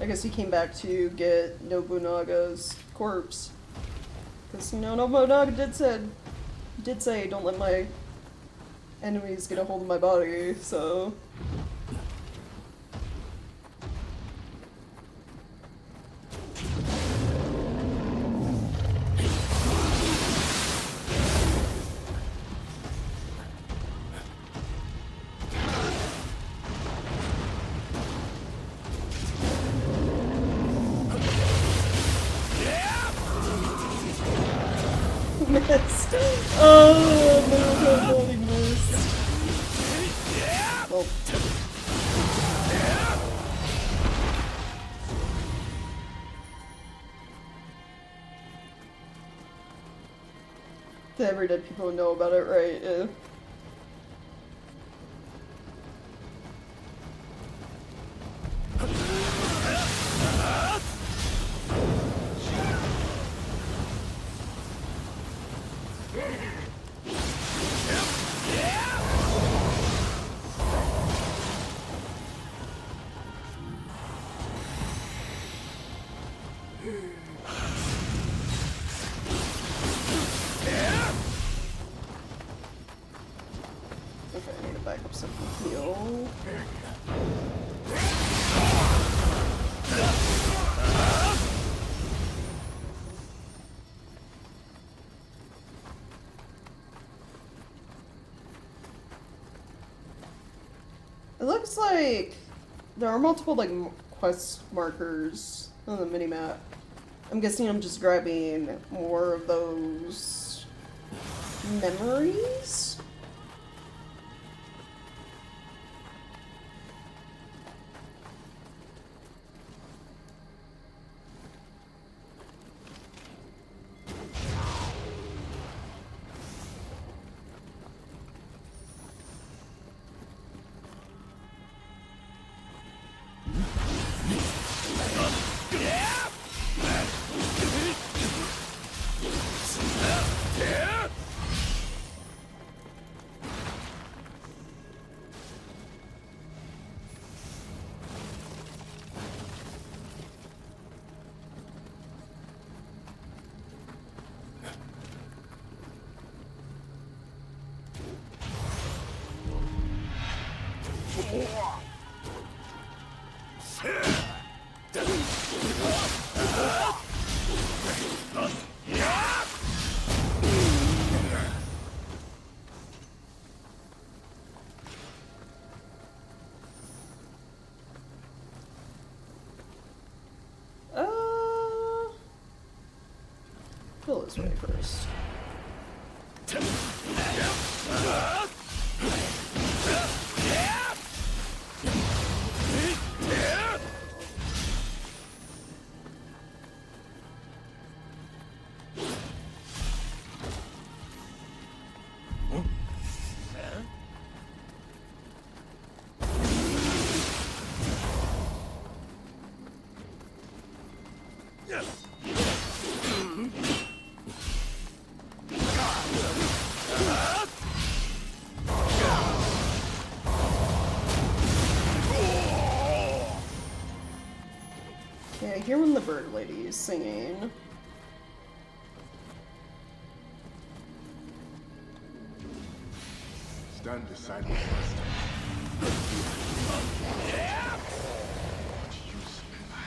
I guess he came back to get Nobunaga's corpse. Because, you know, Nobunaga did say, don't let my enemies get a hold of my body, so... Missed. Oh, no, totally missed. Oh. The everyday people know about it, right? Yeah. Okay, I need to back up some heal. It looks like there are multiple like quest markers on the minimap. I'm guessing I'm just grabbing more of those memories. Go this way first. Yeah, I hear when the bird lady is singing. Stand beside me, Master. What use am I?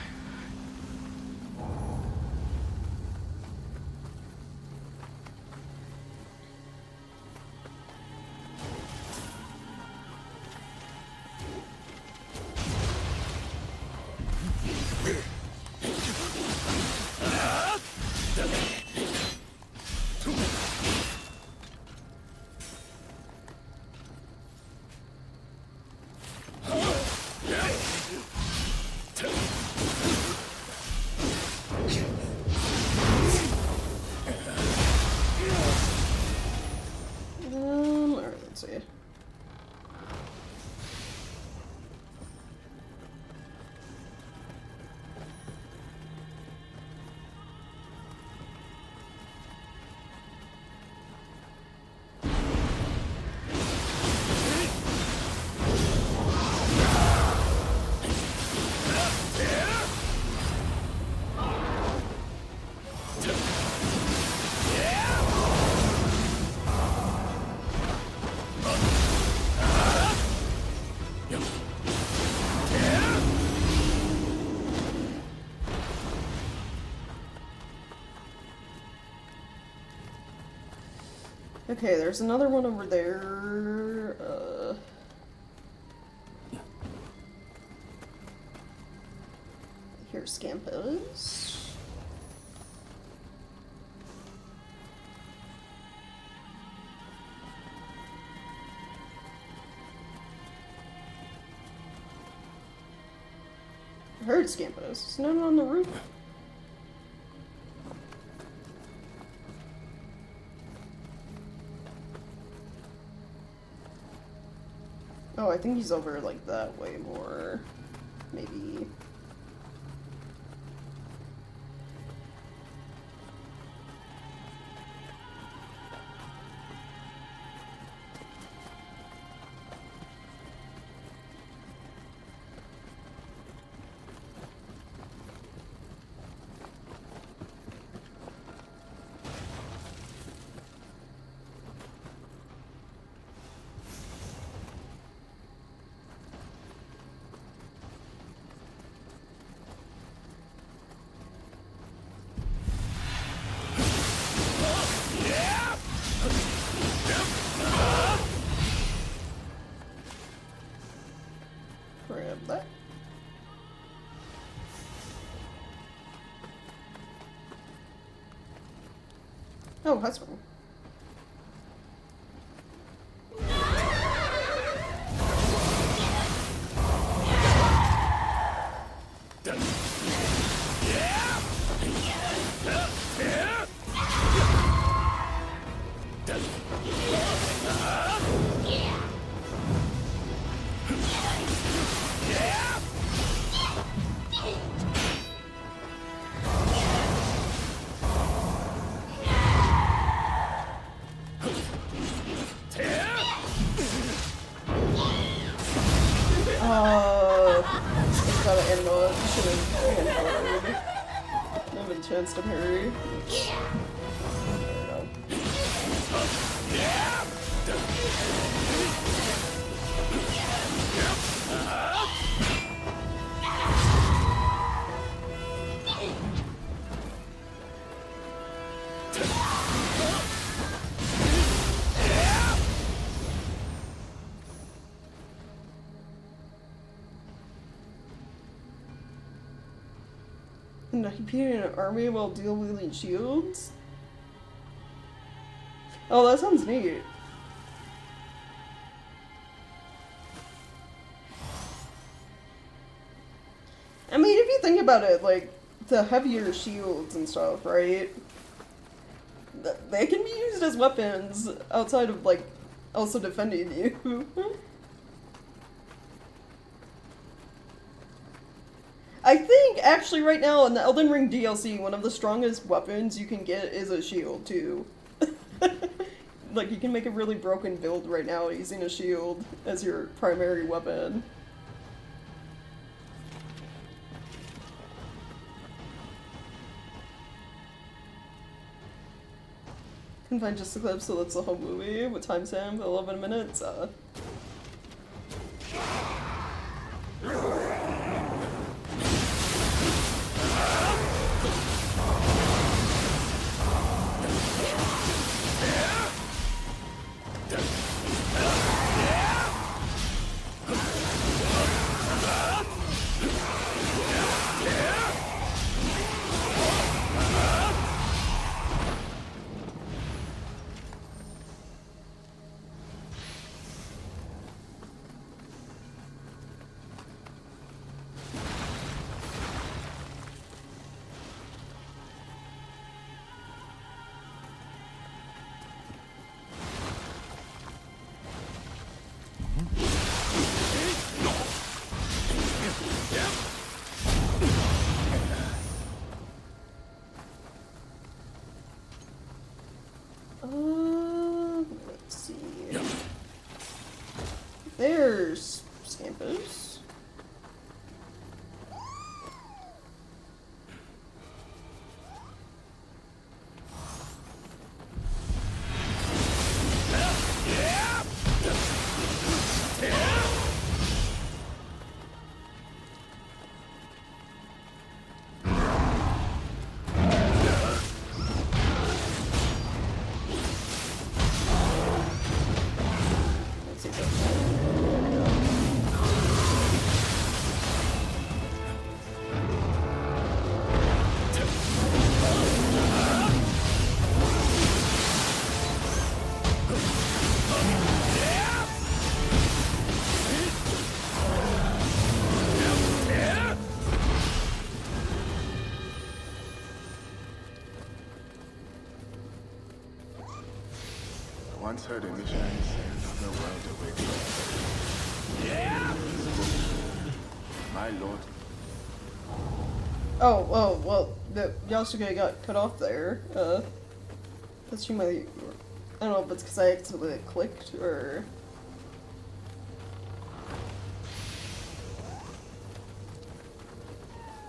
Alright, let's see. Okay, there's another one over there. Here's Scampos. I heard Scampos. Is no one on the roof? Oh, I think he's over like that way more. Maybe. Oh, that's wrong. Gotta animal it. Should have have a chance to parry. The Hyperion army while dual wielding shields? Oh, that sounds neat. I mean, if you think about it, like, the heavier shields and stuff, right? They can be used as weapons outside of, like, also defending you. I think, actually, right now, in the Elden Ring DLC, one of the strongest weapons you can get is a shield, too. Like, you can make a really broken build right now using a shield as your primary weapon. Can find just a clip, so that's the whole movie with timestamp, 11 minutes. Let's see. There's Scampus. Once heard a missionary say another world awaits. Yeah! My lord. Oh, well, the Yasuke got cut off there. That's you might. I don't know if it's because I accidentally clicked or.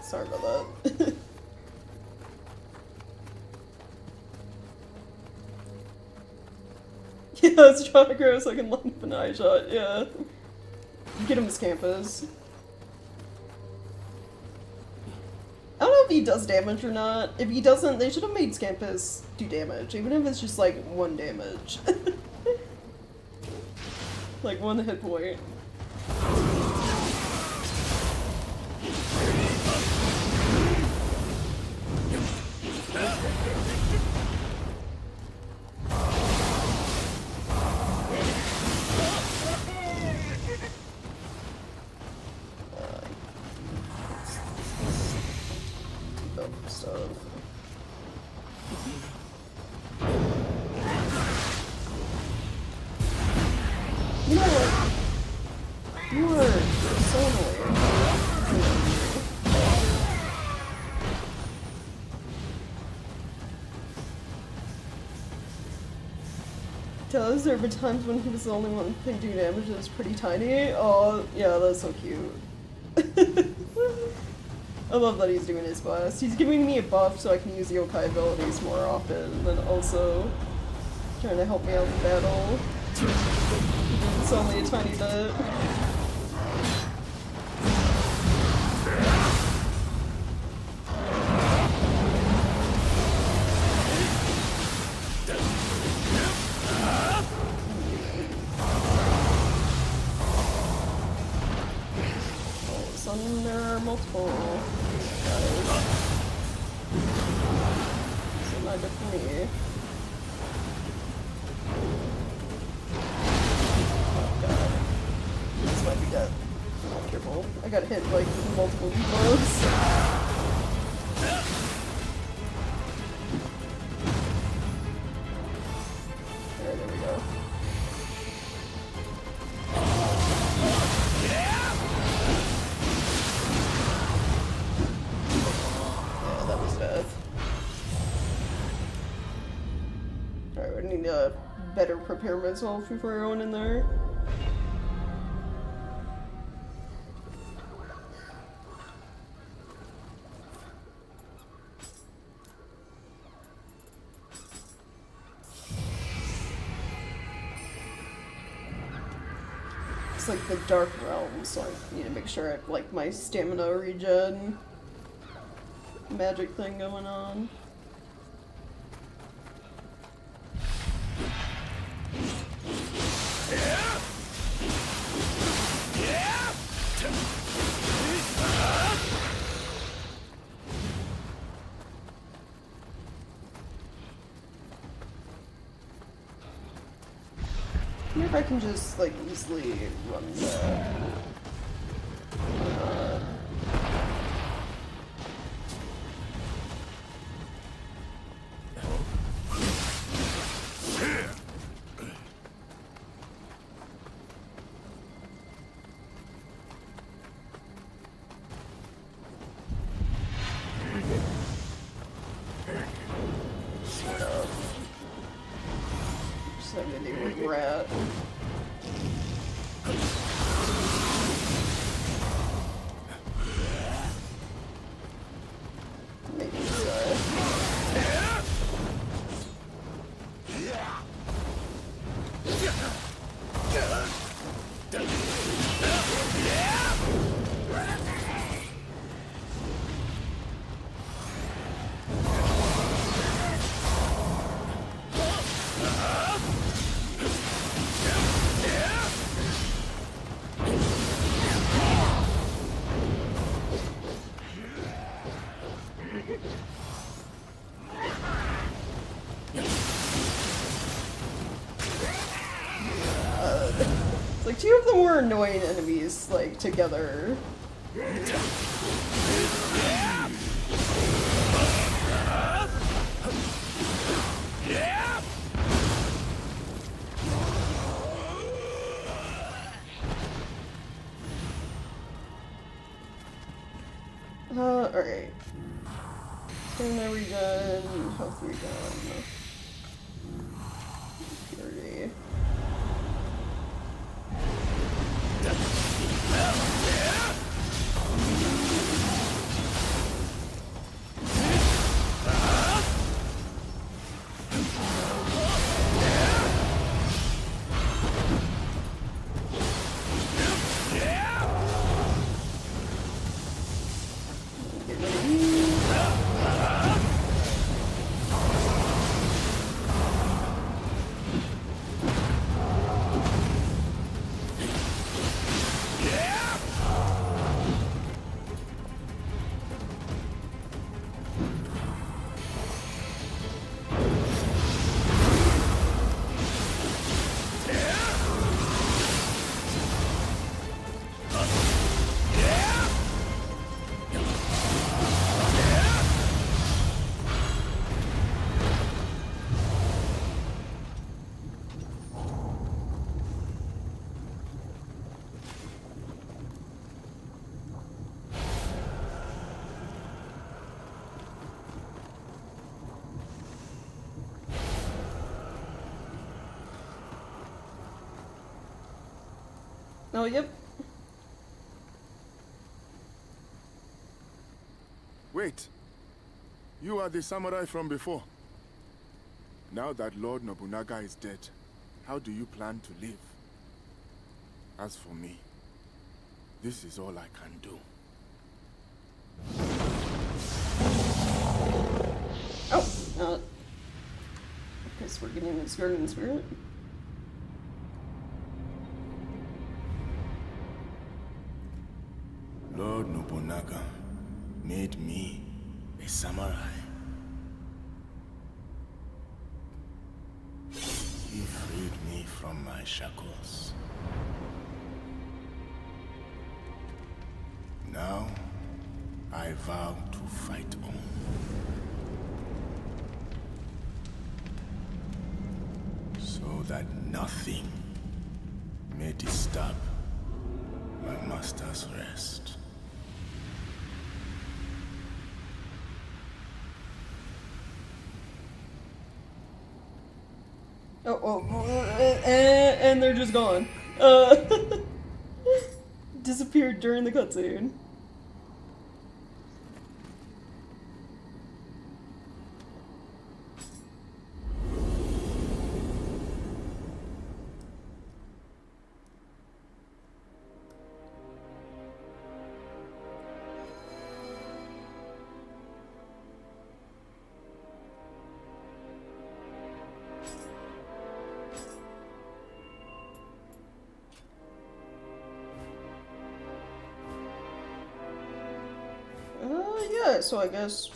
Sorry about that. Yeah, it's trying to grow so I can line up an eye shot, yeah. Get him to Scampus. I don't know if he does damage or not. If he doesn't, they should have made Scampus do damage, even if it's just like 1 damage. Like 1 hit point. up stuff. You know what? You are so annoying. Does there have been times when he was the only one who can do damage that was pretty tiny? Oh, yeah, that's so cute. I love that he's doing his best. He's giving me a buff so I can use yokai abilities more often, and also trying to help me out in battle. It's only a tiny bit. There are multiple guys. So not good for me. Oh god. This might be dead. Oh, careful. I got hit like multiple blows. There we go. Alright, I need to better prepare myself before going in there. It's like the Dark Realm, so I need to make sure I have like my stamina regen magic thing going on. I wonder if I can just like easily run that. Just like a new rat. Maybe like two of them were annoying enemies, like, together. Alright. Stamina regen, health regen. Purity. Oh, yep. Wait. You are the samurai from before. Now that Lord Nobunaga is dead, how do you plan to live? As for me, this is all I can do. Oh, guess we're getting this garden spirit. Lord Nobunaga made me a samurai. He freed me from my shackles. Now, I vow to fight on. So that nothing may disturb my master's rest. And they're just gone. Disappeared during the cutscene. Yeah, so I guess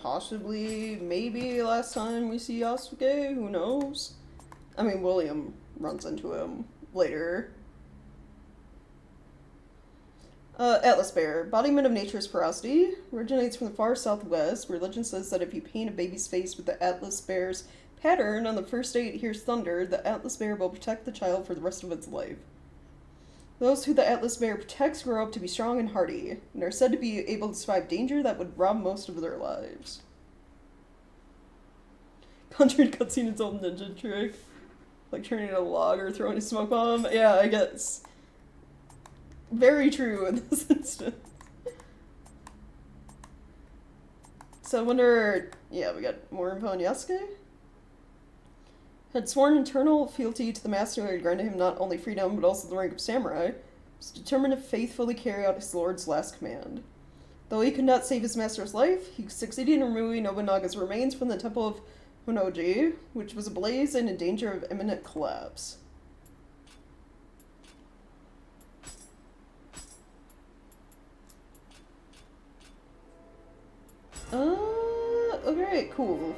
possibly, maybe last time we see Yasuke, who knows? I mean, William runs into him later. Atlas Bear, embodiment of nature's ferocity, originates from the far southwest, where legend says that if you paint a baby's face with the Atlas Bear's pattern on the first day it hears thunder, the Atlas Bear will protect the child for the rest of its life. Those who the Atlas Bear protects grow up to be strong and hardy, and are said to be able to survive danger that would rob most of their lives. Conjured cutscene its old ninja trick. Like turning a log or throwing a smoke bomb. Yeah, I guess. Very true in this instance. So I wonder... Yeah, we got more info on Yasuke? Had sworn eternal fealty to the master who had granted him not only freedom, but also the rank of samurai, was determined to faithfully carry out his lord's last command. Though he could not save his master's life, he succeeded in removing Nobunaga's remains from the temple of Honnoji, which was ablaze and in danger of imminent collapse. Okay, cool.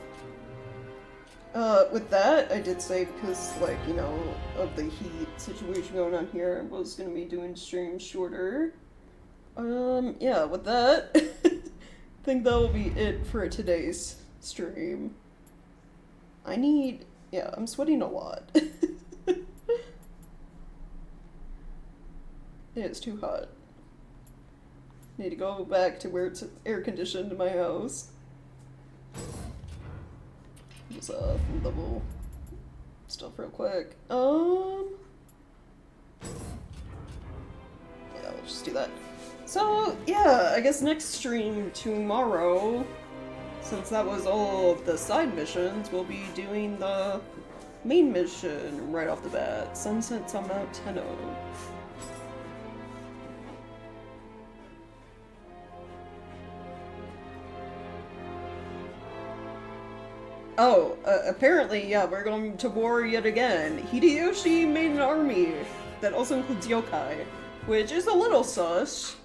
With that, I did say, because, like, you know, of the heat situation going on here, I was gonna be doing streams shorter. Yeah, with that, I think that will be it for today's stream. Yeah, I'm sweating a lot. It's too hot. Need to go back to where it's air conditioned in my house. Just double stuff real quick. Yeah, we'll just do that. So yeah, I guess next stream tomorrow, since that was all of the side missions, we'll be doing the main mission right off the bat. Sunsets on Mount Tenno. Oh, apparently, yeah, we're going to war yet again. Hideyoshi made an army that also includes yokai, which is a little sus.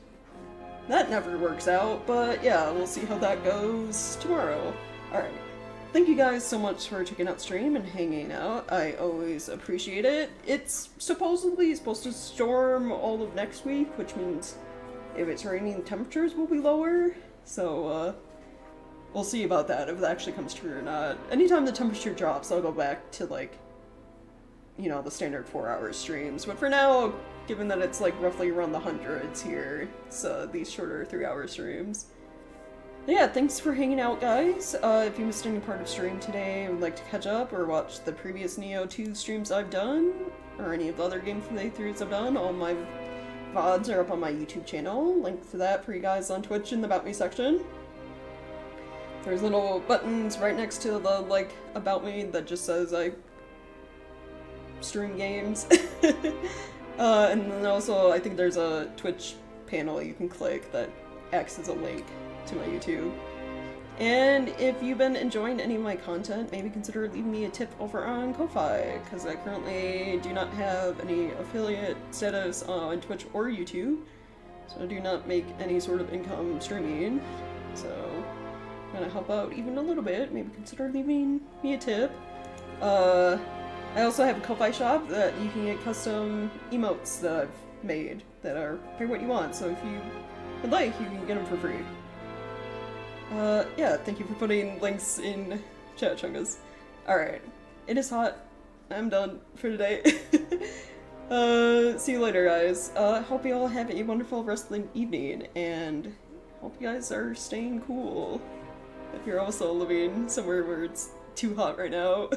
That never works out, but yeah, we'll see how that goes tomorrow. Alright, thank you guys so much for checking out stream and hanging out. I always appreciate it. It's supposedly supposed to storm all of next week, which means if it's raining, temperatures will be lower, so, we'll see about that, if that actually comes true or not. Anytime the temperature drops, I'll go back to, like, you know, the standard 4-hour streams. But for now, given that it's, like, roughly around the hundreds here, it's, these shorter 3-hour streams. Yeah, thanks for hanging out, guys. If you missed any part of stream today and would like to catch up or watch the previous Nioh 2 streams I've done, or any of the other game playthroughs I've done, all my VODs are up on my YouTube channel. Link to that for you guys on Twitch in the About Me section. There's little buttons right next to the, like, About Me that just says I stream games. And then also, I think there's a Twitch panel you can click that acts as a link to my YouTube. And if you've been enjoying any of my content, maybe consider leaving me a tip over on Ko-Fi, because I currently do not have any affiliate status on Twitch or YouTube, so I do not make any sort of income streaming. So, if you want to help out even a little bit, maybe consider leaving me a tip. I also have a Ko-Fi shop that you can get custom emotes that I've made that are pay what you want, so if you would like, you can get them for free. Yeah, thank you for putting links in chat, Chungus. Alright, it is hot. I'm done for today. See you later, guys. Hope you all have a wonderful rest of the evening, and hope you guys are staying cool. If you're also living somewhere where it's too hot right now.